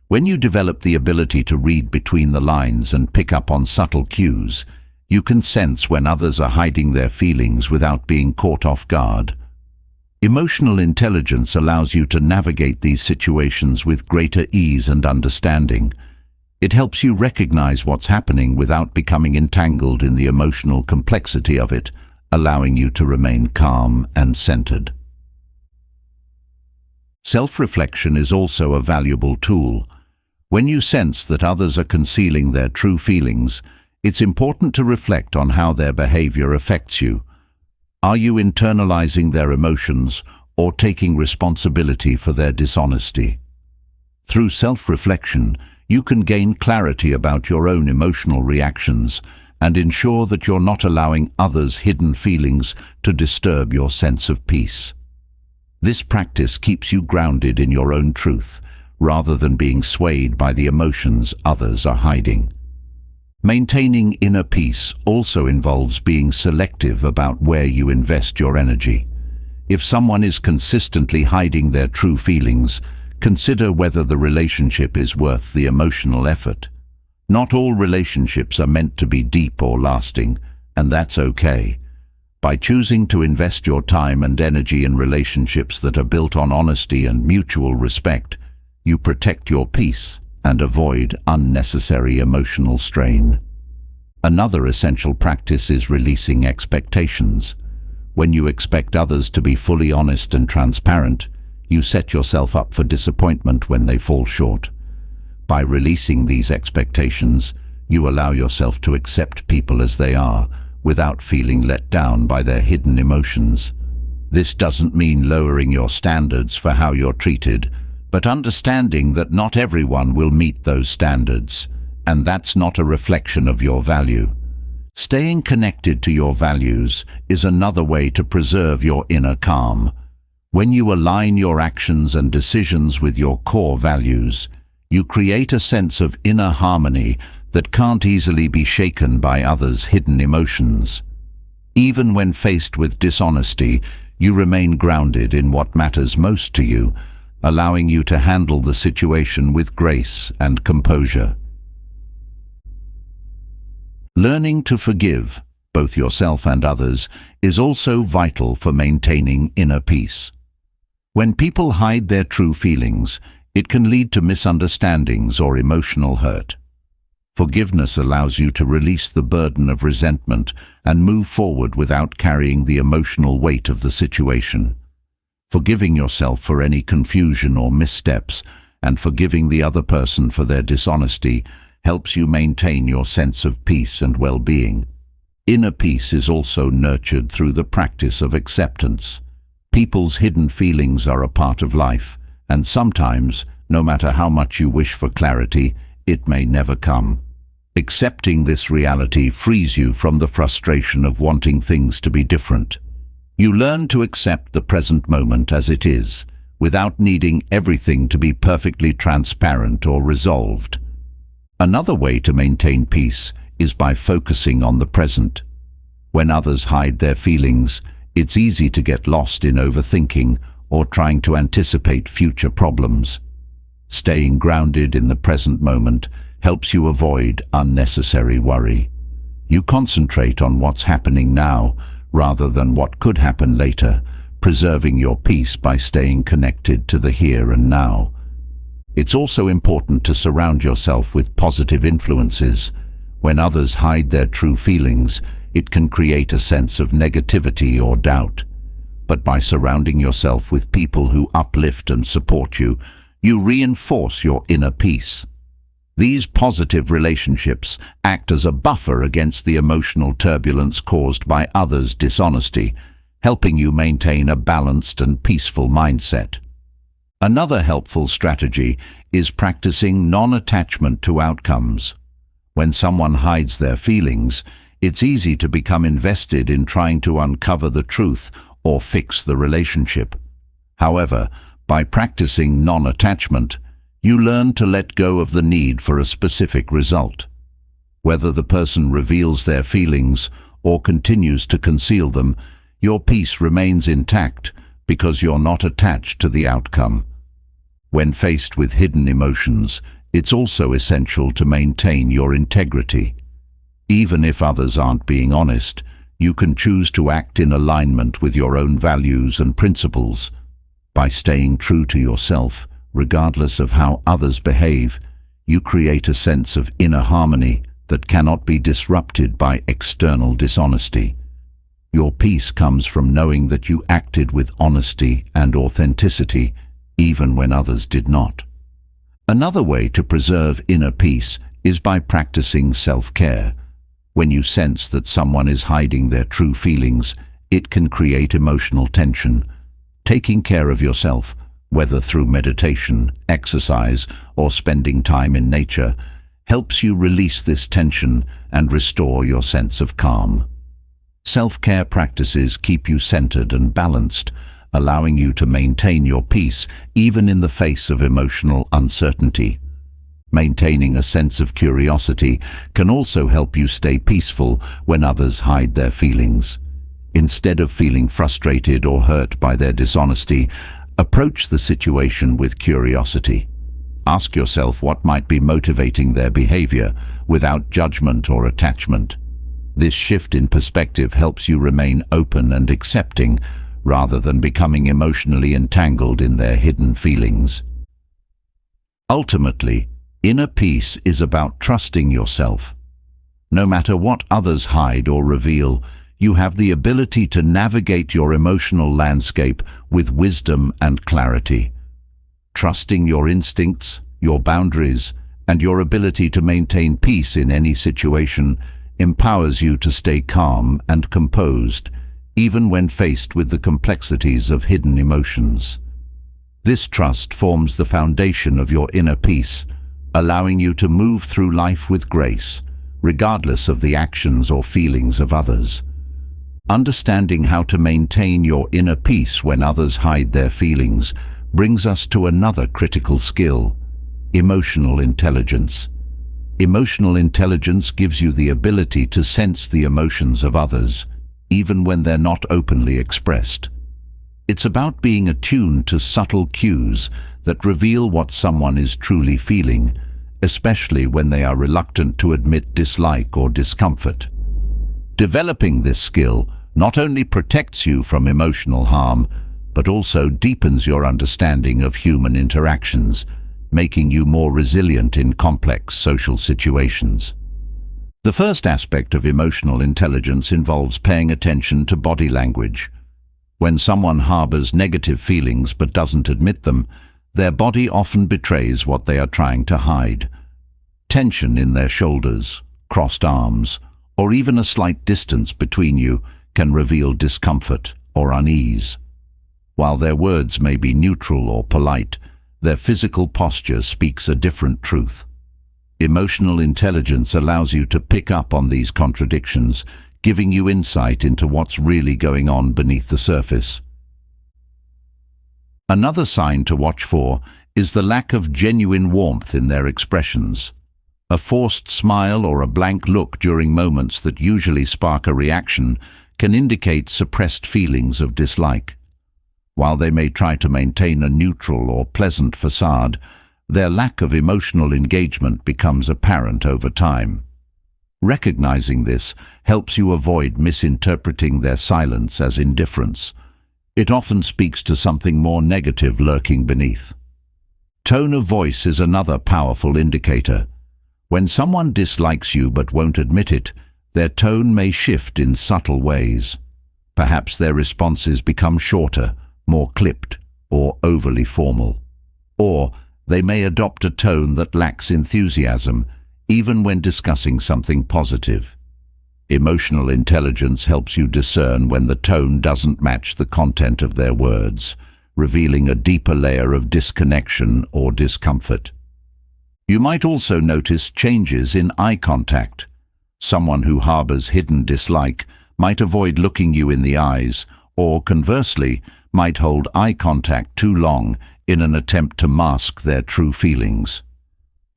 When you develop the ability to read between the lines and pick up on subtle cues, you can sense when others are hiding their feelings without being caught off guard. Emotional intelligence allows you to navigate these situations with greater ease and understanding. It helps you recognize what's happening without becoming entangled in the emotional complexity of it, allowing you to remain calm and centered. Self-reflection is also a valuable tool. When you sense that others are concealing their true feelings, it's important to reflect on how their behavior affects you. Are you internalizing their emotions or taking responsibility for their dishonesty? Through self-reflection, you can gain clarity about your own emotional reactions and ensure that you're not allowing others' hidden feelings to disturb your sense of peace. This practice keeps you grounded in your own truth, rather than being swayed by the emotions others are hiding. Maintaining inner peace also involves being selective about where you invest your energy. If someone is consistently hiding their true feelings, consider whether the relationship is worth the emotional effort. Not all relationships are meant to be deep or lasting, and that's okay. By choosing to invest your time and energy in relationships that are built on honesty and mutual respect, you protect your peace and avoid unnecessary emotional strain. Another essential practice is releasing expectations. When you expect others to be fully honest and transparent, you set yourself up for disappointment when they fall short. By releasing these expectations, you allow yourself to accept people as they are, without feeling let down by their hidden emotions. This doesn't mean lowering your standards for how you're treated, but understanding that not everyone will meet those standards, and that's not a reflection of your value. Staying connected to your values is another way to preserve your inner calm. When you align your actions and decisions with your core values, you create a sense of inner harmony that can't easily be shaken by others' hidden emotions. Even when faced with dishonesty, you remain grounded in what matters most to you, allowing you to handle the situation with grace and composure. Learning to forgive, both yourself and others, is also vital for maintaining inner peace. When people hide their true feelings, it can lead to misunderstandings or emotional hurt. Forgiveness allows you to release the burden of resentment and move forward without carrying the emotional weight of the situation. Forgiving yourself for any confusion or missteps and forgiving the other person for their dishonesty helps you maintain your sense of peace and well-being. Inner peace is also nurtured through the practice of acceptance. People's hidden feelings are a part of life, and sometimes, no matter how much you wish for clarity, it may never come. Accepting this reality frees you from the frustration of wanting things to be different. You learn to accept the present moment as it is, without needing everything to be perfectly transparent or resolved. Another way to maintain peace is by focusing on the present. When others hide their feelings, it's easy to get lost in overthinking or trying to anticipate future problems. Staying grounded in the present moment helps you avoid unnecessary worry. You concentrate on what's happening now rather than what could happen later, preserving your peace by staying connected to the here and now. It's also important to surround yourself with positive influences. When others hide their true feelings, it can create a sense of negativity or doubt. But by surrounding yourself with people who uplift and support you, you reinforce your inner peace. These positive relationships act as a buffer against the emotional turbulence caused by others' dishonesty, helping you maintain a balanced and peaceful mindset. Another helpful strategy is practicing non-attachment to outcomes. When someone hides their feelings, it's easy to become invested in trying to uncover the truth or fix the relationship. However, by practicing non-attachment, you learn to let go of the need for a specific result. Whether the person reveals their feelings or continues to conceal them, your peace remains intact because you're not attached to the outcome. When faced with hidden emotions, it's also essential to maintain your integrity. Even if others aren't being honest, you can choose to act in alignment with your own values and principles. By staying true to yourself, regardless of how others behave, you create a sense of inner harmony that cannot be disrupted by external dishonesty. Your peace comes from knowing that you acted with honesty and authenticity, even when others did not. Another way to preserve inner peace is by practicing self-care. When you sense that someone is hiding their true feelings, it can create emotional tension. Taking care of yourself, whether through meditation, exercise, or spending time in nature, helps you release this tension and restore your sense of calm. Self-care practices keep you centered and balanced, allowing you to maintain your peace even in the face of emotional uncertainty. Maintaining a sense of curiosity can also help you stay peaceful when others hide their feelings. Instead of feeling frustrated or hurt by their dishonesty, approach the situation with curiosity. Ask yourself what might be motivating their behavior without judgment or attachment. This shift in perspective helps you remain open and accepting rather than becoming emotionally entangled in their hidden feelings. Ultimately, inner peace is about trusting yourself. No matter what others hide or reveal, you have the ability to navigate your emotional landscape with wisdom and clarity. Trusting your instincts, your boundaries, and your ability to maintain peace in any situation empowers you to stay calm and composed, even when faced with the complexities of hidden emotions. This trust forms the foundation of your inner peace, allowing you to move through life with grace, regardless of the actions or feelings of others. Understanding how to maintain your inner peace when others hide their feelings brings us to another critical skill: emotional intelligence. Emotional intelligence gives you the ability to sense the emotions of others, even when they're not openly expressed. It's about being attuned to subtle cues that reveal what someone is truly feeling, especially when they are reluctant to admit dislike or discomfort. Developing this skill not only protects you from emotional harm, but also deepens your understanding of human interactions, making you more resilient in complex social situations. The first aspect of emotional intelligence involves paying attention to body language. When someone harbors negative feelings but doesn't admit them, their body often betrays what they are trying to hide. Tension in their shoulders, crossed arms, or even a slight distance between you can reveal discomfort or unease. While their words may be neutral or polite, their physical posture speaks a different truth. Emotional intelligence allows you to pick up on these contradictions, giving you insight into what's really going on beneath the surface. Another sign to watch for is the lack of genuine warmth in their expressions. A forced smile or a blank look during moments that usually spark a reaction can indicate suppressed feelings of dislike. While they may try to maintain a neutral or pleasant facade, their lack of emotional engagement becomes apparent over time. Recognizing this helps you avoid misinterpreting their silence as indifference. It often speaks to something more negative lurking beneath. Tone of voice is another powerful indicator. When someone dislikes you but won't admit it, their tone may shift in subtle ways. Perhaps their responses become shorter, more clipped, or overly formal. Or they may adopt a tone that lacks enthusiasm, even when discussing something positive. Emotional intelligence helps you discern when the tone doesn't match the content of their words, revealing a deeper layer of disconnection or discomfort. You might also notice changes in eye contact. Someone who harbors hidden dislike might avoid looking you in the eyes, or conversely, might hold eye contact too long in an attempt to mask their true feelings.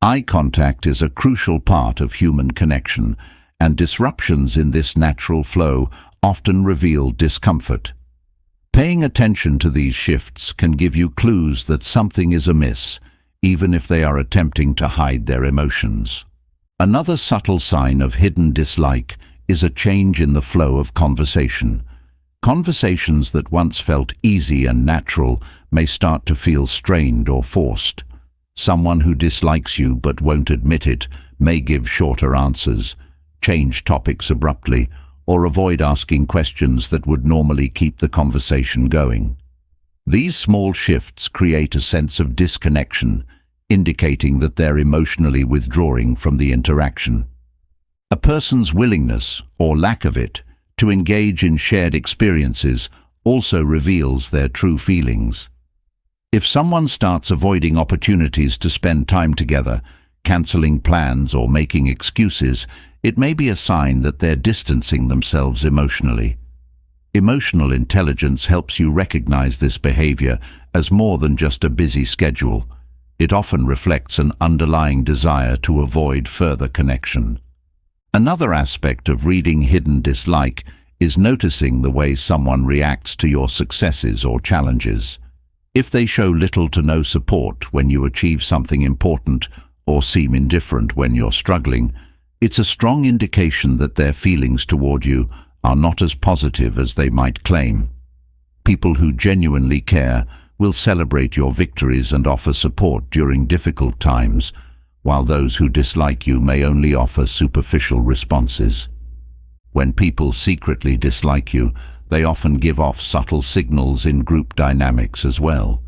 Eye contact is a crucial part of human connection, and disruptions in this natural flow often reveal discomfort. Paying attention to these shifts can give you clues that something is amiss, even if they are attempting to hide their emotions. Another subtle sign of hidden dislike is a change in the flow of conversation. Conversations that once felt easy and natural may start to feel strained or forced. Someone who dislikes you but won't admit it may give shorter answers, change topics abruptly, or avoid asking questions that would normally keep the conversation going. These small shifts create a sense of disconnection, indicating that they're emotionally withdrawing from the interaction. A person's willingness, or lack of it, to engage in shared experiences also reveals their true feelings. If someone starts avoiding opportunities to spend time together, canceling plans or making excuses, it may be a sign that they're distancing themselves emotionally. Emotional intelligence helps you recognize this behavior as more than just a busy schedule. It often reflects an underlying desire to avoid further connection. Another aspect of reading hidden dislike is noticing the way someone reacts to your successes or challenges. If they show little to no support when you achieve something important or seem indifferent when you're struggling, it's a strong indication that their feelings toward you are not as positive as they might claim. People who genuinely care will celebrate your victories and offer support during difficult times, while those who dislike you may only offer superficial responses. When people secretly dislike you, they often give off subtle signals in group dynamics as well.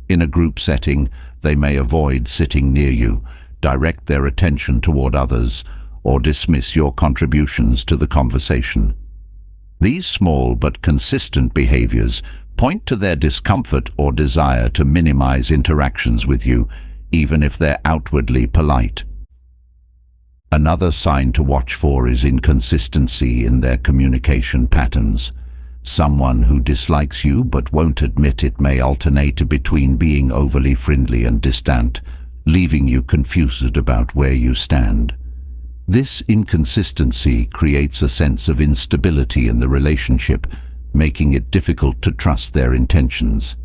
In a group setting, they may avoid sitting near you, direct their attention toward others, or dismiss your contributions to the conversation. These small but consistent behaviors point to their discomfort or desire to minimize interactions with you, even if they're outwardly polite. Another sign to watch for is inconsistency in their communication patterns. Someone who dislikes you but won't admit it may alternate between being overly friendly and distant, leaving you confused about where you stand. This inconsistency creates a sense of instability in the relationship, making it difficult to trust their intentions.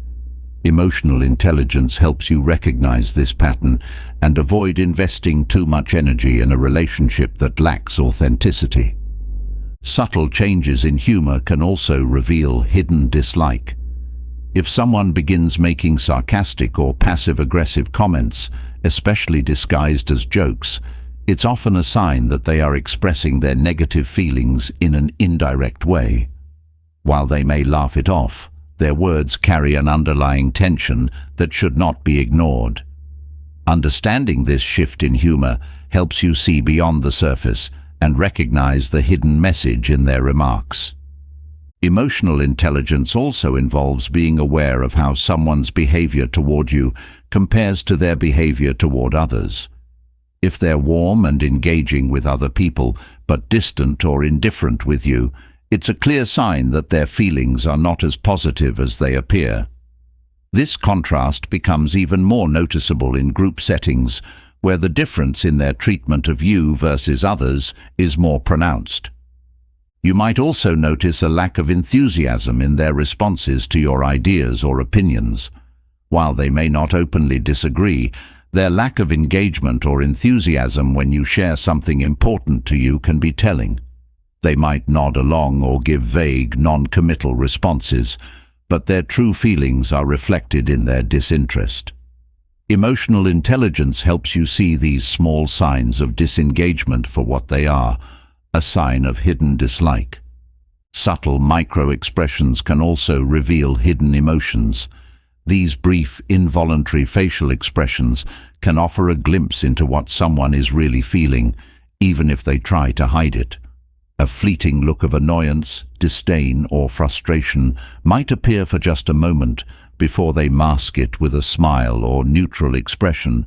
Emotional intelligence helps you recognize this pattern and avoid investing too much energy in a relationship that lacks authenticity. Subtle changes in humor can also reveal hidden dislike. If someone begins making sarcastic or passive-aggressive comments, especially disguised as jokes, it's often a sign that they are expressing their negative feelings in an indirect way. While they may laugh it off, their words carry an underlying tension that should not be ignored. Understanding this shift in humor helps you see beyond the surface and recognize the hidden message in their remarks. Emotional intelligence also involves being aware of how someone's behavior toward you compares to their behavior toward others. If they're warm and engaging with other people, but distant or indifferent with you, it's a clear sign that their feelings are not as positive as they appear. This contrast becomes even more noticeable in group settings, where the difference in their treatment of you versus others is more pronounced. You might also notice a lack of enthusiasm in their responses to your ideas or opinions. While they may not openly disagree, their lack of engagement or enthusiasm when you share something important to you can be telling. They might nod along or give vague, non-committal responses, but their true feelings are reflected in their disinterest. Emotional intelligence helps you see these small signs of disengagement for what they are, a sign of hidden dislike. Subtle micro-expressions can also reveal hidden emotions. These brief, involuntary facial expressions can offer a glimpse into what someone is really feeling, even if they try to hide it. A fleeting look of annoyance, disdain, or frustration might appear for just a moment before they mask it with a smile or neutral expression.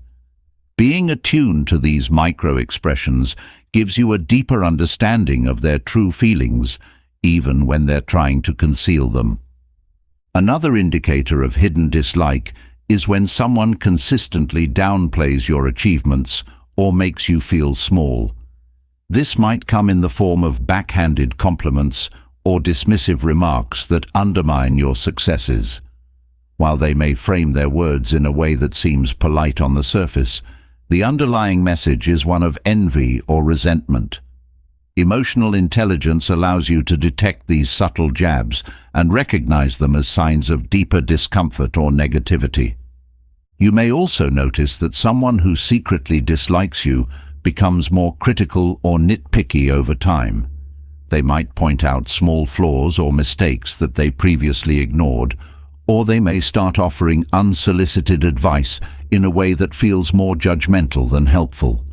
Being attuned to these micro-expressions gives you a deeper understanding of their true feelings, even when they're trying to conceal them. Another indicator of hidden dislike is when someone consistently downplays your achievements or makes you feel small. This might come in the form of backhanded compliments or dismissive remarks that undermine your successes. While they may frame their words in a way that seems polite on the surface, the underlying message is one of envy or resentment. Emotional intelligence allows you to detect these subtle jabs and recognize them as signs of deeper discomfort or negativity. You may also notice that someone who secretly dislikes you becomes more critical or nitpicky over time. They might point out small flaws or mistakes that they previously ignored, or they may start offering unsolicited advice in a way that feels more judgmental than helpful.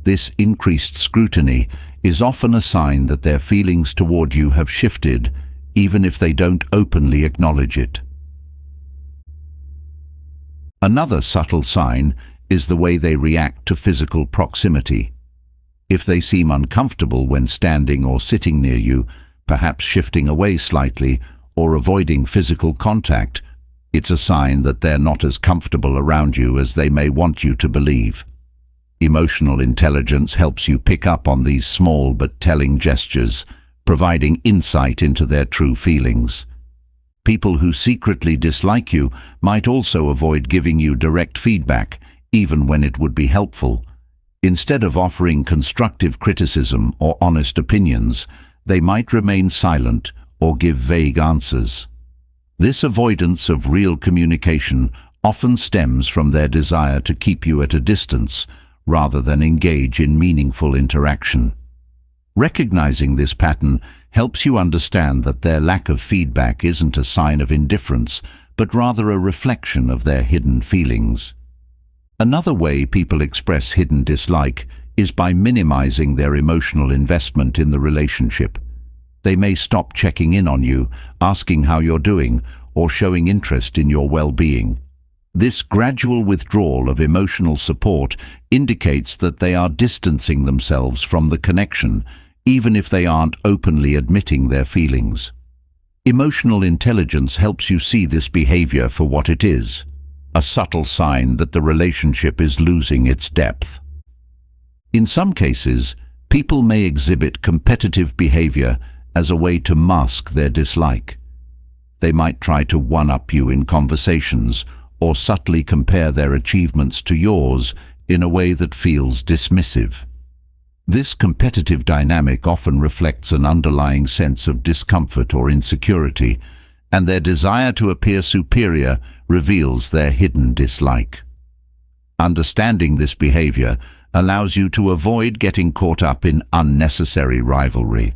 This increased scrutiny is often a sign that their feelings toward you have shifted, even if they don't openly acknowledge it. Another subtle sign is the way they react to physical proximity. If they seem uncomfortable when standing or sitting near you, perhaps shifting away slightly or avoiding physical contact, it's a sign that they're not as comfortable around you as they may want you to believe. Emotional intelligence helps you pick up on these small but telling gestures, providing insight into their true feelings. People who secretly dislike you might also avoid giving you direct feedback, even when it would be helpful. Instead of offering constructive criticism or honest opinions, they might remain silent or give vague answers. This avoidance of real communication often stems from their desire to keep you at a distance rather than engage in meaningful interaction. Recognizing this pattern helps you understand that their lack of feedback isn't a sign of indifference, but rather a reflection of their hidden feelings. Another way people express hidden dislike is by minimizing their emotional investment in the relationship. They may stop checking in on you, asking how you're doing, or showing interest in your well-being. This gradual withdrawal of emotional support indicates that they are distancing themselves from the connection, even if they aren't openly admitting their feelings. Emotional intelligence helps you see this behavior for what it is, a subtle sign that the relationship is losing its depth. In some cases, people may exhibit competitive behavior as a way to mask their dislike. They might try to one-up you in conversations or subtly compare their achievements to yours in a way that feels dismissive. This competitive dynamic often reflects an underlying sense of discomfort or insecurity, and their desire to appear superior reveals their hidden dislike. Understanding this behavior allows you to avoid getting caught up in unnecessary rivalry.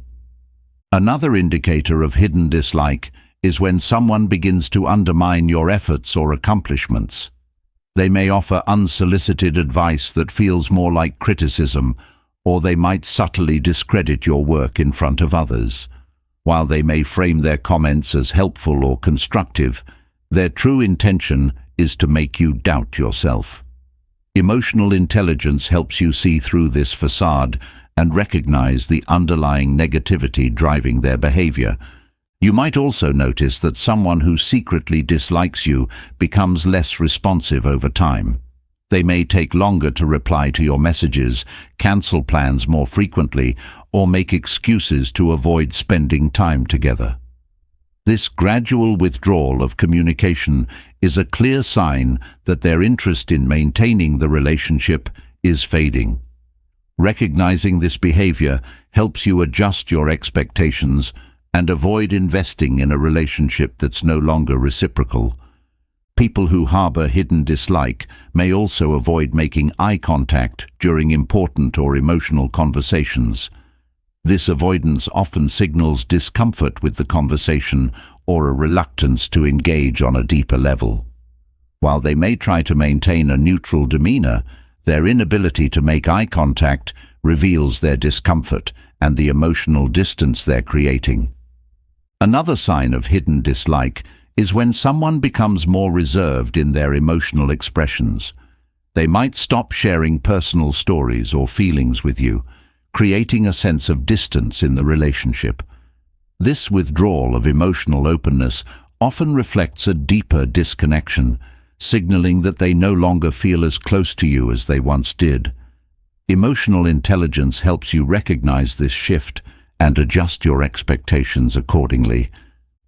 Another indicator of hidden dislike is when someone begins to undermine your efforts or accomplishments. They may offer unsolicited advice that feels more like criticism, or they might subtly discredit your work in front of others. While they may frame their comments as helpful or constructive, their true intention is to make you doubt yourself. Emotional intelligence helps you see through this facade and recognize the underlying negativity driving their behavior. You might also notice that someone who secretly dislikes you becomes less responsive over time. They may take longer to reply to your messages, cancel plans more frequently, or make excuses to avoid spending time together. This gradual withdrawal of communication is a clear sign that their interest in maintaining the relationship is fading. Recognizing this behavior helps you adjust your expectations and avoid investing in a relationship that's no longer reciprocal. People who harbor hidden dislike may also avoid making eye contact during important or emotional conversations. This avoidance often signals discomfort with the conversation or a reluctance to engage on a deeper level. While they may try to maintain a neutral demeanor, their inability to make eye contact reveals their discomfort and the emotional distance they're creating. Another sign of hidden dislike is when someone becomes more reserved in their emotional expressions. They might stop sharing personal stories or feelings with you, creating a sense of distance in the relationship. This withdrawal of emotional openness often reflects a deeper disconnection, signaling that they no longer feel as close to you as they once did. Emotional intelligence helps you recognize this shift and adjust your expectations accordingly.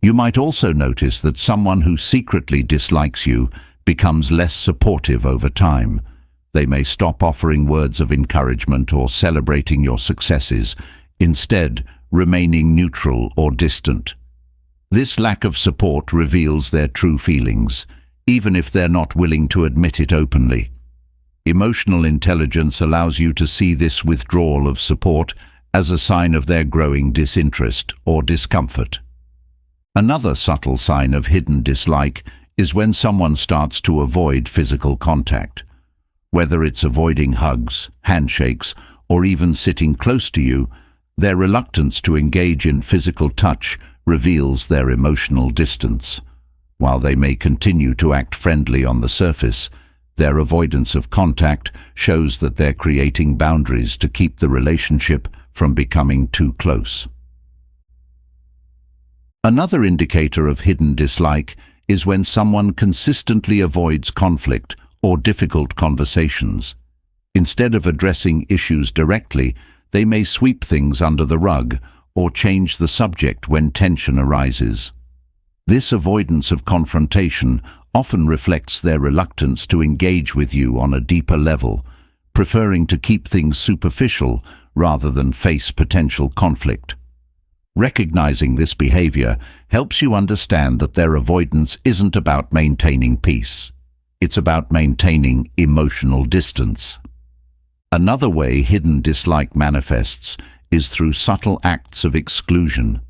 You might also notice that someone who secretly dislikes you becomes less supportive over time. They may stop offering words of encouragement or celebrating your successes, instead remaining neutral or distant. This lack of support reveals their true feelings, even if they're not willing to admit it openly. Emotional intelligence allows you to see this withdrawal of support as a sign of their growing disinterest or discomfort. Another subtle sign of hidden dislike is when someone starts to avoid physical contact. Whether it's avoiding hugs, handshakes, or even sitting close to you, their reluctance to engage in physical touch reveals their emotional distance. While they may continue to act friendly on the surface, their avoidance of contact shows that they're creating boundaries to keep the relationship from becoming too close. Another indicator of hidden dislike is when someone consistently avoids conflict or difficult conversations. Instead of addressing issues directly, they may sweep things under the rug or change the subject when tension arises. This avoidance of confrontation often reflects their reluctance to engage with you on a deeper level, preferring to keep things superficial rather than face potential conflict. Recognizing this behavior helps you understand that their avoidance isn't about maintaining peace. It's about maintaining emotional distance. Another way hidden dislike manifests is through subtle acts of exclusion.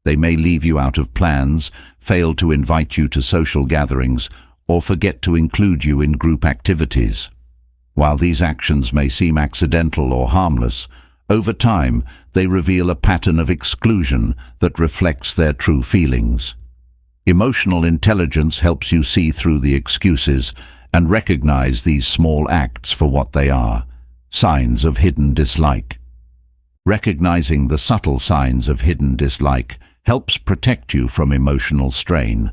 They may leave you out of plans, fail to invite you to social gatherings, or forget to include you in group activities. While these actions may seem accidental or harmless, over time they reveal a pattern of exclusion that reflects their true feelings. Emotional intelligence helps you see through the excuses and recognize these small acts for what they are, signs of hidden dislike. Recognizing the subtle signs of hidden dislike helps protect you from emotional strain,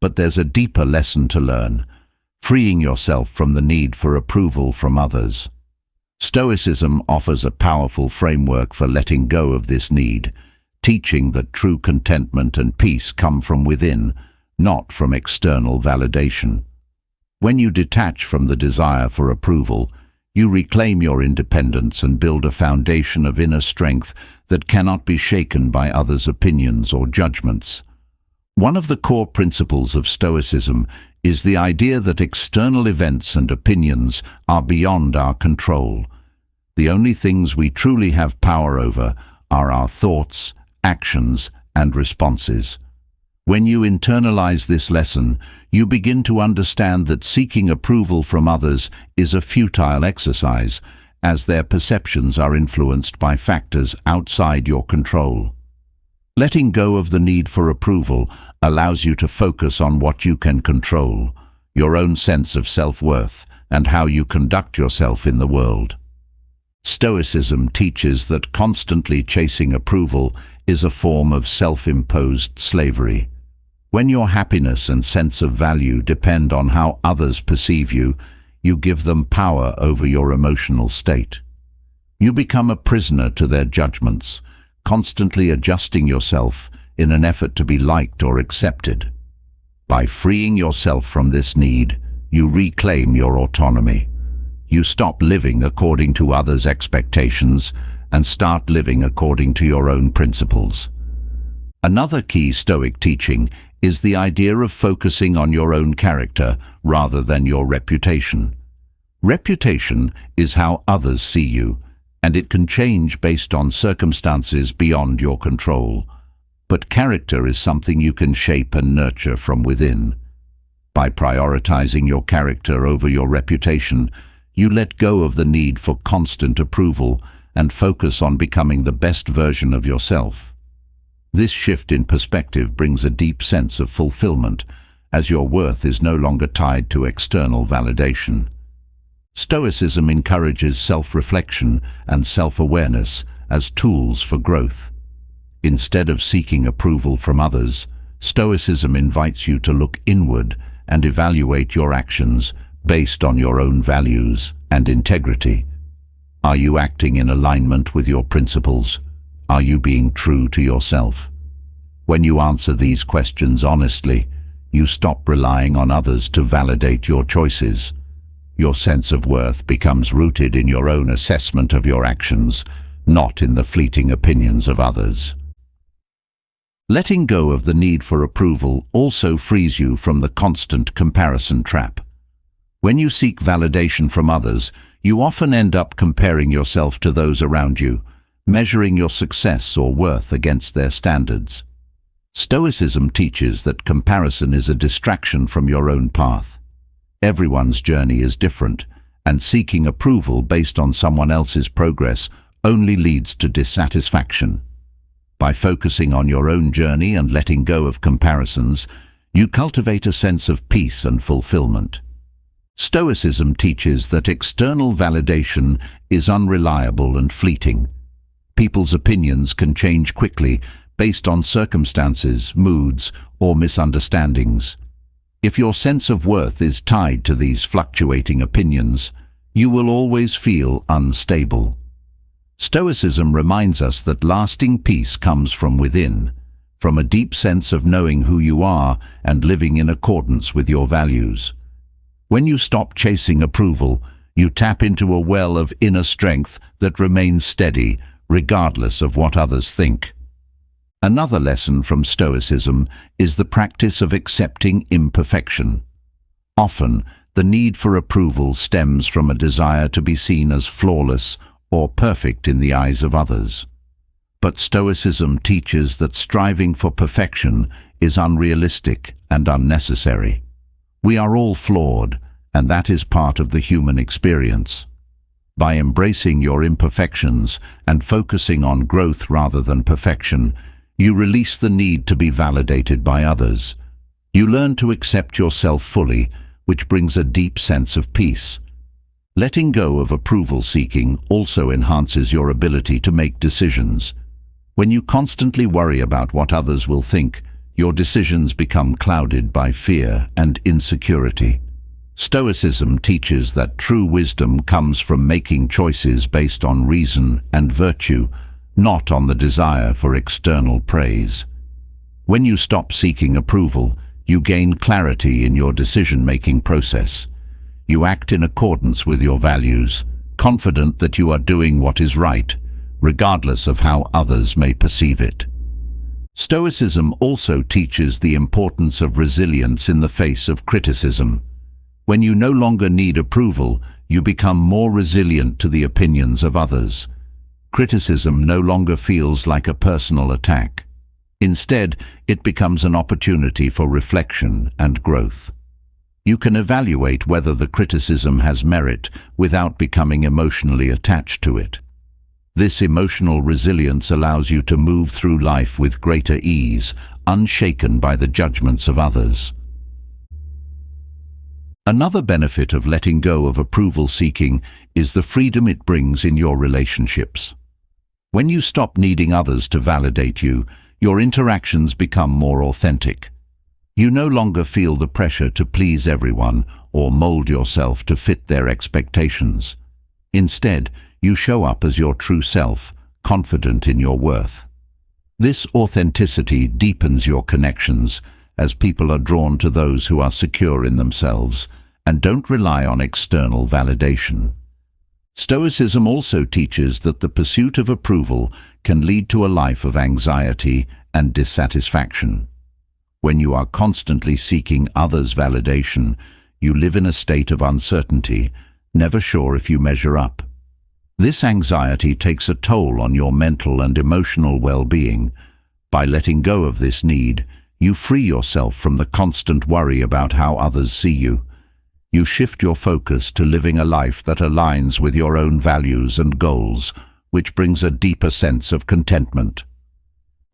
but there's a deeper lesson to learn: freeing yourself from the need for approval from others. Stoicism offers a powerful framework for letting go of this need, teaching that true contentment and peace come from within, not from external validation. When you detach from the desire for approval, you reclaim your independence and build a foundation of inner strength that cannot be shaken by others' opinions or judgments. One of the core principles of Stoicism is the idea that external events and opinions are beyond our control. The only things we truly have power over are our thoughts, actions, and responses. When you internalize this lesson, you begin to understand that seeking approval from others is a futile exercise, as their perceptions are influenced by factors outside your control. Letting go of the need for approval allows you to focus on what you can control, your own sense of self-worth, and how you conduct yourself in the world. Stoicism teaches that constantly chasing approval is a form of self-imposed slavery. When your happiness and sense of value depend on how others perceive you, you give them power over your emotional state. You become a prisoner to their judgments, constantly adjusting yourself in an effort to be liked or accepted. By freeing yourself from this need, you reclaim your autonomy. You stop living according to others' expectations and start living according to your own principles. Another key Stoic teaching is the idea of focusing on your own character rather than your reputation. Reputation is how others see you, and it can change based on circumstances beyond your control. But character is something you can shape and nurture from within. By prioritizing your character over your reputation, you let go of the need for constant approval and focus on becoming the best version of yourself. This shift in perspective brings a deep sense of fulfillment, as your worth is no longer tied to external validation. Stoicism encourages self-reflection and self-awareness as tools for growth. Instead of seeking approval from others, Stoicism invites you to look inward and evaluate your actions based on your own values and integrity. Are you acting in alignment with your principles? Are you being true to yourself? When you answer these questions honestly, you stop relying on others to validate your choices. Your sense of worth becomes rooted in your own assessment of your actions, not in the fleeting opinions of others. Letting go of the need for approval also frees you from the constant comparison trap. When you seek validation from others, you often end up comparing yourself to those around you, measuring your success or worth against their standards. Stoicism teaches that comparison is a distraction from your own path. Everyone's journey is different, and seeking approval based on someone else's progress only leads to dissatisfaction. By focusing on your own journey and letting go of comparisons, you cultivate a sense of peace and fulfillment. Stoicism teaches that external validation is unreliable and fleeting. People's opinions can change quickly based on circumstances, moods, or misunderstandings. If your sense of worth is tied to these fluctuating opinions, you will always feel unstable. Stoicism reminds us that lasting peace comes from within, from a deep sense of knowing who you are and living in accordance with your values. When you stop chasing approval, you tap into a well of inner strength that remains steady, regardless of what others think. Another lesson from Stoicism is the practice of accepting imperfection. Often, the need for approval stems from a desire to be seen as flawless or perfect in the eyes of others. But Stoicism teaches that striving for perfection is unrealistic and unnecessary. We are all flawed, and that is part of the human experience. By embracing your imperfections and focusing on growth rather than perfection, you release the need to be validated by others. You learn to accept yourself fully, which brings a deep sense of peace. Letting go of approval-seeking also enhances your ability to make decisions. When you constantly worry about what others will think, your decisions become clouded by fear and insecurity. Stoicism teaches that true wisdom comes from making choices based on reason and virtue, not on the desire for external praise. When you stop seeking approval, you gain clarity in your decision-making process. You act in accordance with your values, confident that you are doing what is right, regardless of how others may perceive it. Stoicism also teaches the importance of resilience in the face of criticism. When you no longer need approval, you become more resilient to the opinions of others. Criticism no longer feels like a personal attack. Instead, it becomes an opportunity for reflection and growth. You can evaluate whether the criticism has merit without becoming emotionally attached to it. This emotional resilience allows you to move through life with greater ease, unshaken by the judgments of others. Another benefit of letting go of approval-seeking is the freedom it brings in your relationships. When you stop needing others to validate you, your interactions become more authentic. You no longer feel the pressure to please everyone or mold yourself to fit their expectations. Instead, you show up as your true self, confident in your worth. This authenticity deepens your connections, as people are drawn to those who are secure in themselves and don't rely on external validation. Stoicism also teaches that the pursuit of approval can lead to a life of anxiety and dissatisfaction. When you are constantly seeking others' validation, you live in a state of uncertainty, never sure if you measure up. This anxiety takes a toll on your mental and emotional well-being. By letting go of this need, you free yourself from the constant worry about how others see you. You shift your focus to living a life that aligns with your own values and goals, which brings a deeper sense of contentment.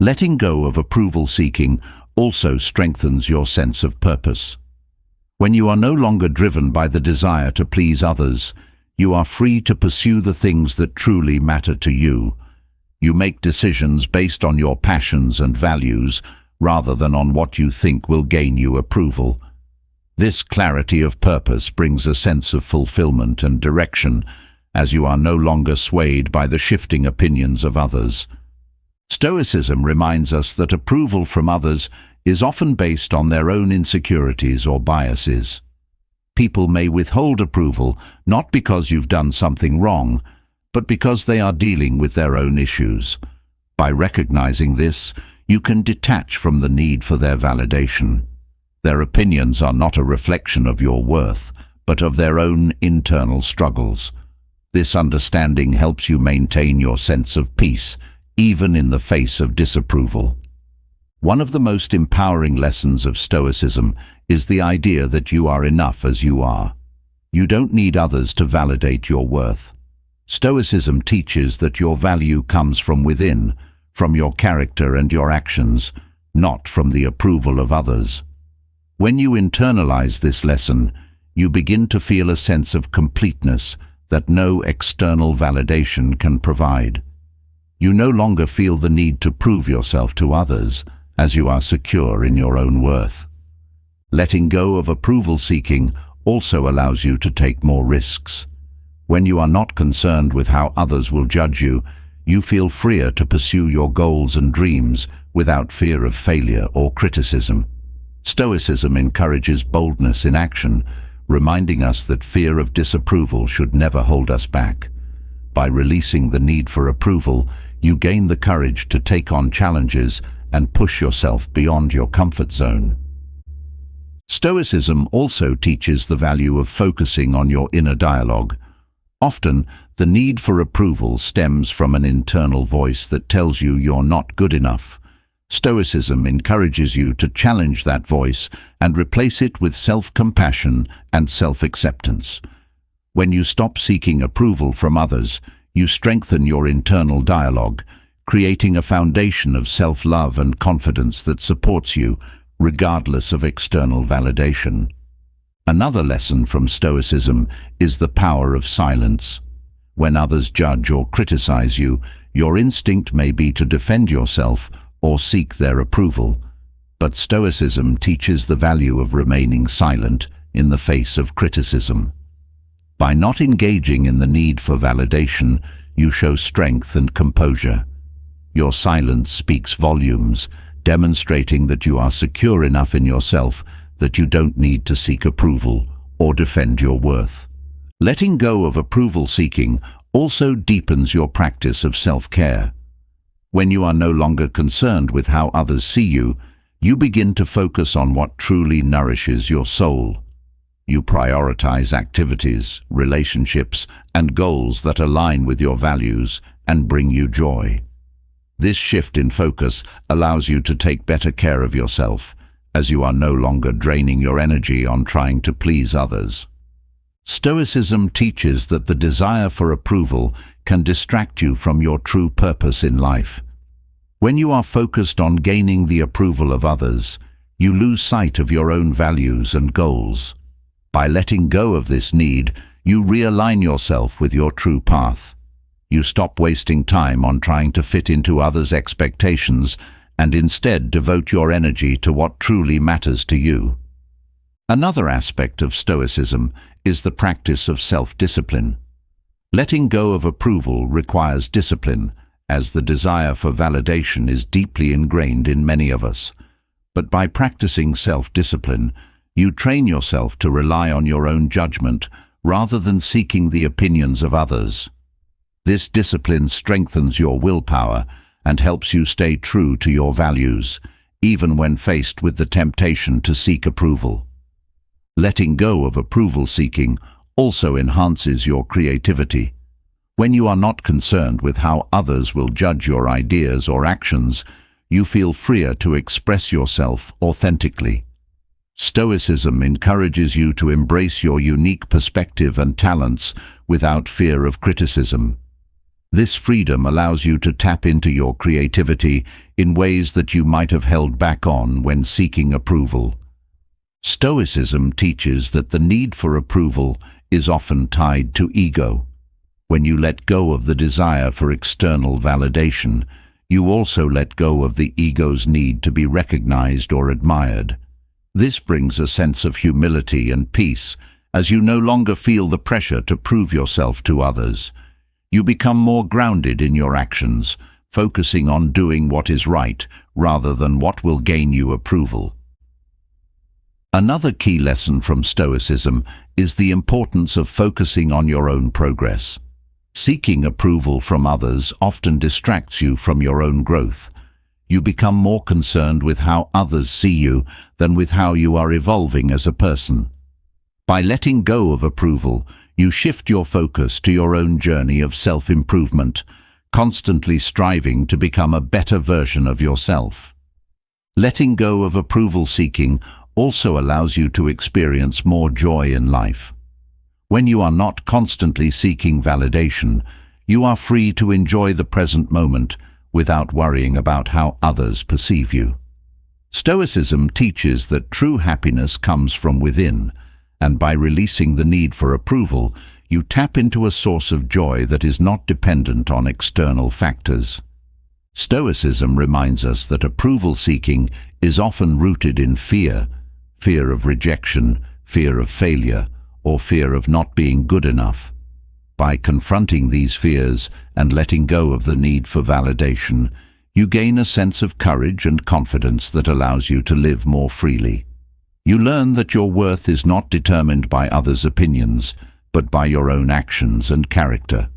Letting go of approval-seeking also strengthens your sense of purpose. When you are no longer driven by the desire to please others, you are free to pursue the things that truly matter to you. You make decisions based on your passions and values, rather than on what you think will gain you approval. This clarity of purpose brings a sense of fulfillment and direction, as you are no longer swayed by the shifting opinions of others. Stoicism reminds us that approval from others is often based on their own insecurities or biases. People may withhold approval not because you've done something wrong, but because they are dealing with their own issues. By recognizing this, you can detach from the need for their validation. Their opinions are not a reflection of your worth, but of their own internal struggles. This understanding helps you maintain your sense of peace, even in the face of disapproval. One of the most empowering lessons of Stoicism is the idea that you are enough as you are. You don't need others to validate your worth. Stoicism teaches that your value comes from within, from your character and your actions, not from the approval of others. When you internalize this lesson, you begin to feel a sense of completeness that no external validation can provide. You no longer feel the need to prove yourself to others, as you are secure in your own worth. Letting go of approval-seeking also allows you to take more risks. When you are not concerned with how others will judge you, you feel freer to pursue your goals and dreams without fear of failure or criticism. Stoicism encourages boldness in action, reminding us that fear of disapproval should never hold us back. By releasing the need for approval, you gain the courage to take on challenges and push yourself beyond your comfort zone. Stoicism also teaches the value of focusing on your inner dialogue. Often, the need for approval stems from an internal voice that tells you you're not good enough. Stoicism encourages you to challenge that voice and replace it with self-compassion and self-acceptance. When you stop seeking approval from others, you strengthen your internal dialogue, creating a foundation of self-love and confidence that supports you, regardless of external validation. Another lesson from Stoicism is the power of silence. When others judge or criticize you, your instinct may be to defend yourself or seek their approval. But Stoicism teaches the value of remaining silent in the face of criticism. By not engaging in the need for validation, you show strength and composure. Your silence speaks volumes, demonstrating that you are secure enough in yourself that you don't need to seek approval or defend your worth. Letting go of approval-seeking also deepens your practice of self-care. When you are no longer concerned with how others see you, you begin to focus on what truly nourishes your soul. You prioritize activities, relationships, and goals that align with your values and bring you joy. This shift in focus allows you to take better care of yourself, as you are no longer draining your energy on trying to please others. Stoicism teaches that the desire for approval can distract you from your true purpose in life. When you are focused on gaining the approval of others, you lose sight of your own values and goals. By letting go of this need, you realign yourself with your true path. You stop wasting time on trying to fit into others' expectations and instead devote your energy to what truly matters to you. Another aspect of Stoicism is the practice of self-discipline. Letting go of approval requires discipline, as the desire for validation is deeply ingrained in many of us. But by practicing self-discipline, you train yourself to rely on your own judgment rather than seeking the opinions of others. This discipline strengthens your willpower and helps you stay true to your values, even when faced with the temptation to seek approval. Letting go of approval seeking also enhances your creativity. When you are not concerned with how others will judge your ideas or actions, you feel freer to express yourself authentically. Stoicism encourages you to embrace your unique perspective and talents without fear of criticism. This freedom allows you to tap into your creativity in ways that you might have held back on when seeking approval. Stoicism teaches that the need for approval is often tied to ego. When you let go of the desire for external validation, you also let go of the ego's need to be recognized or admired. This brings a sense of humility and peace, as you no longer feel the pressure to prove yourself to others. You become more grounded in your actions, focusing on doing what is right rather than what will gain you approval. Another key lesson from Stoicism is the importance of focusing on your own progress. Seeking approval from others often distracts you from your own growth. You become more concerned with how others see you than with how you are evolving as a person. By letting go of approval, you shift your focus to your own journey of self-improvement, constantly striving to become a better version of yourself. Letting go of approval seeking also allows you to experience more joy in life. When you are not constantly seeking validation, you are free to enjoy the present moment without worrying about how others perceive you. Stoicism teaches that true happiness comes from within, and by releasing the need for approval, you tap into a source of joy that is not dependent on external factors. Stoicism reminds us that approval seeking is often rooted in fear of rejection, fear of failure, or fear of not being good enough. By confronting these fears and letting go of the need for validation, you gain a sense of courage and confidence that allows you to live more freely. You learn that your worth is not determined by others' opinions, but by your own actions and character.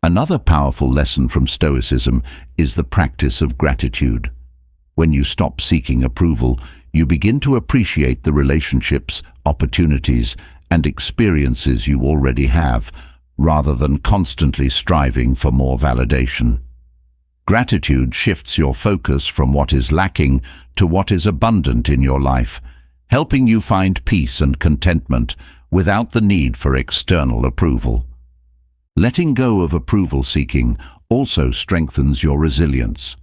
Another powerful lesson from Stoicism is the practice of gratitude. When you stop seeking approval, you begin to appreciate the relationships, opportunities, and experiences you already have, rather than constantly striving for more validation. Gratitude shifts your focus from what is lacking to what is abundant in your life, helping you find peace and contentment without the need for external approval. Letting go of approval seeking also strengthens your resilience.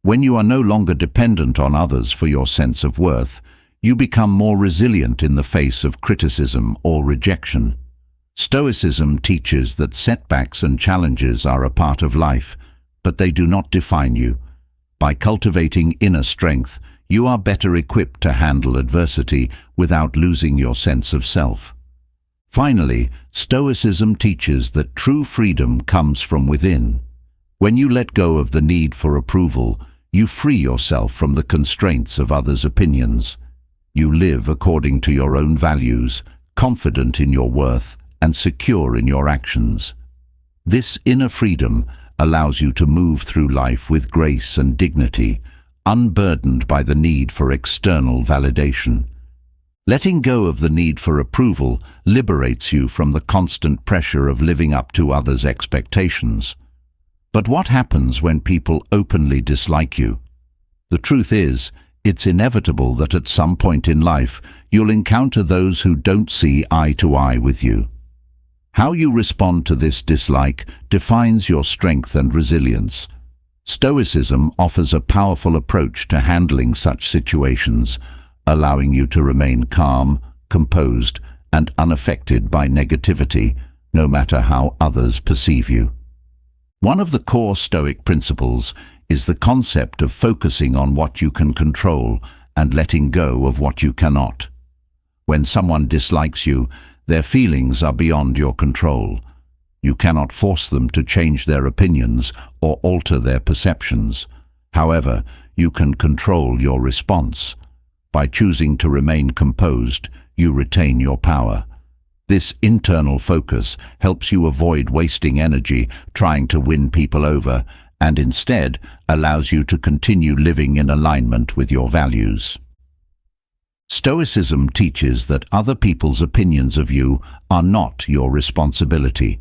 When you are no longer dependent on others for your sense of worth, you become more resilient in the face of criticism or rejection. Stoicism teaches that setbacks and challenges are a part of life, but they do not define you. By cultivating inner strength, you are better equipped to handle adversity without losing your sense of self. Finally, Stoicism teaches that true freedom comes from within. When you let go of the need for approval, you free yourself from the constraints of others' opinions. You live according to your own values, confident in your worth, and secure in your actions. This inner freedom allows you to move through life with grace and dignity, unburdened by the need for external validation. Letting go of the need for approval liberates you from the constant pressure of living up to others' expectations. But what happens when people openly dislike you? The truth is, it's inevitable that at some point in life you'll encounter those who don't see eye to eye with you. How you respond to this dislike defines your strength and resilience. Stoicism offers a powerful approach to handling such situations, allowing you to remain calm, composed, and unaffected by negativity, no matter how others perceive you. One of the core Stoic principles is the concept of focusing on what you can control and letting go of what you cannot. When someone dislikes you, their feelings are beyond your control. You cannot force them to change their opinions or alter their perceptions. However, you can control your response. By choosing to remain composed, you retain your power. This internal focus helps you avoid wasting energy trying to win people over and instead allows you to continue living in alignment with your values. Stoicism teaches that other people's opinions of you are not your responsibility.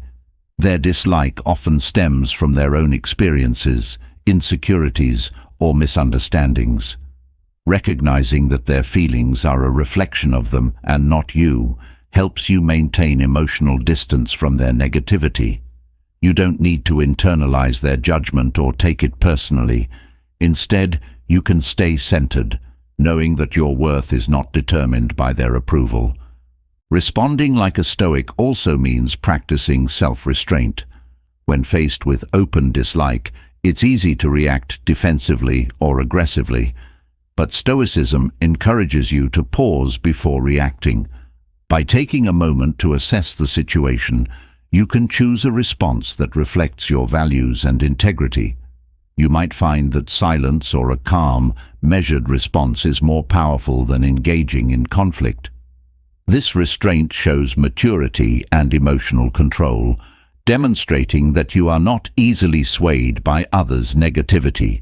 Their dislike often stems from their own experiences, insecurities, or misunderstandings. Recognizing that their feelings are a reflection of them and not you helps you maintain emotional distance from their negativity. You don't need to internalize their judgment or take it personally. Instead, you can stay centered, knowing that your worth is not determined by their approval. Responding like a Stoic also means practicing self-restraint. When faced with open dislike, it's easy to react defensively or aggressively, but Stoicism encourages you to pause before reacting. By taking a moment to assess the situation, you can choose a response that reflects your values and integrity. You might find that silence or a calm, measured response is more powerful than engaging in conflict. This restraint shows maturity and emotional control, demonstrating that you are not easily swayed by others' negativity.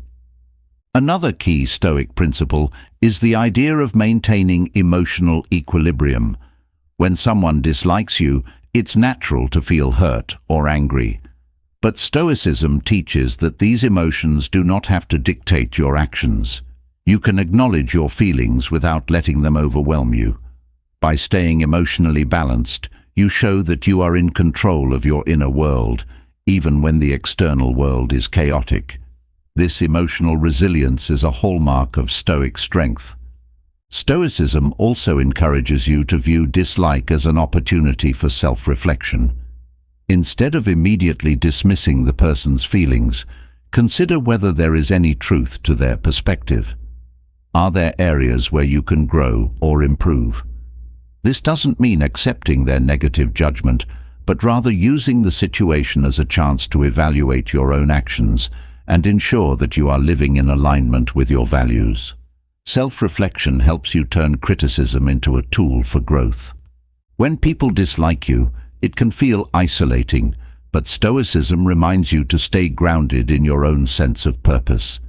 Another key Stoic principle is the idea of maintaining emotional equilibrium. When someone dislikes you, it's natural to feel hurt or angry. But Stoicism teaches that these emotions do not have to dictate your actions. You can acknowledge your feelings without letting them overwhelm you. By staying emotionally balanced, you show that you are in control of your inner world, even when the external world is chaotic. This emotional resilience is a hallmark of Stoic strength. Stoicism also encourages you to view dislike as an opportunity for self-reflection. Instead of immediately dismissing the person's feelings, consider whether there is any truth to their perspective. Are there areas where you can grow or improve? This doesn't mean accepting their negative judgment, but rather using the situation as a chance to evaluate your own actions and ensure that you are living in alignment with your values. Self-reflection helps you turn criticism into a tool for growth. When people dislike you, it can feel isolating, but Stoicism reminds you to stay grounded in your own sense of purpose.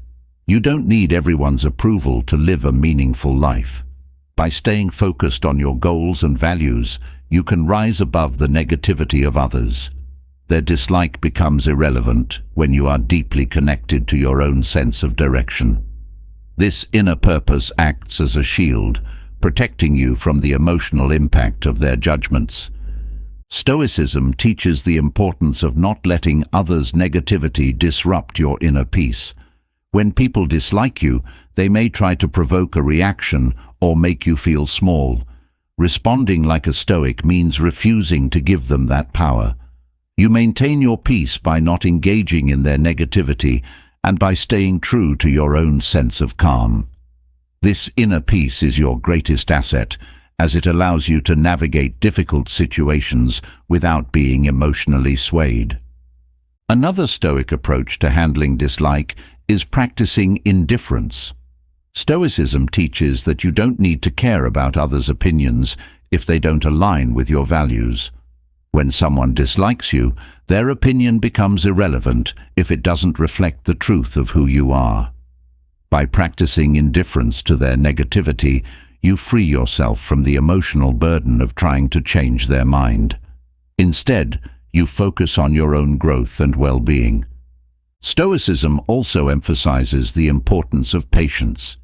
You don't need everyone's approval to live a meaningful life. By staying focused on your goals and values, you can rise above the negativity of others. Their dislike becomes irrelevant when you are deeply connected to your own sense of direction. This inner purpose acts as a shield, protecting you from the emotional impact of their judgments. Stoicism teaches the importance of not letting others' negativity disrupt your inner peace. When people dislike you, they may try to provoke a reaction or make you feel small. Responding like a Stoic means refusing to give them that power. You maintain your peace by not engaging in their negativity and by staying true to your own sense of calm. This inner peace is your greatest asset, as it allows you to navigate difficult situations without being emotionally swayed. Another Stoic approach to handling dislike is practicing indifference. Stoicism teaches that you don't need to care about others' opinions if they don't align with your values. When someone dislikes you, their opinion becomes irrelevant if it doesn't reflect the truth of who you are. By practicing indifference to their negativity, you free yourself from the emotional burden of trying to change their mind. Instead, you focus on your own growth and well-being. Stoicism also emphasizes the importance of patience.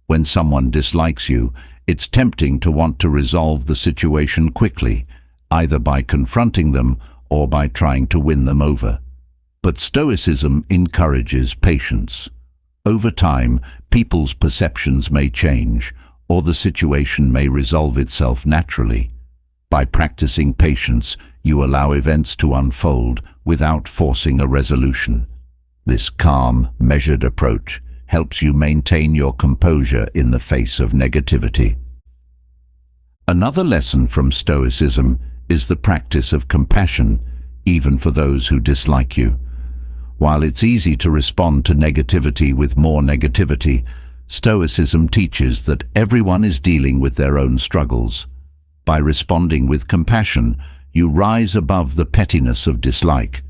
When someone dislikes you, it's tempting to want to resolve the situation quickly, either by confronting them or by trying to win them over. But Stoicism encourages patience. Over time, people's perceptions may change, or the situation may resolve itself naturally. By practicing patience, you allow events to unfold without forcing a resolution. This calm, measured approach helps you maintain your composure in the face of negativity. Another lesson from Stoicism is the practice of compassion, even for those who dislike you. While it's easy to respond to negativity with more negativity, Stoicism teaches that everyone is dealing with their own struggles. By responding with compassion, you rise above the pettiness of dislike.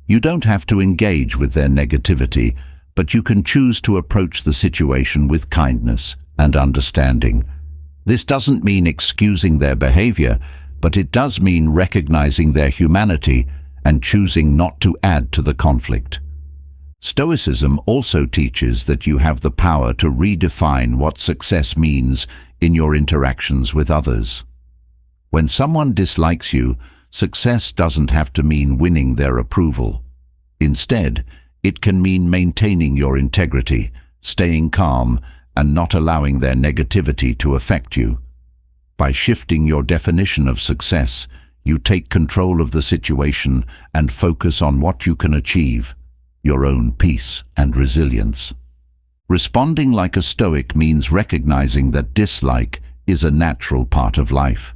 You don't have to engage with their negativity, but you can choose to approach the situation with kindness and understanding. This doesn't mean excusing their behavior, but it does mean recognizing their humanity and choosing not to add to the conflict. Stoicism also teaches that you have the power to redefine what success means in your interactions with others. When someone dislikes you, success doesn't have to mean winning their approval. Instead, it can mean maintaining your integrity, staying calm, and not allowing their negativity to affect you. By shifting your definition of success, you take control of the situation and focus on what you can achieve, your own peace and resilience. Responding like a Stoic means recognizing that dislike is a natural part of life.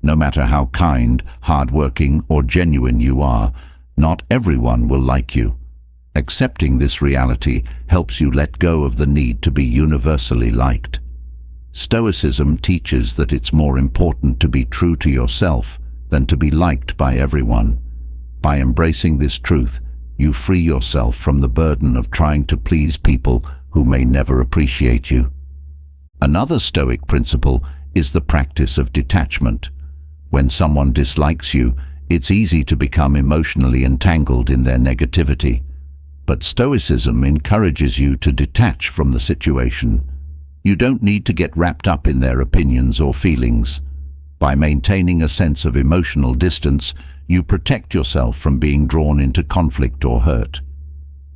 No matter how kind, hardworking, or genuine you are, not everyone will like you. Accepting this reality helps you let go of the need to be universally liked. Stoicism teaches that it's more important to be true to yourself than to be liked by everyone. By embracing this truth, you free yourself from the burden of trying to please people who may never appreciate you. Another Stoic principle is the practice of detachment. When someone dislikes you, it's easy to become emotionally entangled in their negativity. But Stoicism encourages you to detach from the situation. You don't need to get wrapped up in their opinions or feelings. By maintaining a sense of emotional distance, you protect yourself from being drawn into conflict or hurt.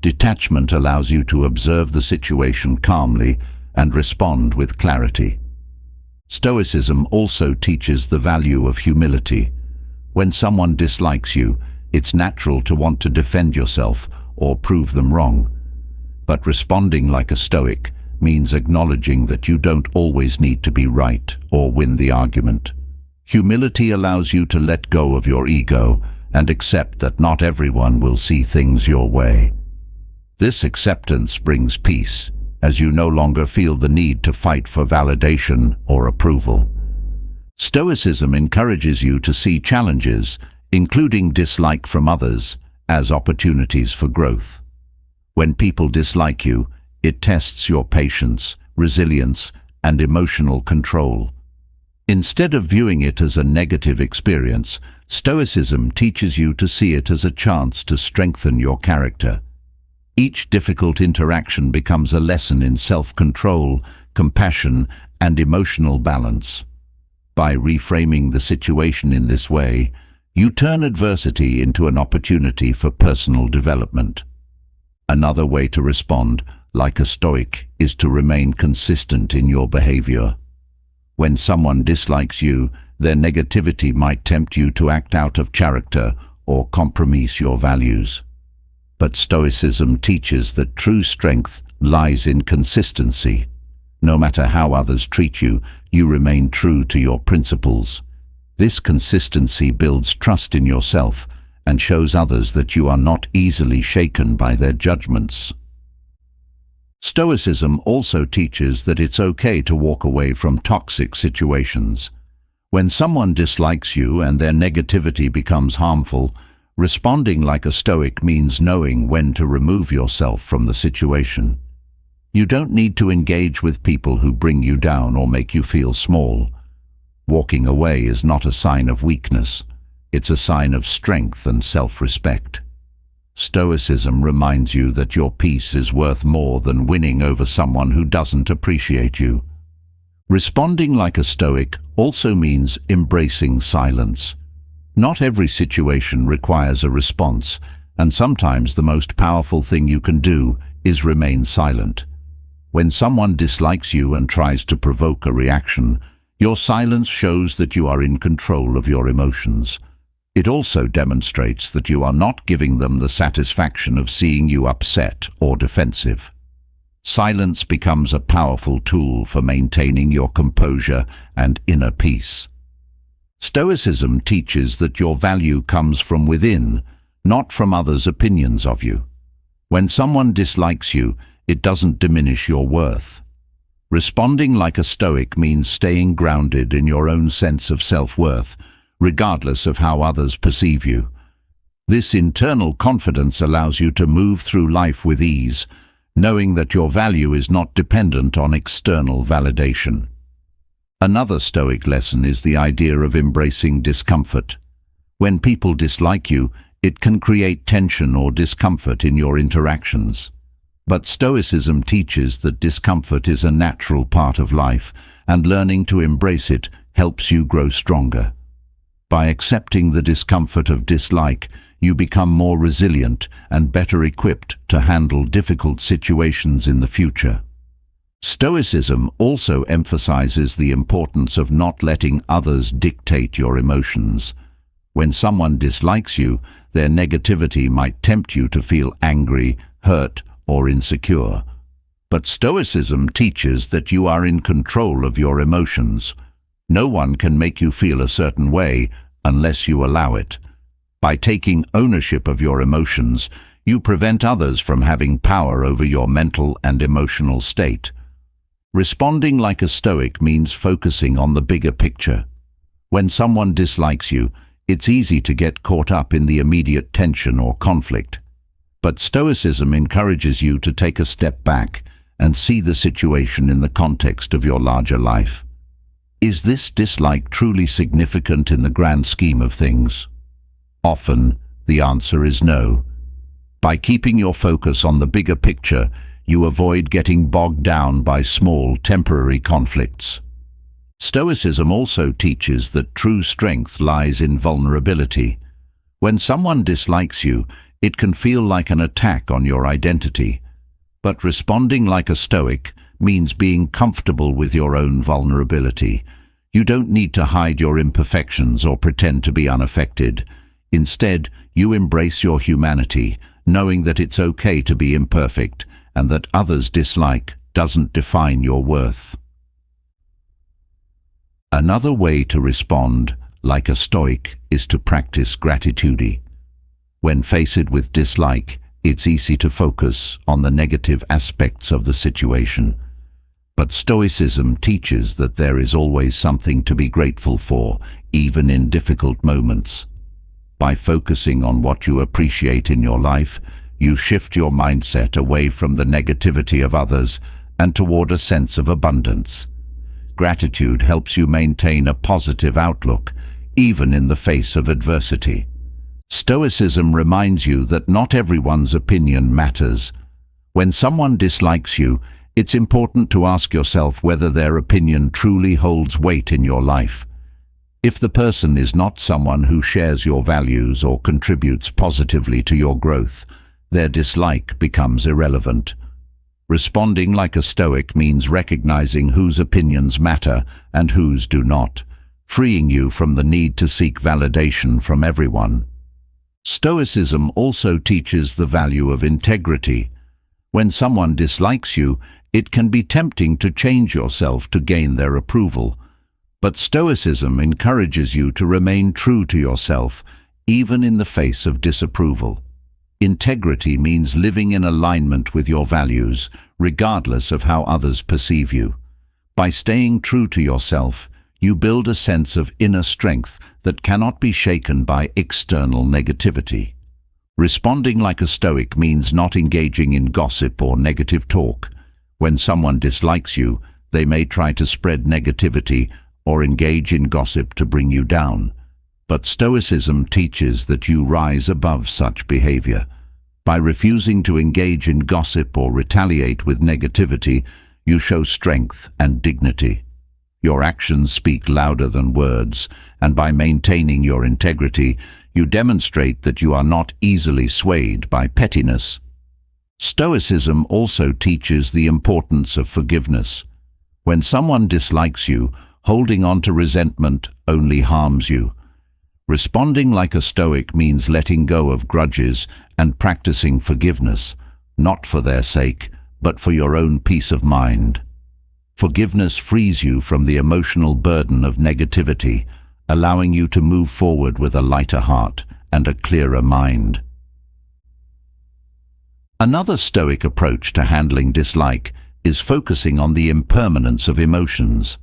Detachment allows you to observe the situation calmly and respond with clarity. Stoicism also teaches the value of humility. When someone dislikes you, it's natural to want to defend yourself or prove them wrong. But responding like a Stoic means acknowledging that you don't always need to be right or win the argument. Humility allows you to let go of your ego and accept that not everyone will see things your way. This acceptance brings peace, as you no longer feel the need to fight for validation or approval. Stoicism encourages you to see challenges, including dislike from others, as opportunities for growth. When people dislike you, it tests your patience, resilience, and emotional control. Instead of viewing it as a negative experience, Stoicism teaches you to see it as a chance to strengthen your character. Each difficult interaction becomes a lesson in self-control, compassion, and emotional balance. By reframing the situation in this way, you turn adversity into an opportunity for personal development. Another way to respond, like a Stoic, is to remain consistent in your behavior. When someone dislikes you, their negativity might tempt you to act out of character or compromise your values. But Stoicism teaches that true strength lies in consistency. No matter how others treat you, you remain true to your principles. This consistency builds trust in yourself and shows others that you are not easily shaken by their judgments. Stoicism also teaches that it's okay to walk away from toxic situations. When someone dislikes you and their negativity becomes harmful, responding like a Stoic means knowing when to remove yourself from the situation. You don't need to engage with people who bring you down or make you feel small. Walking away is not a sign of weakness. It's a sign of strength and self-respect. Stoicism reminds you that your peace is worth more than winning over someone who doesn't appreciate you. Responding like a Stoic also means embracing silence. Not every situation requires a response, and sometimes the most powerful thing you can do is remain silent. When someone dislikes you and tries to provoke a reaction, your silence shows that you are in control of your emotions. It also demonstrates that you are not giving them the satisfaction of seeing you upset or defensive. Silence becomes a powerful tool for maintaining your composure and inner peace. Stoicism teaches that your value comes from within, not from others' opinions of you. When someone dislikes you, it doesn't diminish your worth. Responding like a Stoic means staying grounded in your own sense of self-worth, regardless of how others perceive you. This internal confidence allows you to move through life with ease, knowing that your value is not dependent on external validation. Another Stoic lesson is the idea of embracing discomfort. When people dislike you, it can create tension or discomfort in your interactions. But Stoicism teaches that discomfort is a natural part of life, and learning to embrace it helps you grow stronger. By accepting the discomfort of dislike, you become more resilient and better equipped to handle difficult situations in the future. Stoicism also emphasizes the importance of not letting others dictate your emotions. When someone dislikes you, their negativity might tempt you to feel angry, hurt, or insecure. But Stoicism teaches that you are in control of your emotions. No one can make you feel a certain way unless you allow it. By taking ownership of your emotions, you prevent others from having power over your mental and emotional state. Responding like a Stoic means focusing on the bigger picture. When someone dislikes you, it's easy to get caught up in the immediate tension or conflict. But Stoicism encourages you to take a step back and see the situation in the context of your larger life. Is this dislike truly significant in the grand scheme of things? Often, the answer is no. By keeping your focus on the bigger picture, you avoid getting bogged down by small, temporary conflicts. Stoicism also teaches that true strength lies in vulnerability. When someone dislikes you, it can feel like an attack on your identity. But responding like a Stoic means being comfortable with your own vulnerability. You don't need to hide your imperfections or pretend to be unaffected. Instead, you embrace your humanity, knowing that it's okay to be imperfect and that others' dislike doesn't define your worth. Another way to respond like a Stoic is to practice gratitude. When faced with dislike, it's easy to focus on the negative aspects of the situation. But Stoicism teaches that there is always something to be grateful for, even in difficult moments. By focusing on what you appreciate in your life, you shift your mindset away from the negativity of others and toward a sense of abundance. Gratitude helps you maintain a positive outlook, even in the face of adversity. Stoicism reminds you that not everyone's opinion matters. When someone dislikes you, it's important to ask yourself whether their opinion truly holds weight in your life. If the person is not someone who shares your values or contributes positively to your growth, their dislike becomes irrelevant. Responding like a Stoic means recognizing whose opinions matter and whose do not, freeing you from the need to seek validation from everyone. Stoicism also teaches the value of integrity. When someone dislikes you, it can be tempting to change yourself to gain their approval. But Stoicism encourages you to remain true to yourself, even in the face of disapproval. Integrity means living in alignment with your values, regardless of how others perceive you. By staying true to yourself, you build a sense of inner strength that cannot be shaken by external negativity. Responding like a Stoic means not engaging in gossip or negative talk. When someone dislikes you, they may try to spread negativity or engage in gossip to bring you down. But Stoicism teaches that you rise above such behavior. By refusing to engage in gossip or retaliate with negativity, you show strength and dignity. Your actions speak louder than words, and by maintaining your integrity, you demonstrate that you are not easily swayed by pettiness. Stoicism also teaches the importance of forgiveness. When someone dislikes you, holding on to resentment only harms you. Responding like a Stoic means letting go of grudges and practicing forgiveness, not for their sake, but for your own peace of mind. Forgiveness frees you from the emotional burden of negativity, allowing you to move forward with a lighter heart and a clearer mind. Another Stoic approach to handling dislike is focusing on the impermanence of emotions.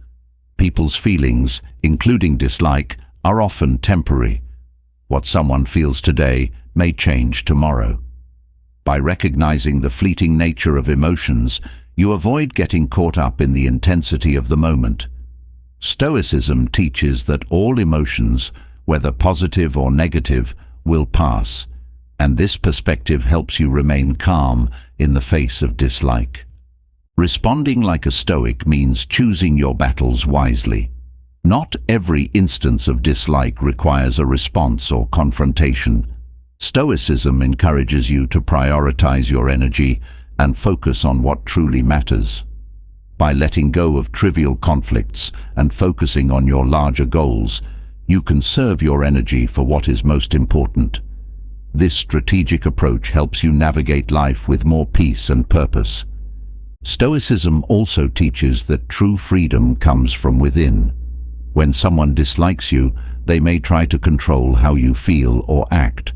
People's feelings, including dislike, are often temporary. What someone feels today may change tomorrow. By recognizing the fleeting nature of emotions, you avoid getting caught up in the intensity of the moment. Stoicism teaches that all emotions, whether positive or negative, will pass, and this perspective helps you remain calm in the face of dislike. Responding like a Stoic means choosing your battles wisely. Not every instance of dislike requires a response or confrontation. Stoicism encourages you to prioritize your energy and focus on what truly matters. By letting go of trivial conflicts and focusing on your larger goals, you conserve your energy for what is most important. This strategic approach helps you navigate life with more peace and purpose. Stoicism also teaches that true freedom comes from within. When someone dislikes you, they may try to control how you feel or act.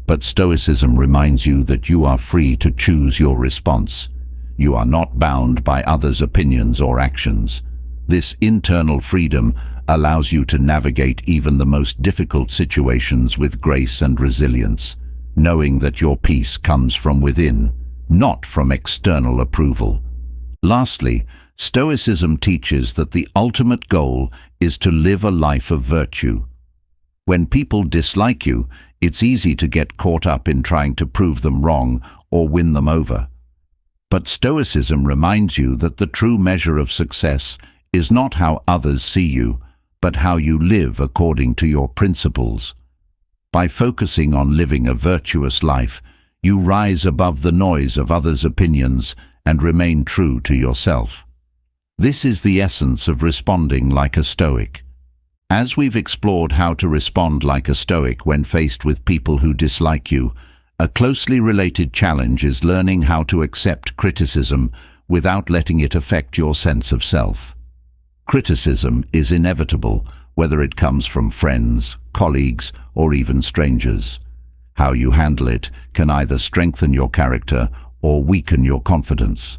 But Stoicism reminds you that you are free to choose your response. You are not bound by others' opinions or actions. This internal freedom allows you to navigate even the most difficult situations with grace and resilience, knowing that your peace comes from within, not from external approval. Lastly, Stoicism teaches that the ultimate goal is to live a life of virtue. When people dislike you, it's easy to get caught up in trying to prove them wrong or win them over. But Stoicism reminds you that the true measure of success is not how others see you, but how you live according to your principles. By focusing on living a virtuous life, you rise above the noise of others' opinions and remain true to yourself. This is the essence of responding like a Stoic. As we've explored how to respond like a Stoic when faced with people who dislike you, a closely related challenge is learning how to accept criticism without letting it affect your sense of self. Criticism is inevitable, whether it comes from friends, colleagues, or even strangers. How you handle it can either strengthen your character or weaken your confidence.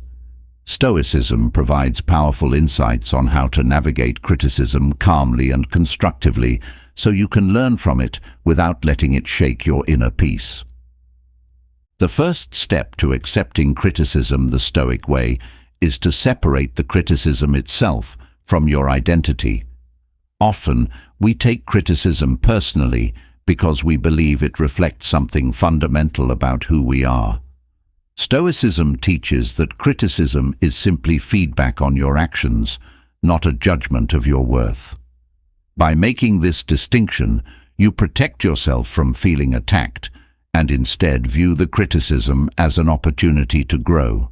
Stoicism provides powerful insights on how to navigate criticism calmly and constructively, so you can learn from it without letting it shake your inner peace. The first step to accepting criticism the Stoic way is to separate the criticism itself from your identity. Often, we take criticism personally because we believe it reflects something fundamental about who we are. Stoicism teaches that criticism is simply feedback on your actions, not a judgment of your worth. By making this distinction, you protect yourself from feeling attacked and instead view the criticism as an opportunity to grow.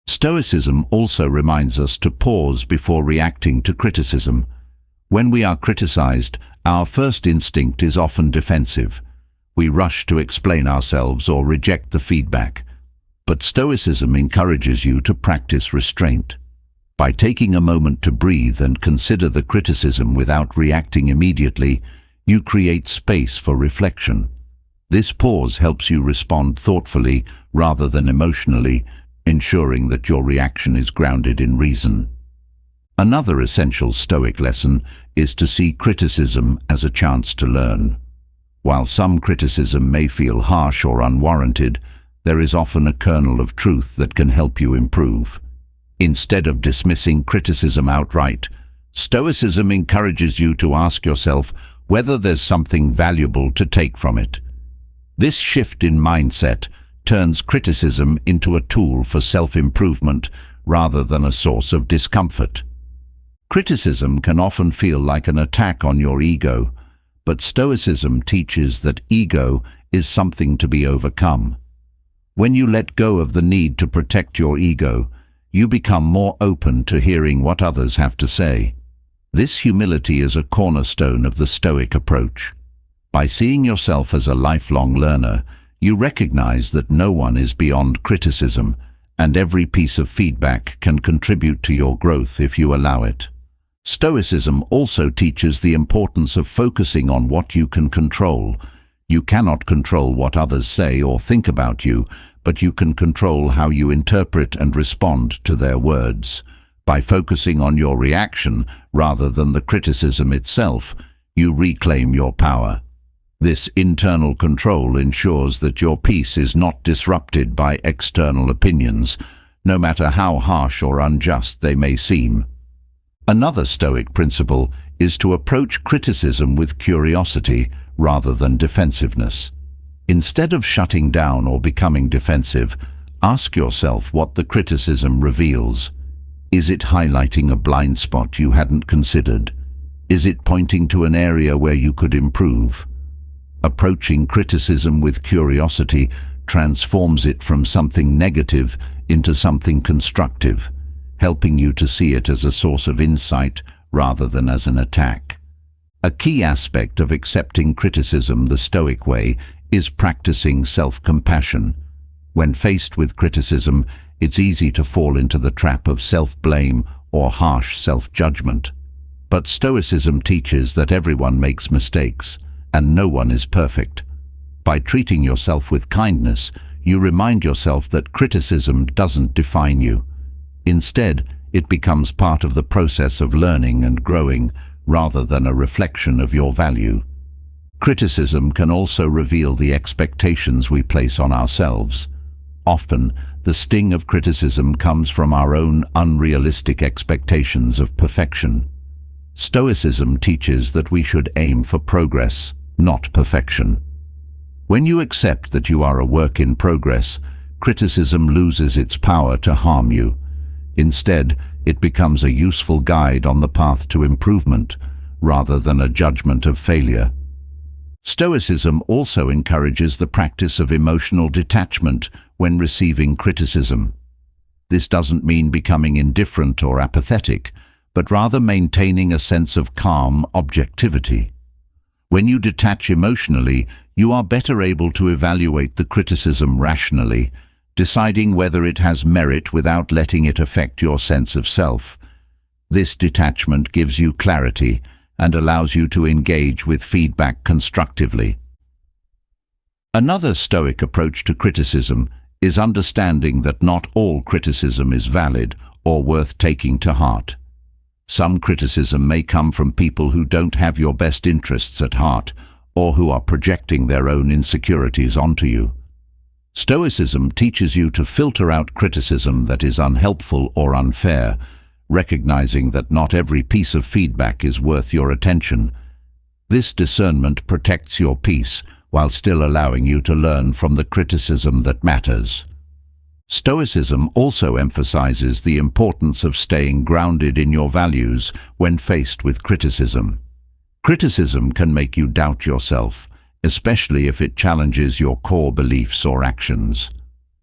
Stoicism also reminds us to pause before reacting to criticism. When we are criticized, our first instinct is often defensive. We rush to explain ourselves or reject the feedback. But Stoicism encourages you to practice restraint. By taking a moment to breathe and consider the criticism without reacting immediately, you create space for reflection. This pause helps you respond thoughtfully rather than emotionally, ensuring that your reaction is grounded in reason. Another essential Stoic lesson is to see criticism as a chance to learn. While some criticism may feel harsh or unwarranted, there is often a kernel of truth that can help you improve. Instead of dismissing criticism outright, Stoicism encourages you to ask yourself whether there's something valuable to take from it. This shift in mindset turns criticism into a tool for self-improvement rather than a source of discomfort. Criticism can often feel like an attack on your ego, but Stoicism teaches that ego is something to be overcome. When you let go of the need to protect your ego, you become more open to hearing what others have to say. This humility is a cornerstone of the Stoic approach. By seeing yourself as a lifelong learner, you recognize that no one is beyond criticism, and every piece of feedback can contribute to your growth if you allow it. Stoicism also teaches the importance of focusing on what you can control. You cannot control what others say or think about you, but you can control how you interpret and respond to their words. By focusing on your reaction rather than the criticism itself, you reclaim your power. This internal control ensures that your peace is not disrupted by external opinions, no matter how harsh or unjust they may seem. Another Stoic principle is to approach criticism with curiosity rather than defensiveness. Instead of shutting down or becoming defensive, ask yourself what the criticism reveals. Is it highlighting a blind spot you hadn't considered? Is it pointing to an area where you could improve? Approaching criticism with curiosity transforms it from something negative into something constructive, helping you to see it as a source of insight rather than as an attack. A key aspect of accepting criticism the Stoic way is practicing self-compassion. When faced with criticism, it's easy to fall into the trap of self-blame or harsh self-judgment. But Stoicism teaches that everyone makes mistakes, and no one is perfect. By treating yourself with kindness, you remind yourself that criticism doesn't define you. Instead, it becomes part of the process of learning and growing, rather than a reflection of your value. Criticism can also reveal the expectations we place on ourselves. Often, the sting of criticism comes from our own unrealistic expectations of perfection. Stoicism teaches that we should aim for progress, not perfection. When you accept that you are a work in progress, criticism loses its power to harm you. Instead, it becomes a useful guide on the path to improvement, rather than a judgment of failure. Stoicism also encourages the practice of emotional detachment when receiving criticism. This doesn't mean becoming indifferent or apathetic, but rather maintaining a sense of calm objectivity. When you detach emotionally, you are better able to evaluate the criticism rationally, deciding whether it has merit without letting it affect your sense of self. This detachment gives you clarity and allows you to engage with feedback constructively. Another Stoic approach to criticism is understanding that not all criticism is valid or worth taking to heart. Some criticism may come from people who don't have your best interests at heart, or who are projecting their own insecurities onto you. Stoicism teaches you to filter out criticism that is unhelpful or unfair, recognizing that not every piece of feedback is worth your attention. This discernment protects your peace while still allowing you to learn from the criticism that matters. Stoicism also emphasizes the importance of staying grounded in your values when faced with criticism. Criticism can make you doubt yourself, especially if it challenges your core beliefs or actions.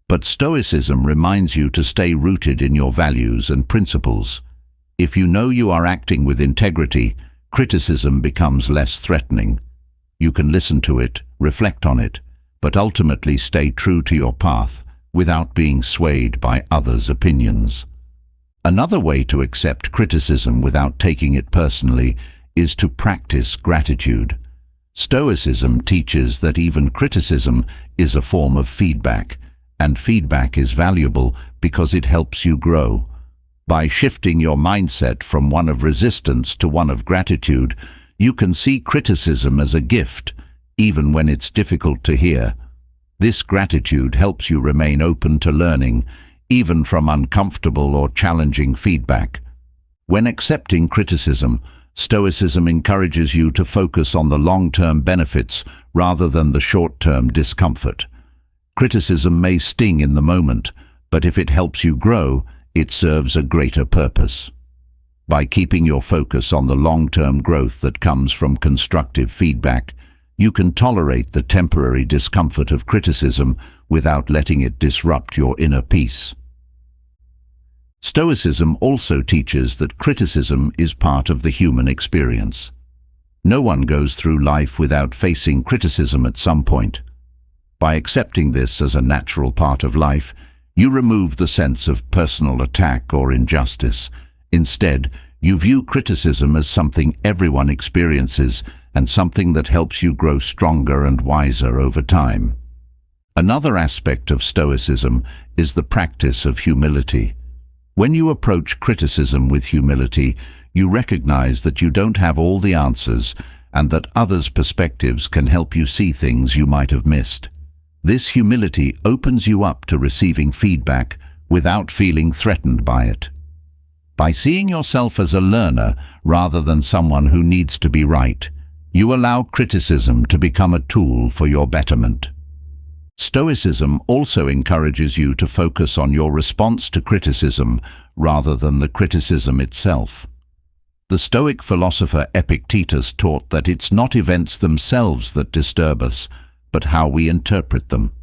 But Stoicism reminds you to stay rooted in your values and principles. If you know you are acting with integrity, criticism becomes less threatening. You can listen to it, reflect on it, but ultimately stay true to your path without being swayed by others' opinions. Another way to accept criticism without taking it personally is to practice gratitude. Stoicism teaches that even criticism is a form of feedback, and feedback is valuable because it helps you grow. By shifting your mindset from one of resistance to one of gratitude, you can see criticism as a gift, even when it's difficult to hear. This gratitude helps you remain open to learning, even from uncomfortable or challenging feedback. When accepting criticism, Stoicism encourages you to focus on the long-term benefits rather than the short-term discomfort. Criticism may sting in the moment, but if it helps you grow, it serves a greater purpose. By keeping your focus on the long-term growth that comes from constructive feedback, you can tolerate the temporary discomfort of criticism without letting it disrupt your inner peace. Stoicism also teaches that criticism is part of the human experience. No one goes through life without facing criticism at some point. By accepting this as a natural part of life, you remove the sense of personal attack or injustice. Instead, you view criticism as something everyone experiences and something that helps you grow stronger and wiser over time. Another aspect of Stoicism is the practice of humility. When you approach criticism with humility, you recognize that you don't have all the answers and that others' perspectives can help you see things you might have missed. This humility opens you up to receiving feedback without feeling threatened by it. By seeing yourself as a learner rather than someone who needs to be right, you allow criticism to become a tool for your betterment. Stoicism also encourages you to focus on your response to criticism rather than the criticism itself. The Stoic philosopher Epictetus taught that it's not events themselves that disturb us, but how we interpret them.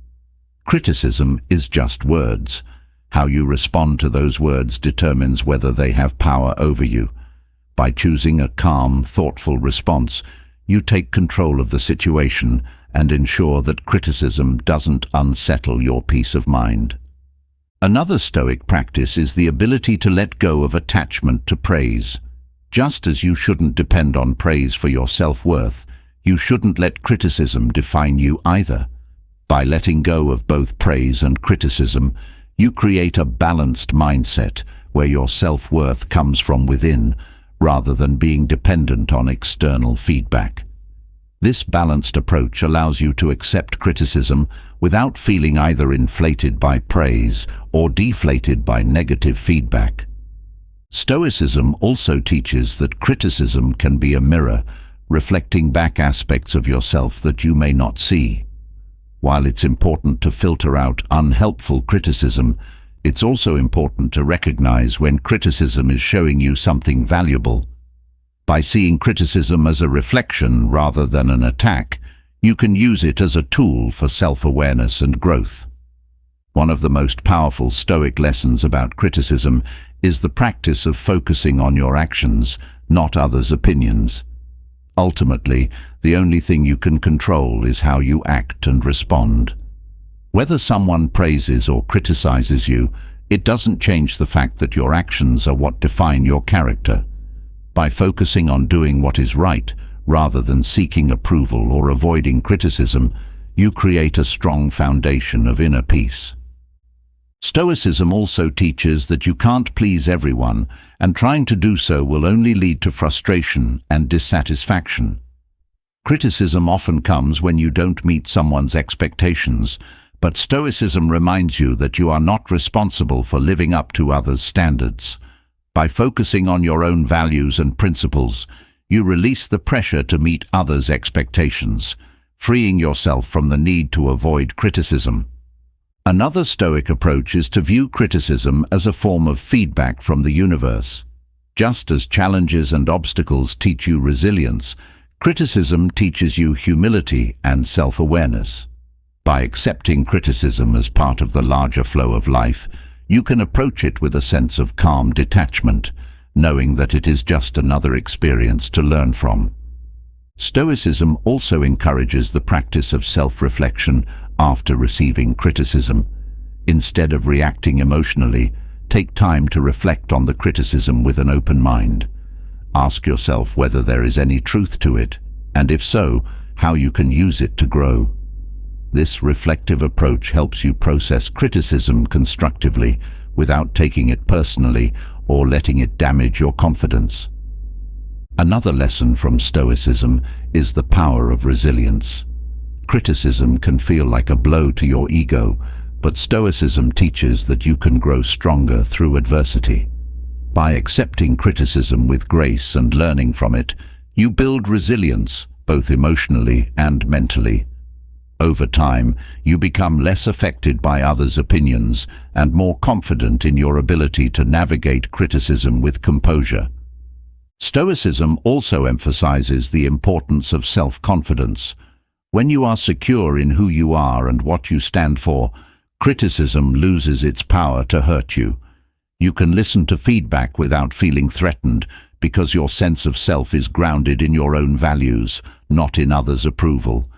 Criticism is just words. How you respond to those words determines whether they have power over you. By choosing a calm, thoughtful response, you take control of the situation and ensure that criticism doesn't unsettle your peace of mind. Another Stoic practice is the ability to let go of attachment to praise. Just as you shouldn't depend on praise for your self-worth, you shouldn't let criticism define you either. By letting go of both praise and criticism, you create a balanced mindset where your self-worth comes from within, rather than being dependent on external feedback. This balanced approach allows you to accept criticism without feeling either inflated by praise or deflated by negative feedback. Stoicism also teaches that criticism can be a mirror, reflecting back aspects of yourself that you may not see. While it's important to filter out unhelpful criticism, it's also important to recognize when criticism is showing you something valuable. By seeing criticism as a reflection rather than an attack, you can use it as a tool for self-awareness and growth. One of the most powerful Stoic lessons about criticism is the practice of focusing on your actions, not others' opinions. Ultimately, the only thing you can control is how you act and respond. Whether someone praises or criticizes you, it doesn't change the fact that your actions are what define your character. By focusing on doing what is right, rather than seeking approval or avoiding criticism, you create a strong foundation of inner peace. Stoicism also teaches that you can't please everyone, and trying to do so will only lead to frustration and dissatisfaction. Criticism often comes when you don't meet someone's expectations, but Stoicism reminds you that you are not responsible for living up to others' standards. By focusing on your own values and principles, you release the pressure to meet others' expectations, freeing yourself from the need to avoid criticism. Another Stoic approach is to view criticism as a form of feedback from the universe. Just as challenges and obstacles teach you resilience, criticism teaches you humility and self-awareness. By accepting criticism as part of the larger flow of life, you can approach it with a sense of calm detachment, knowing that it is just another experience to learn from. Stoicism also encourages the practice of self-reflection after receiving criticism. Instead of reacting emotionally, take time to reflect on the criticism with an open mind. Ask yourself whether there is any truth to it, and if so, how you can use it to grow. This reflective approach helps you process criticism constructively without taking it personally or letting it damage your confidence. Another lesson from Stoicism is the power of resilience. Criticism can feel like a blow to your ego, but Stoicism teaches that you can grow stronger through adversity. By accepting criticism with grace and learning from it, you build resilience, both emotionally and mentally. Over time, you become less affected by others' opinions and more confident in your ability to navigate criticism with composure. Stoicism also emphasizes the importance of self-confidence. When you are secure in who you are and what you stand for, criticism loses its power to hurt you. You can listen to feedback without feeling threatened because your sense of self is grounded in your own values, not in others' approval.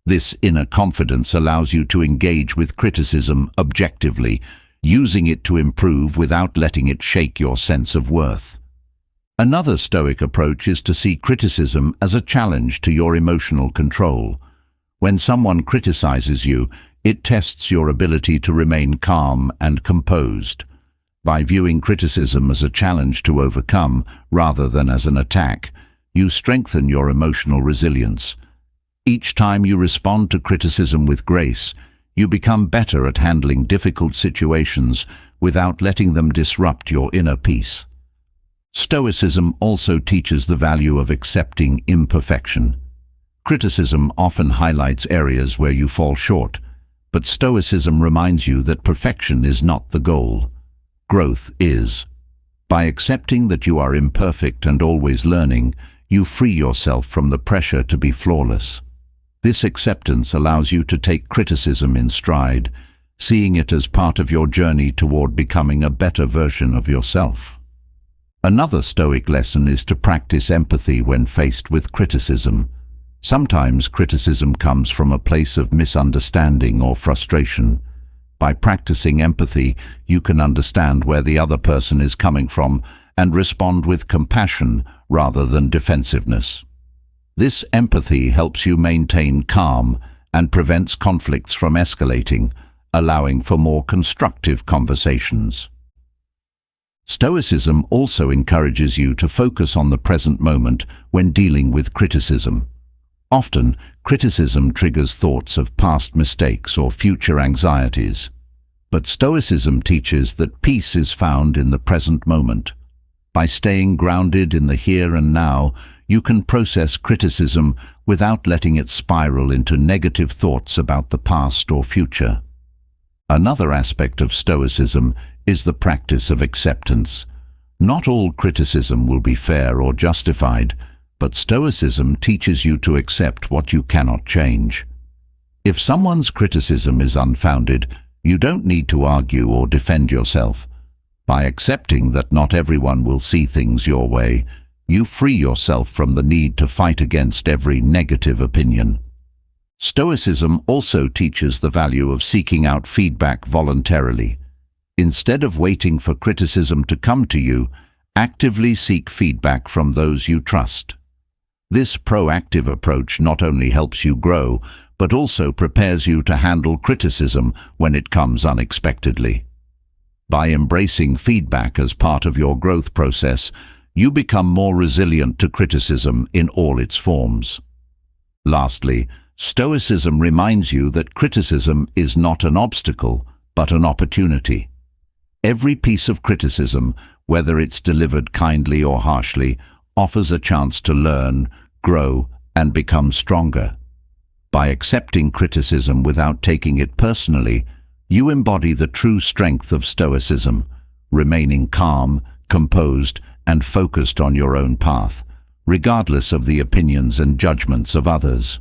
This inner confidence allows you to engage with criticism objectively, using it to improve without letting it shake your sense of worth. Another Stoic approach is to see criticism as a challenge to your emotional control. When someone criticizes you, it tests your ability to remain calm and composed. By viewing criticism as a challenge to overcome rather than as an attack, you strengthen your emotional resilience. Each time you respond to criticism with grace, you become better at handling difficult situations without letting them disrupt your inner peace. Stoicism also teaches the value of accepting imperfection. Criticism often highlights areas where you fall short, but Stoicism reminds you that perfection is not the goal. Growth is. By accepting that you are imperfect and always learning, you free yourself from the pressure to be flawless. This acceptance allows you to take criticism in stride, seeing it as part of your journey toward becoming a better version of yourself. Another Stoic lesson is to practice empathy when faced with criticism. Sometimes criticism comes from a place of misunderstanding or frustration. By practicing empathy, you can understand where the other person is coming from and respond with compassion rather than defensiveness. This empathy helps you maintain calm and prevents conflicts from escalating, allowing for more constructive conversations. Stoicism also encourages you to focus on the present moment when dealing with criticism. Often, criticism triggers thoughts of past mistakes or future anxieties. But Stoicism teaches that peace is found in the present moment. By staying grounded in the here and now, you can process criticism without letting it spiral into negative thoughts about the past or future. Another aspect of Stoicism is the practice of acceptance. Not all criticism will be fair or justified, but Stoicism teaches you to accept what you cannot change. If someone's criticism is unfounded, you don't need to argue or defend yourself. By accepting that not everyone will see things your way, you free yourself from the need to fight against every negative opinion. Stoicism also teaches the value of seeking out feedback voluntarily. Instead of waiting for criticism to come to you, actively seek feedback from those you trust. This proactive approach not only helps you grow, but also prepares you to handle criticism when it comes unexpectedly. By embracing feedback as part of your growth process, you become more resilient to criticism in all its forms. Lastly, Stoicism reminds you that criticism is not an obstacle, but an opportunity. Every piece of criticism, whether it's delivered kindly or harshly, offers a chance to learn, grow, and become stronger. By accepting criticism without taking it personally, you embody the true strength of Stoicism, remaining calm, composed, and focused on your own path, regardless of the opinions and judgments of others.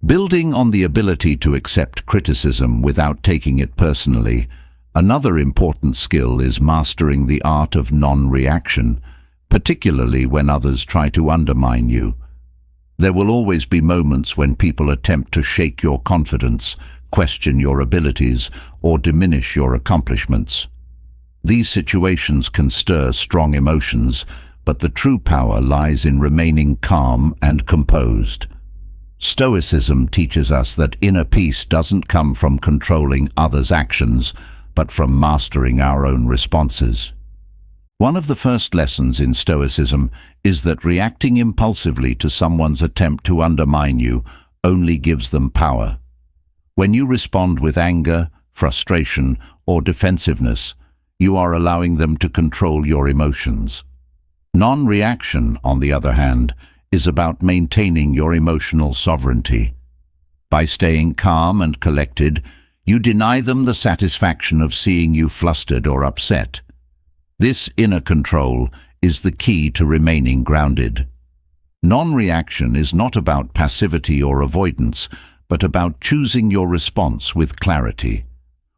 Building on the ability to accept criticism without taking it personally, another important skill is mastering the art of non-reaction, particularly when others try to undermine you. There will always be moments when people attempt to shake your confidence, question your abilities, or diminish your accomplishments. These situations can stir strong emotions, but the true power lies in remaining calm and composed. Stoicism teaches us that inner peace doesn't come from controlling others' actions, but from mastering our own responses. One of the first lessons in Stoicism is that reacting impulsively to someone's attempt to undermine you only gives them power. When you respond with anger, frustration, or defensiveness, you are allowing them to control your emotions. Non-reaction, on the other hand, is about maintaining your emotional sovereignty. By staying calm and collected, you deny them the satisfaction of seeing you flustered or upset. This inner control is the key to remaining grounded. Non-reaction is not about passivity or avoidance, but about choosing your response with clarity.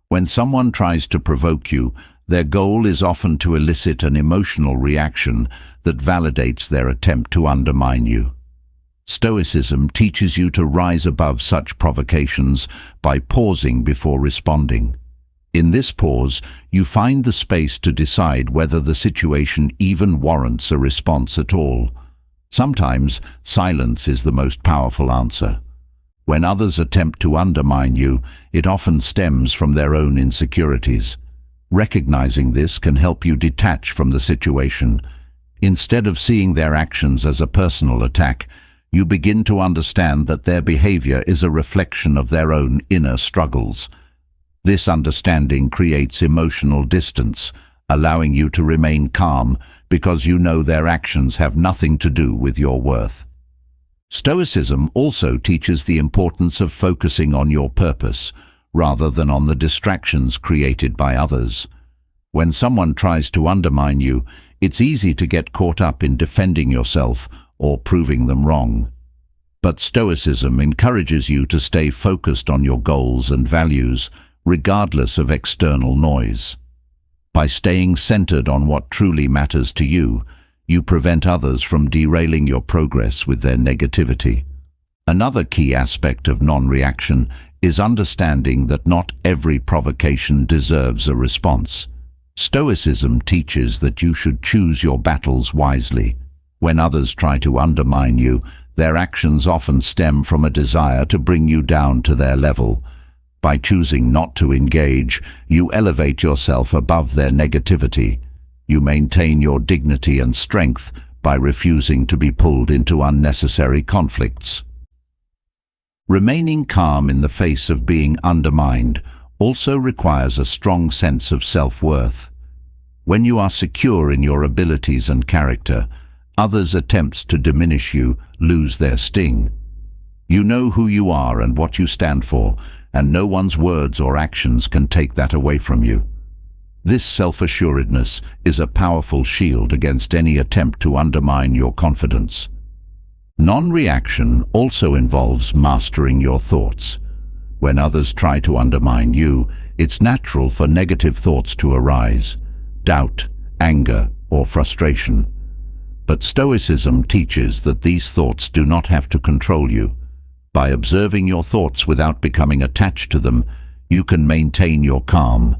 When someone tries to provoke you, their goal is often to elicit an emotional reaction that validates their attempt to undermine you. Stoicism teaches you to rise above such provocations by pausing before responding. In this pause, you find the space to decide whether the situation even warrants a response at all. Sometimes, silence is the most powerful answer. When others attempt to undermine you, it often stems from their own insecurities. Recognizing this can help you detach from the situation. Instead of seeing their actions as a personal attack, you begin to understand that their behavior is a reflection of their own inner struggles. This understanding creates emotional distance, allowing you to remain calm because you know their actions have nothing to do with your worth. Stoicism also teaches the importance of focusing on your purpose, rather than on the distractions created by others. When someone tries to undermine you, it's easy to get caught up in defending yourself or proving them wrong. But Stoicism encourages you to stay focused on your goals and values, regardless of external noise. By staying centered on what truly matters to you, you prevent others from derailing your progress with their negativity. Another key aspect of non-reaction is understanding that not every provocation deserves a response. Stoicism teaches that you should choose your battles wisely. When others try to undermine you, their actions often stem from a desire to bring you down to their level. By choosing not to engage, you elevate yourself above their negativity. You maintain your dignity and strength by refusing to be pulled into unnecessary conflicts. Remaining calm in the face of being undermined also requires a strong sense of self-worth. When you are secure in your abilities and character, others' attempts to diminish you lose their sting. You know who you are and what you stand for, and no one's words or actions can take that away from you. This self-assuredness is a powerful shield against any attempt to undermine your confidence. Non-reaction also involves mastering your thoughts. When others try to undermine you, it's natural for negative thoughts to arise: doubt, anger, or frustration. But Stoicism teaches that these thoughts do not have to control you. By observing your thoughts without becoming attached to them, you can maintain your calm.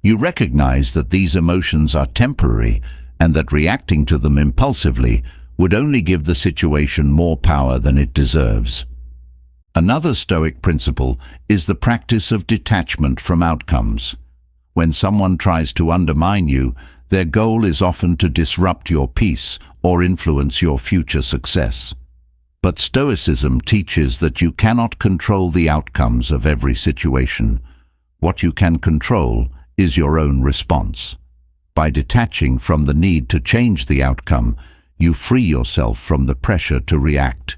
You recognize that these emotions are temporary and that reacting to them impulsively would only give the situation more power than it deserves. Another Stoic principle is the practice of detachment from outcomes. When someone tries to undermine you, their goal is often to disrupt your peace or influence your future success. But Stoicism teaches that you cannot control the outcomes of every situation. What you can control is your own response. By detaching from the need to change the outcome, you free yourself from the pressure to react.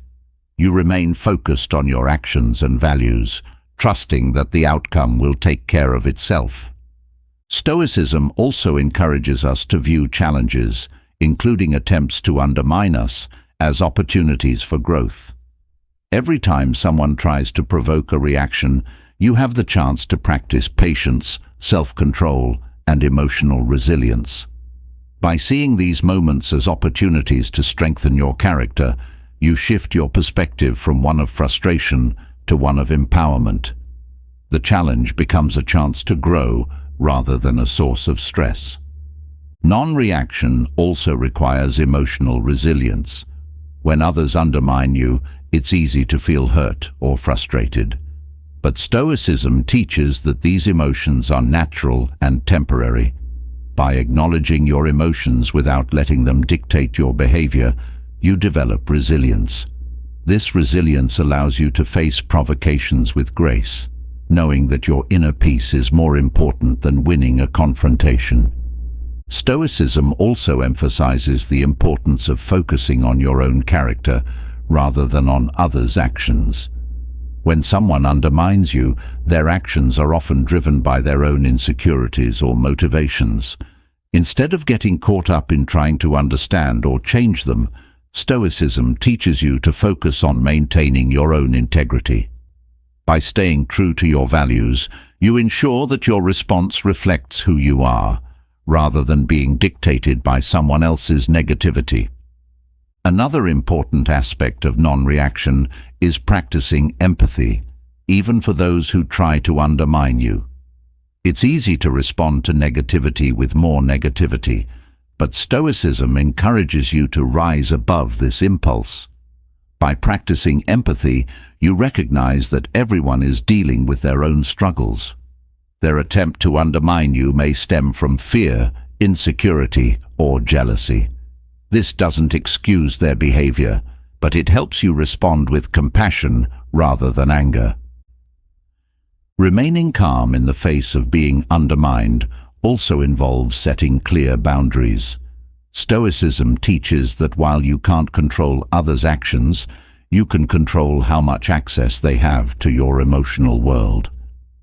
You remain focused on your actions and values, trusting that the outcome will take care of itself. Stoicism also encourages us to view challenges, including attempts to undermine us, as opportunities for growth. Every time someone tries to provoke a reaction, you have the chance to practice patience, self-control, and emotional resilience. By seeing these moments as opportunities to strengthen your character, you shift your perspective from one of frustration to one of empowerment. The challenge becomes a chance to grow rather than a source of stress. Non-reaction also requires emotional resilience. When others undermine you, it's easy to feel hurt or frustrated. But Stoicism teaches that these emotions are natural and temporary. By acknowledging your emotions without letting them dictate your behavior, you develop resilience. This resilience allows you to face provocations with grace, knowing that your inner peace is more important than winning a confrontation. Stoicism also emphasizes the importance of focusing on your own character rather than on others' actions. When someone undermines you, their actions are often driven by their own insecurities or motivations. Instead of getting caught up in trying to understand or change them, Stoicism teaches you to focus on maintaining your own integrity. By staying true to your values, you ensure that your response reflects who you are, rather than being dictated by someone else's negativity. Another important aspect of non-reaction is practicing empathy, even for those who try to undermine you. It's easy to respond to negativity with more negativity, but Stoicism encourages you to rise above this impulse. By practicing empathy, you recognize that everyone is dealing with their own struggles. Their attempt to undermine you may stem from fear, insecurity, or jealousy. This doesn't excuse their behavior, but it helps you respond with compassion rather than anger. Remaining calm in the face of being undermined also involves setting clear boundaries. Stoicism teaches that while you can't control others' actions, you can control how much access they have to your emotional world.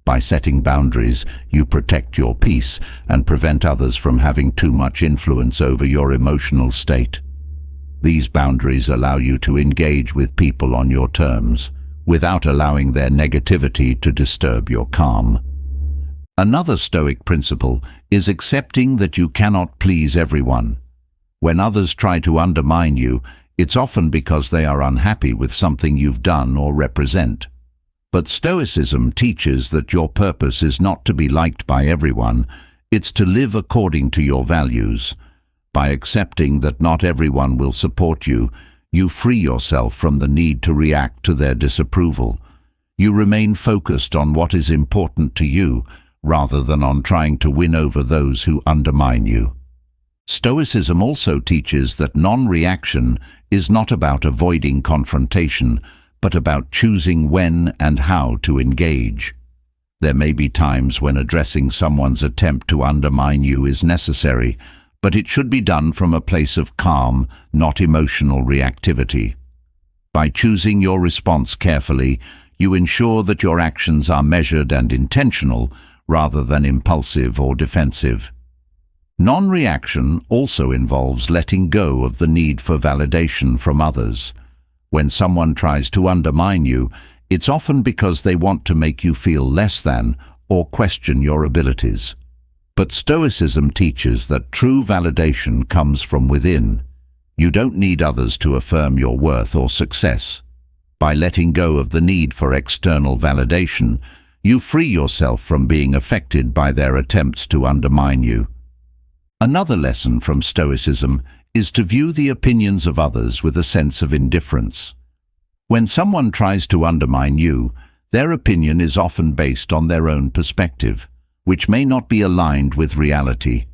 By setting boundaries, you protect your peace and prevent others from having too much influence over your emotional state. These boundaries allow you to engage with people on your terms, without allowing their negativity to disturb your calm. Another Stoic principle is accepting that you cannot please everyone. When others try to undermine you, it's often because they are unhappy with something you've done or represent. But Stoicism teaches that your purpose is not to be liked by everyone, it's to live according to your values. By accepting that not everyone will support you, you free yourself from the need to react to their disapproval. You remain focused on what is important to you, rather than on trying to win over those who undermine you. Stoicism also teaches that non-reaction is not about avoiding confrontation, but about choosing when and how to engage. There may be times when addressing someone's attempt to undermine you is necessary, but it should be done from a place of calm, not emotional reactivity. By choosing your response carefully, you ensure that your actions are measured and intentional, rather than impulsive or defensive. Non-reaction also involves letting go of the need for validation from others. When someone tries to undermine you, it's often because they want to make you feel less than or question your abilities. But Stoicism teaches that true validation comes from within. You don't need others to affirm your worth or success. By letting go of the need for external validation, you free yourself from being affected by their attempts to undermine you. Another lesson from Stoicism is to view the opinions of others with a sense of indifference. When someone tries to undermine you, their opinion is often based on their own perspective, which may not be aligned with reality.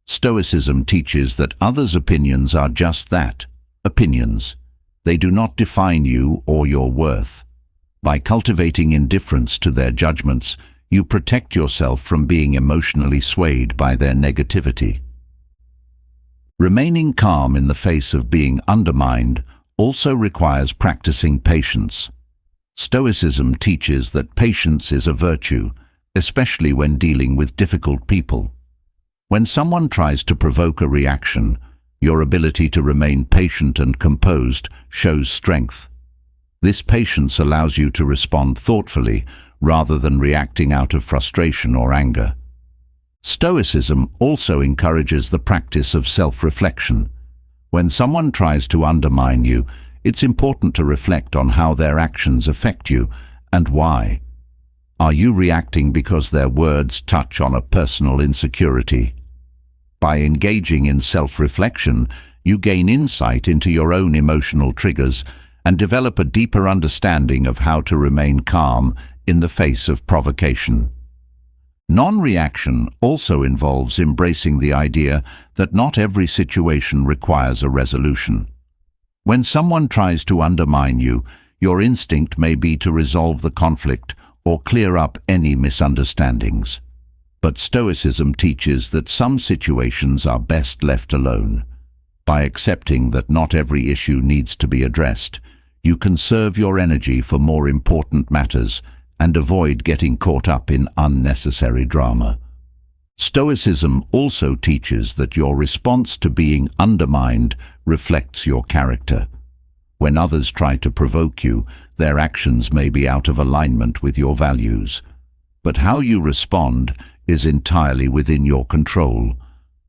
Stoicism teaches that others' opinions are just that, opinions. They do not define you or your worth. By cultivating indifference to their judgments, you protect yourself from being emotionally swayed by their negativity. Remaining calm in the face of being undermined also requires practicing patience. Stoicism teaches that patience is a virtue, especially when dealing with difficult people. When someone tries to provoke a reaction, your ability to remain patient and composed shows strength. This patience allows you to respond thoughtfully rather than reacting out of frustration or anger. Stoicism also encourages the practice of self-reflection. When someone tries to undermine you, it's important to reflect on how their actions affect you and why. Are you reacting because their words touch on a personal insecurity? By engaging in self-reflection, you gain insight into your own emotional triggers and develop a deeper understanding of how to remain calm in the face of provocation. Non-reaction also involves embracing the idea that not every situation requires a resolution. When someone tries to undermine you, your instinct may be to resolve the conflict or clear up any misunderstandings. But Stoicism teaches that some situations are best left alone. By accepting that not every issue needs to be addressed, you conserve your energy for more important matters and avoid getting caught up in unnecessary drama. Stoicism also teaches that your response to being undermined reflects your character. When others try to provoke you, their actions may be out of alignment with your values. But how you respond is entirely within your control.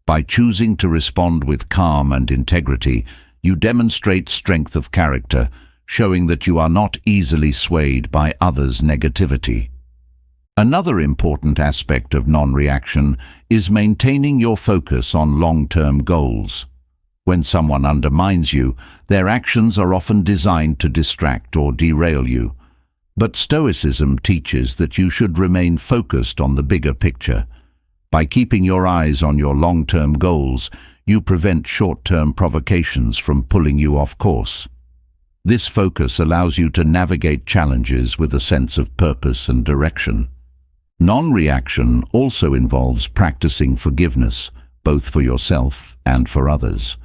By choosing to respond with calm and integrity, you demonstrate strength of character, showing that you are not easily swayed by others' negativity. Another important aspect of non-reaction is maintaining your focus on long-term goals. When someone undermines you, their actions are often designed to distract or derail you. But Stoicism teaches that you should remain focused on the bigger picture. By keeping your eyes on your long-term goals, you prevent short-term provocations from pulling you off course. This focus allows you to navigate challenges with a sense of purpose and direction. Non-reaction also involves practicing forgiveness, both for yourself and for others.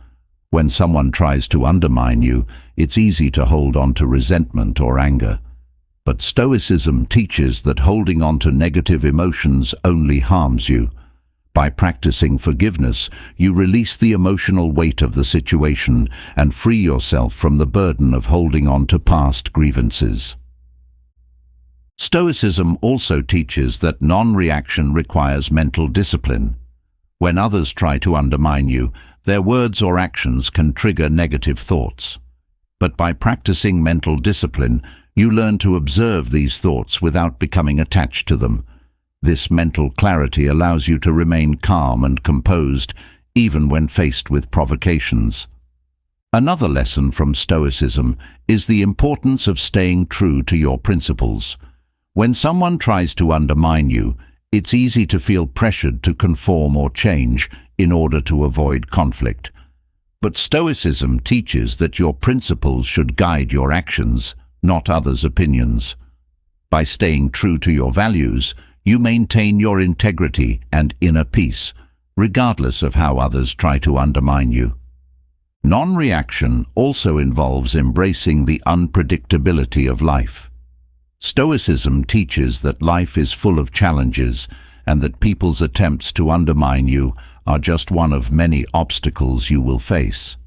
When someone tries to undermine you, it's easy to hold on to resentment or anger. But Stoicism teaches that holding on to negative emotions only harms you. By practicing forgiveness, you release the emotional weight of the situation and free yourself from the burden of holding on to past grievances. Stoicism also teaches that non-reaction requires mental discipline. When others try to undermine you, their words or actions can trigger negative thoughts. But by practicing mental discipline, you learn to observe these thoughts without becoming attached to them. This mental clarity allows you to remain calm and composed, even when faced with provocations. Another lesson from Stoicism is the importance of staying true to your principles. When someone tries to undermine you, it's easy to feel pressured to conform or change in order to avoid conflict. But Stoicism teaches that your principles should guide your actions, not others' opinions. By staying true to your values, you maintain your integrity and inner peace, regardless of how others try to undermine you. Non-reaction also involves embracing the unpredictability of life. Stoicism teaches that life is full of challenges and that people's attempts to undermine you are just one of many obstacles you will face.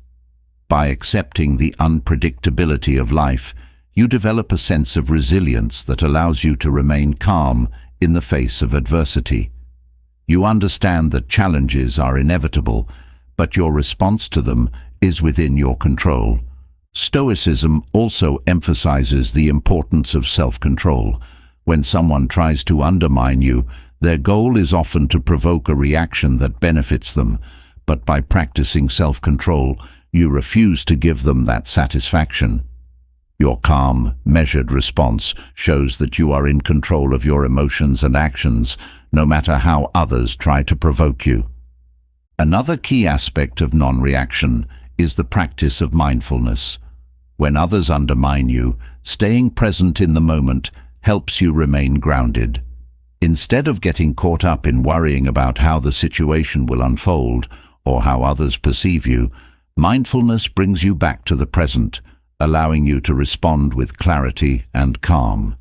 By accepting the unpredictability of life, you develop a sense of resilience that allows you to remain calm in the face of adversity. You understand that challenges are inevitable, but your response to them is within your control. Stoicism also emphasizes the importance of self-control. When someone tries to undermine you, their goal is often to provoke a reaction that benefits them, but by practicing self-control, you refuse to give them that satisfaction. Your calm, measured response shows that you are in control of your emotions and actions, no matter how others try to provoke you. Another key aspect of non-reaction is the practice of mindfulness. When others undermine you, staying present in the moment helps you remain grounded. Instead of getting caught up in worrying about how the situation will unfold or how others perceive you, mindfulness brings you back to the present, allowing you to respond with clarity and calm.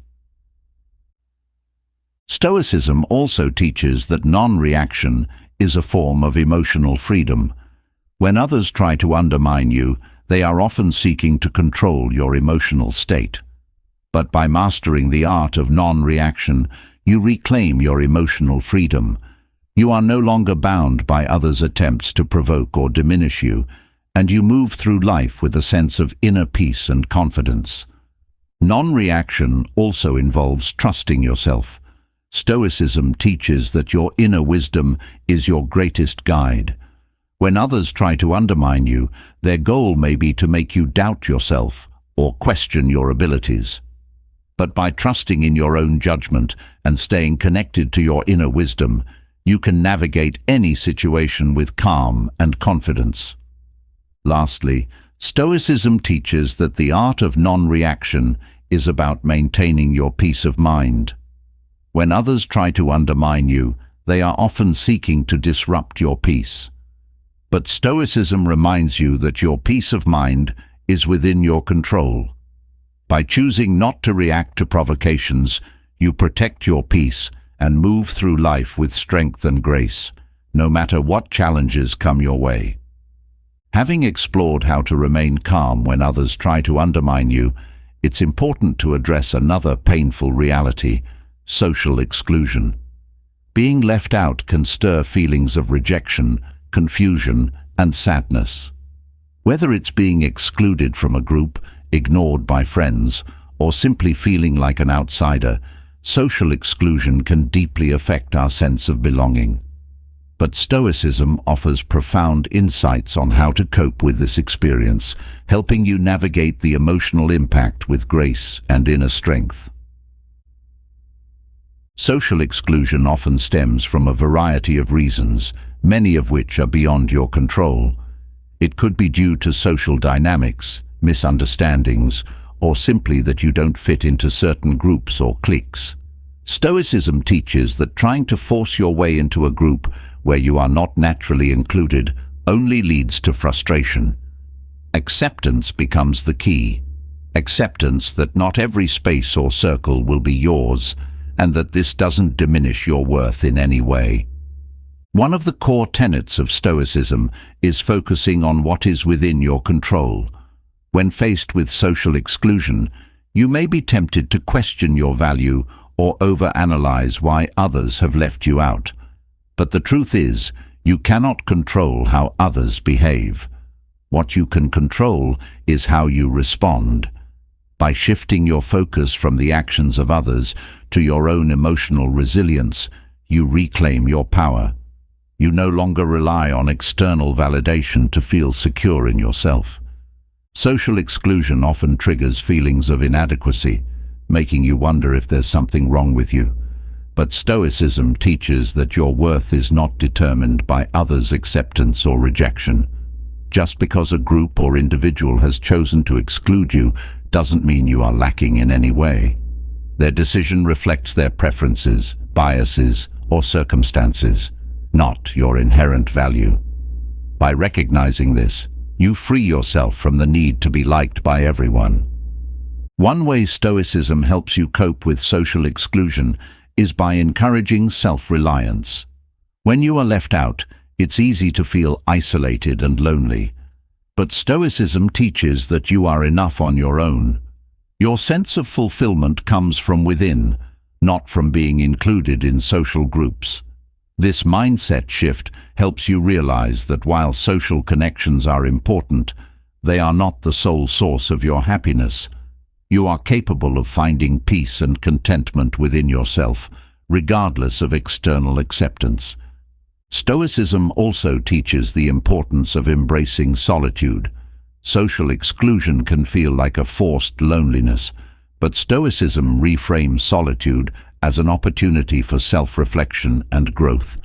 Stoicism also teaches that non-reaction is a form of emotional freedom. When others try to undermine you, they are often seeking to control your emotional state. But by mastering the art of non-reaction, you reclaim your emotional freedom. You are no longer bound by others' attempts to provoke or diminish you, and you move through life with a sense of inner peace and confidence. Non-reaction also involves trusting yourself. Stoicism teaches that your inner wisdom is your greatest guide. When others try to undermine you, their goal may be to make you doubt yourself or question your abilities. But by trusting in your own judgment and staying connected to your inner wisdom, you can navigate any situation with calm and confidence. Lastly, Stoicism teaches that the art of non-reaction is about maintaining your peace of mind. When others try to undermine you, they are often seeking to disrupt your peace. But Stoicism reminds you that your peace of mind is within your control. By choosing not to react to provocations, you protect your peace and move through life with strength and grace, no matter what challenges come your way. Having explored how to remain calm when others try to undermine you, it's important to address another painful reality: social exclusion. Being left out can stir feelings of rejection, confusion, and sadness. Whether it's being excluded from a group, ignored by friends, or simply feeling like an outsider, social exclusion can deeply affect our sense of belonging. But Stoicism offers profound insights on how to cope with this experience, helping you navigate the emotional impact with grace and inner strength. Social exclusion often stems from a variety of reasons, many of which are beyond your control. It could be due to social dynamics, misunderstandings, or simply that you don't fit into certain groups or cliques. Stoicism teaches that trying to force your way into a group where you are not naturally included only leads to frustration. Acceptance becomes the key. Acceptance that not every space or circle will be yours, and that this doesn't diminish your worth in any way. One of the core tenets of Stoicism is focusing on what is within your control. When faced with social exclusion, you may be tempted to question your value or overanalyze why others have left you out. But the truth is, you cannot control how others behave. What you can control is how you respond. By shifting your focus from the actions of others to your own emotional resilience, you reclaim your power. You no longer rely on external validation to feel secure in yourself. Social exclusion often triggers feelings of inadequacy, making you wonder if there's something wrong with you. But Stoicism teaches that your worth is not determined by others' acceptance or rejection. Just because a group or individual has chosen to exclude you doesn't mean you are lacking in any way. Their decision reflects their preferences, biases, or circumstances, not your inherent value. By recognizing this, you free yourself from the need to be liked by everyone. One way Stoicism helps you cope with social exclusion is by encouraging self-reliance. When you are left out, it's easy to feel isolated and lonely. But Stoicism teaches that you are enough on your own. Your sense of fulfillment comes from within, not from being included in social groups. This mindset shift helps you realize that while social connections are important, they are not the sole source of your happiness. You are capable of finding peace and contentment within yourself, regardless of external acceptance. Stoicism also teaches the importance of embracing solitude. Social exclusion can feel like a forced loneliness, but Stoicism reframes solitude as an opportunity for self-reflection and growth.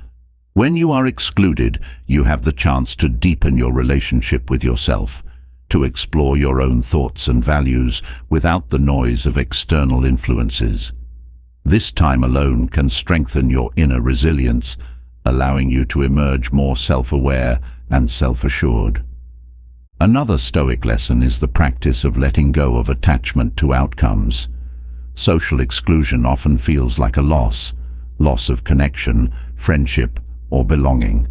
When you are excluded, you have the chance to deepen your relationship with yourself, to explore your own thoughts and values without the noise of external influences. This time alone can strengthen your inner resilience, allowing you to emerge more self-aware and self-assured. Another Stoic lesson is the practice of letting go of attachment to outcomes. Social exclusion often feels like a loss of connection, friendship, or belonging.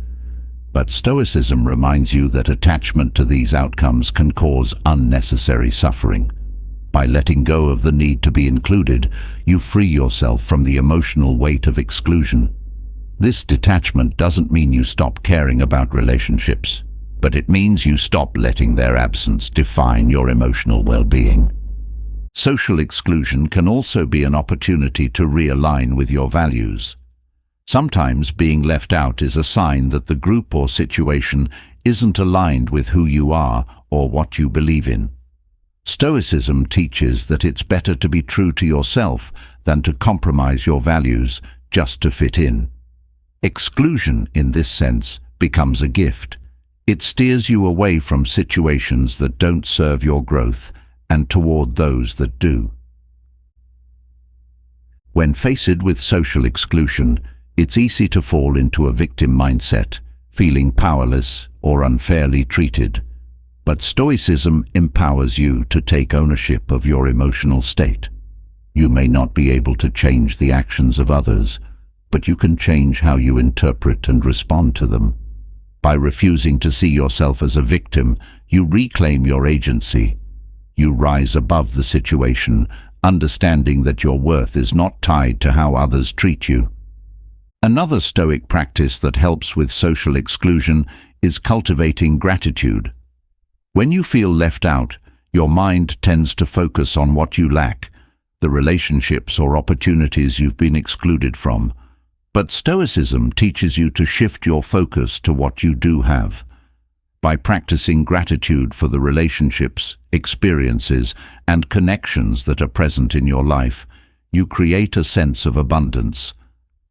But Stoicism reminds you that attachment to these outcomes can cause unnecessary suffering. By letting go of the need to be included, you free yourself from the emotional weight of exclusion. This detachment doesn't mean you stop caring about relationships, but it means you stop letting their absence define your emotional well-being. Social exclusion can also be an opportunity to realign with your values. Sometimes being left out is a sign that the group or situation isn't aligned with who you are or what you believe in. Stoicism teaches that it's better to be true to yourself than to compromise your values just to fit in. Exclusion, in this sense, becomes a gift. It steers you away from situations that don't serve your growth and toward those that do. When faced with social exclusion, it's easy to fall into a victim mindset, feeling powerless or unfairly treated. But Stoicism empowers you to take ownership of your emotional state. You may not be able to change the actions of others, but you can change how you interpret and respond to them. By refusing to see yourself as a victim, you reclaim your agency. You rise above the situation, understanding that your worth is not tied to how others treat you. Another Stoic practice that helps with social exclusion is cultivating gratitude. When you feel left out, your mind tends to focus on what you lack, the relationships or opportunities you've been excluded from. But Stoicism teaches you to shift your focus to what you do have. By practicing gratitude for the relationships, experiences, and connections that are present in your life, you create a sense of abundance.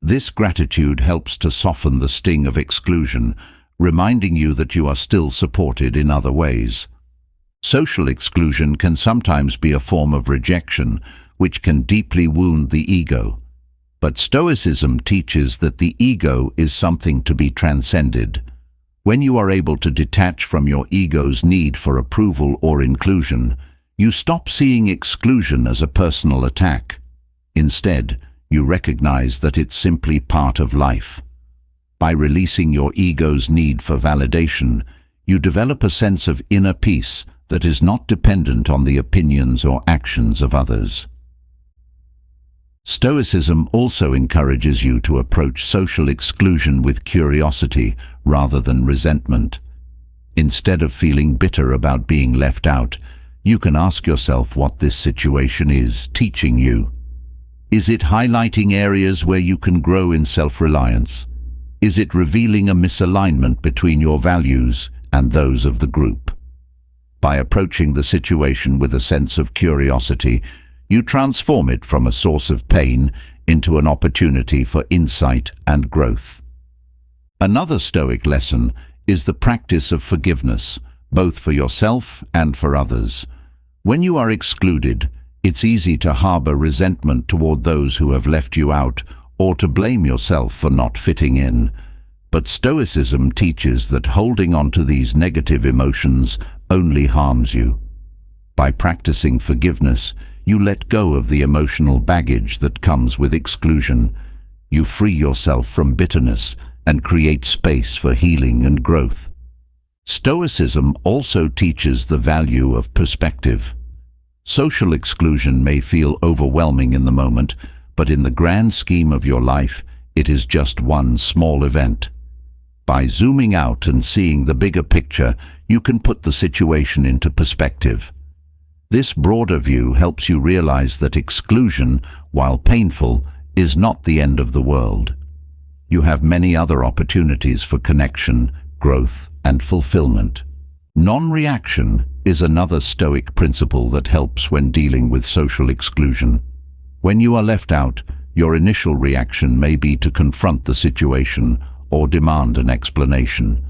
This gratitude helps to soften the sting of exclusion, reminding you that you are still supported in other ways. Social exclusion can sometimes be a form of rejection, which can deeply wound the ego. But Stoicism teaches that the ego is something to be transcended. When you are able to detach from your ego's need for approval or inclusion, you stop seeing exclusion as a personal attack. Instead, you recognize that it's simply part of life. By releasing your ego's need for validation, you develop a sense of inner peace that is not dependent on the opinions or actions of others. Stoicism also encourages you to approach social exclusion with curiosity rather than resentment. Instead of feeling bitter about being left out, you can ask yourself what this situation is teaching you. Is it highlighting areas where you can grow in self-reliance? Is it revealing a misalignment between your values and those of the group? By approaching the situation with a sense of curiosity, you transform it from a source of pain into an opportunity for insight and growth. Another Stoic lesson is the practice of forgiveness, both for yourself and for others. When you are excluded, it's easy to harbor resentment toward those who have left you out or to blame yourself for not fitting in. But Stoicism teaches that holding on to these negative emotions only harms you. By practicing forgiveness, you let go of the emotional baggage that comes with exclusion. You free yourself from bitterness and create space for healing and growth. Stoicism also teaches the value of perspective. Social exclusion may feel overwhelming in the moment, but in the grand scheme of your life, it is just one small event. By zooming out and seeing the bigger picture, you can put the situation into perspective. This broader view helps you realize that exclusion, while painful, is not the end of the world. You have many other opportunities for connection, growth, and fulfillment. Non-reaction is another Stoic principle that helps when dealing with social exclusion. When you are left out, your initial reaction may be to confront the situation or demand an explanation.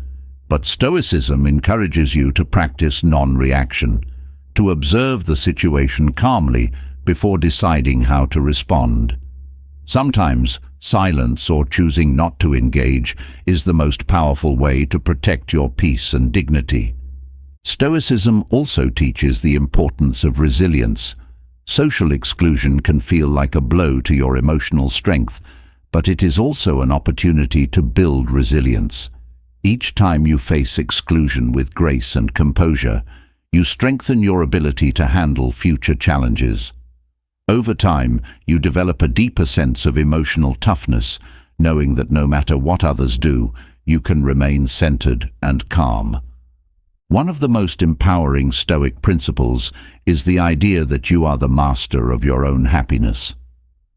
But Stoicism encourages you to practice non-reaction, to observe the situation calmly before deciding how to respond. Sometimes silence or choosing not to engage is the most powerful way to protect your peace and dignity. Stoicism also teaches the importance of resilience. Social exclusion can feel like a blow to your emotional strength, but it is also an opportunity to build resilience. Each time you face exclusion with grace and composure, you strengthen your ability to handle future challenges. Over time, you develop a deeper sense of emotional toughness, knowing that no matter what others do, you can remain centered and calm. One of the most empowering Stoic principles is the idea that you are the master of your own happiness.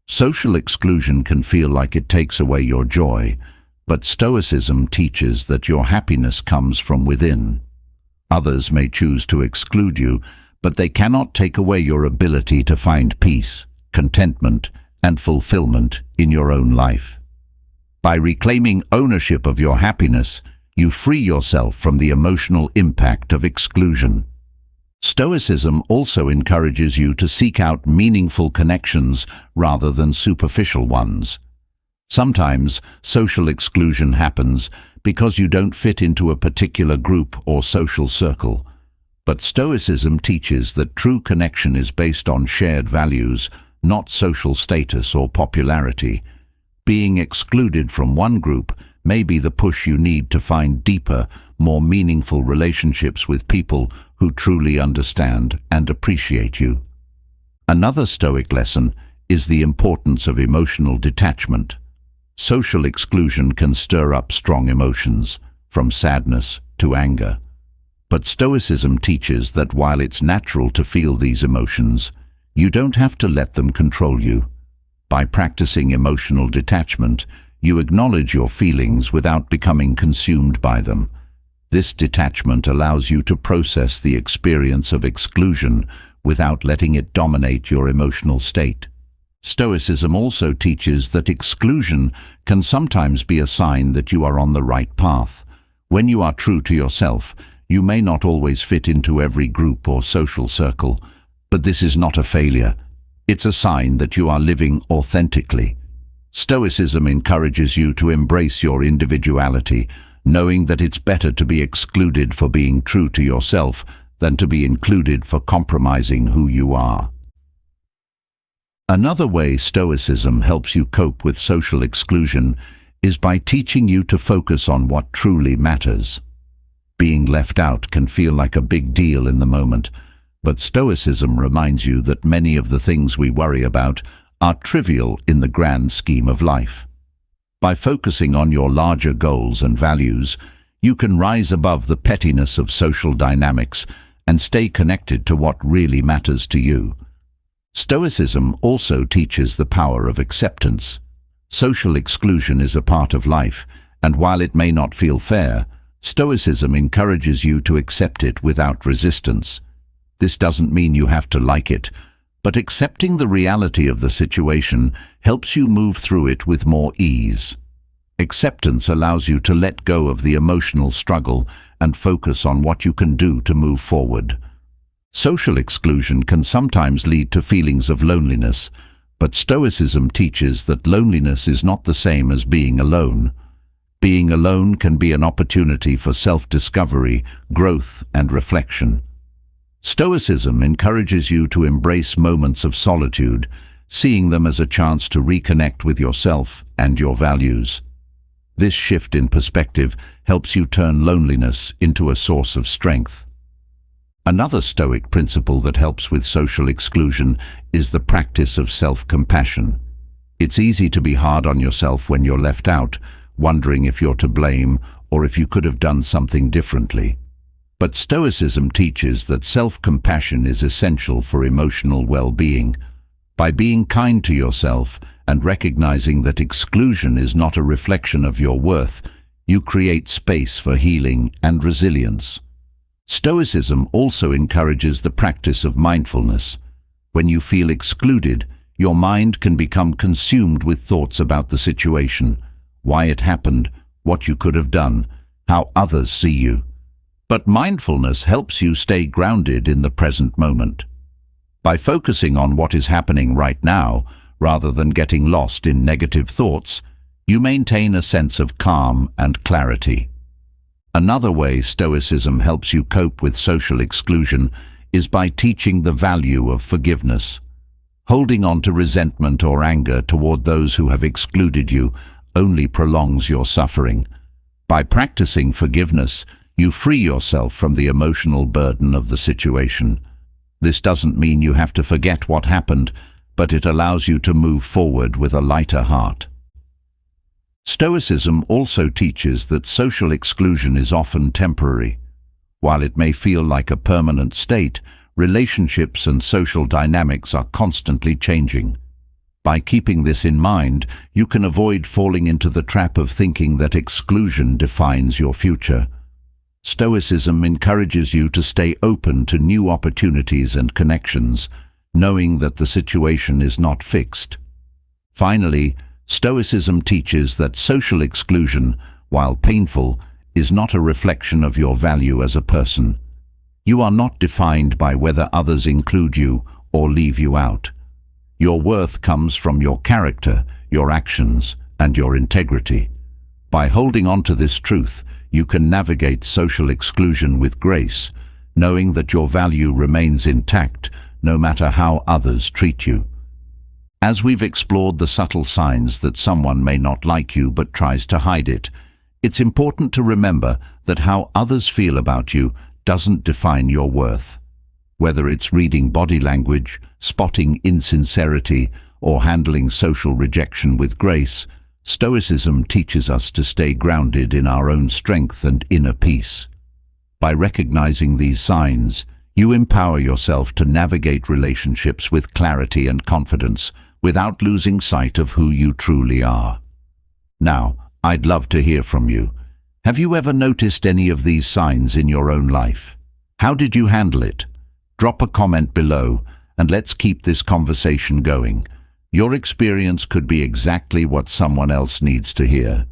Social exclusion can feel like it takes away your joy, but Stoicism teaches that your happiness comes from within. Others may choose to exclude you, but they cannot take away your ability to find peace, contentment, and fulfillment in your own life. By reclaiming ownership of your happiness, you free yourself from the emotional impact of exclusion. Stoicism also encourages you to seek out meaningful connections rather than superficial ones. Sometimes social exclusion happens because you don't fit into a particular group or social circle. But Stoicism teaches that true connection is based on shared values, not social status or popularity. Being excluded from one group may be the push you need to find deeper, more meaningful relationships with people who truly understand and appreciate you. Another Stoic lesson is the importance of emotional detachment. Social exclusion can stir up strong emotions, from sadness to anger. But Stoicism teaches that while it's natural to feel these emotions, you don't have to let them control you. By practicing emotional detachment, you acknowledge your feelings without becoming consumed by them. This detachment allows you to process the experience of exclusion without letting it dominate your emotional state. Stoicism also teaches that exclusion can sometimes be a sign that you are on the right path. When you are true to yourself, you may not always fit into every group or social circle, but this is not a failure. It's a sign that you are living authentically. Stoicism encourages you to embrace your individuality, knowing that it's better to be excluded for being true to yourself than to be included for compromising who you are. Another way Stoicism helps you cope with social exclusion is by teaching you to focus on what truly matters. Being left out can feel like a big deal in the moment, but Stoicism reminds you that many of the things we worry about are trivial in the grand scheme of life. By focusing on your larger goals and values, you can rise above the pettiness of social dynamics and stay connected to what really matters to you. Stoicism also teaches the power of acceptance. Social exclusion is a part of life, and while it may not feel fair, Stoicism encourages you to accept it without resistance. This doesn't mean you have to like it, but accepting the reality of the situation helps you move through it with more ease. Acceptance allows you to let go of the emotional struggle and focus on what you can do to move forward. Social exclusion can sometimes lead to feelings of loneliness, but Stoicism teaches that loneliness is not the same as being alone. Being alone can be an opportunity for self-discovery, growth, and reflection. Stoicism encourages you to embrace moments of solitude, seeing them as a chance to reconnect with yourself and your values. This shift in perspective helps you turn loneliness into a source of strength. Another Stoic principle that helps with social exclusion is the practice of self-compassion. It's easy to be hard on yourself when you're left out, wondering if you're to blame or if you could have done something differently. But Stoicism teaches that self-compassion is essential for emotional well-being. By being kind to yourself and recognizing that exclusion is not a reflection of your worth, you create space for healing and resilience. Stoicism also encourages the practice of mindfulness. When you feel excluded, your mind can become consumed with thoughts about the situation, why it happened, what you could have done, how others see you. But mindfulness helps you stay grounded in the present moment. By focusing on what is happening right now, rather than getting lost in negative thoughts, you maintain a sense of calm and clarity. Another way Stoicism helps you cope with social exclusion is by teaching the value of forgiveness. Holding on to resentment or anger toward those who have excluded you only prolongs your suffering. By practicing forgiveness, you free yourself from the emotional burden of the situation. This doesn't mean you have to forget what happened, but it allows you to move forward with a lighter heart. Stoicism also teaches that social exclusion is often temporary. While it may feel like a permanent state, relationships and social dynamics are constantly changing. By keeping this in mind, you can avoid falling into the trap of thinking that exclusion defines your future. Stoicism encourages you to stay open to new opportunities and connections, knowing that the situation is not fixed. Finally, Stoicism teaches that social exclusion, while painful, is not a reflection of your value as a person. You are not defined by whether others include you or leave you out. Your worth comes from your character, your actions, and your integrity. By holding on to this truth, you can navigate social exclusion with grace, knowing that your value remains intact no matter how others treat you. As we've explored the subtle signs that someone may not like you but tries to hide it, it's important to remember that how others feel about you doesn't define your worth. Whether it's reading body language, spotting insincerity, or handling social rejection with grace, Stoicism teaches us to stay grounded in our own strength and inner peace. By recognizing these signs, you empower yourself to navigate relationships with clarity and confidence without losing sight of who you truly are. Now, I'd love to hear from you. Have you ever noticed any of these signs in your own life? How did you handle it? Drop a comment below and let's keep this conversation going. Your experience could be exactly what someone else needs to hear.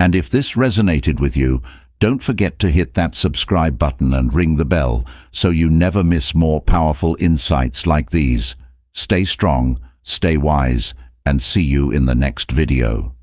And if this resonated with you, don't forget to hit that subscribe button and ring the bell so you never miss more powerful insights like these. Stay strong, stay wise, and see you in the next video.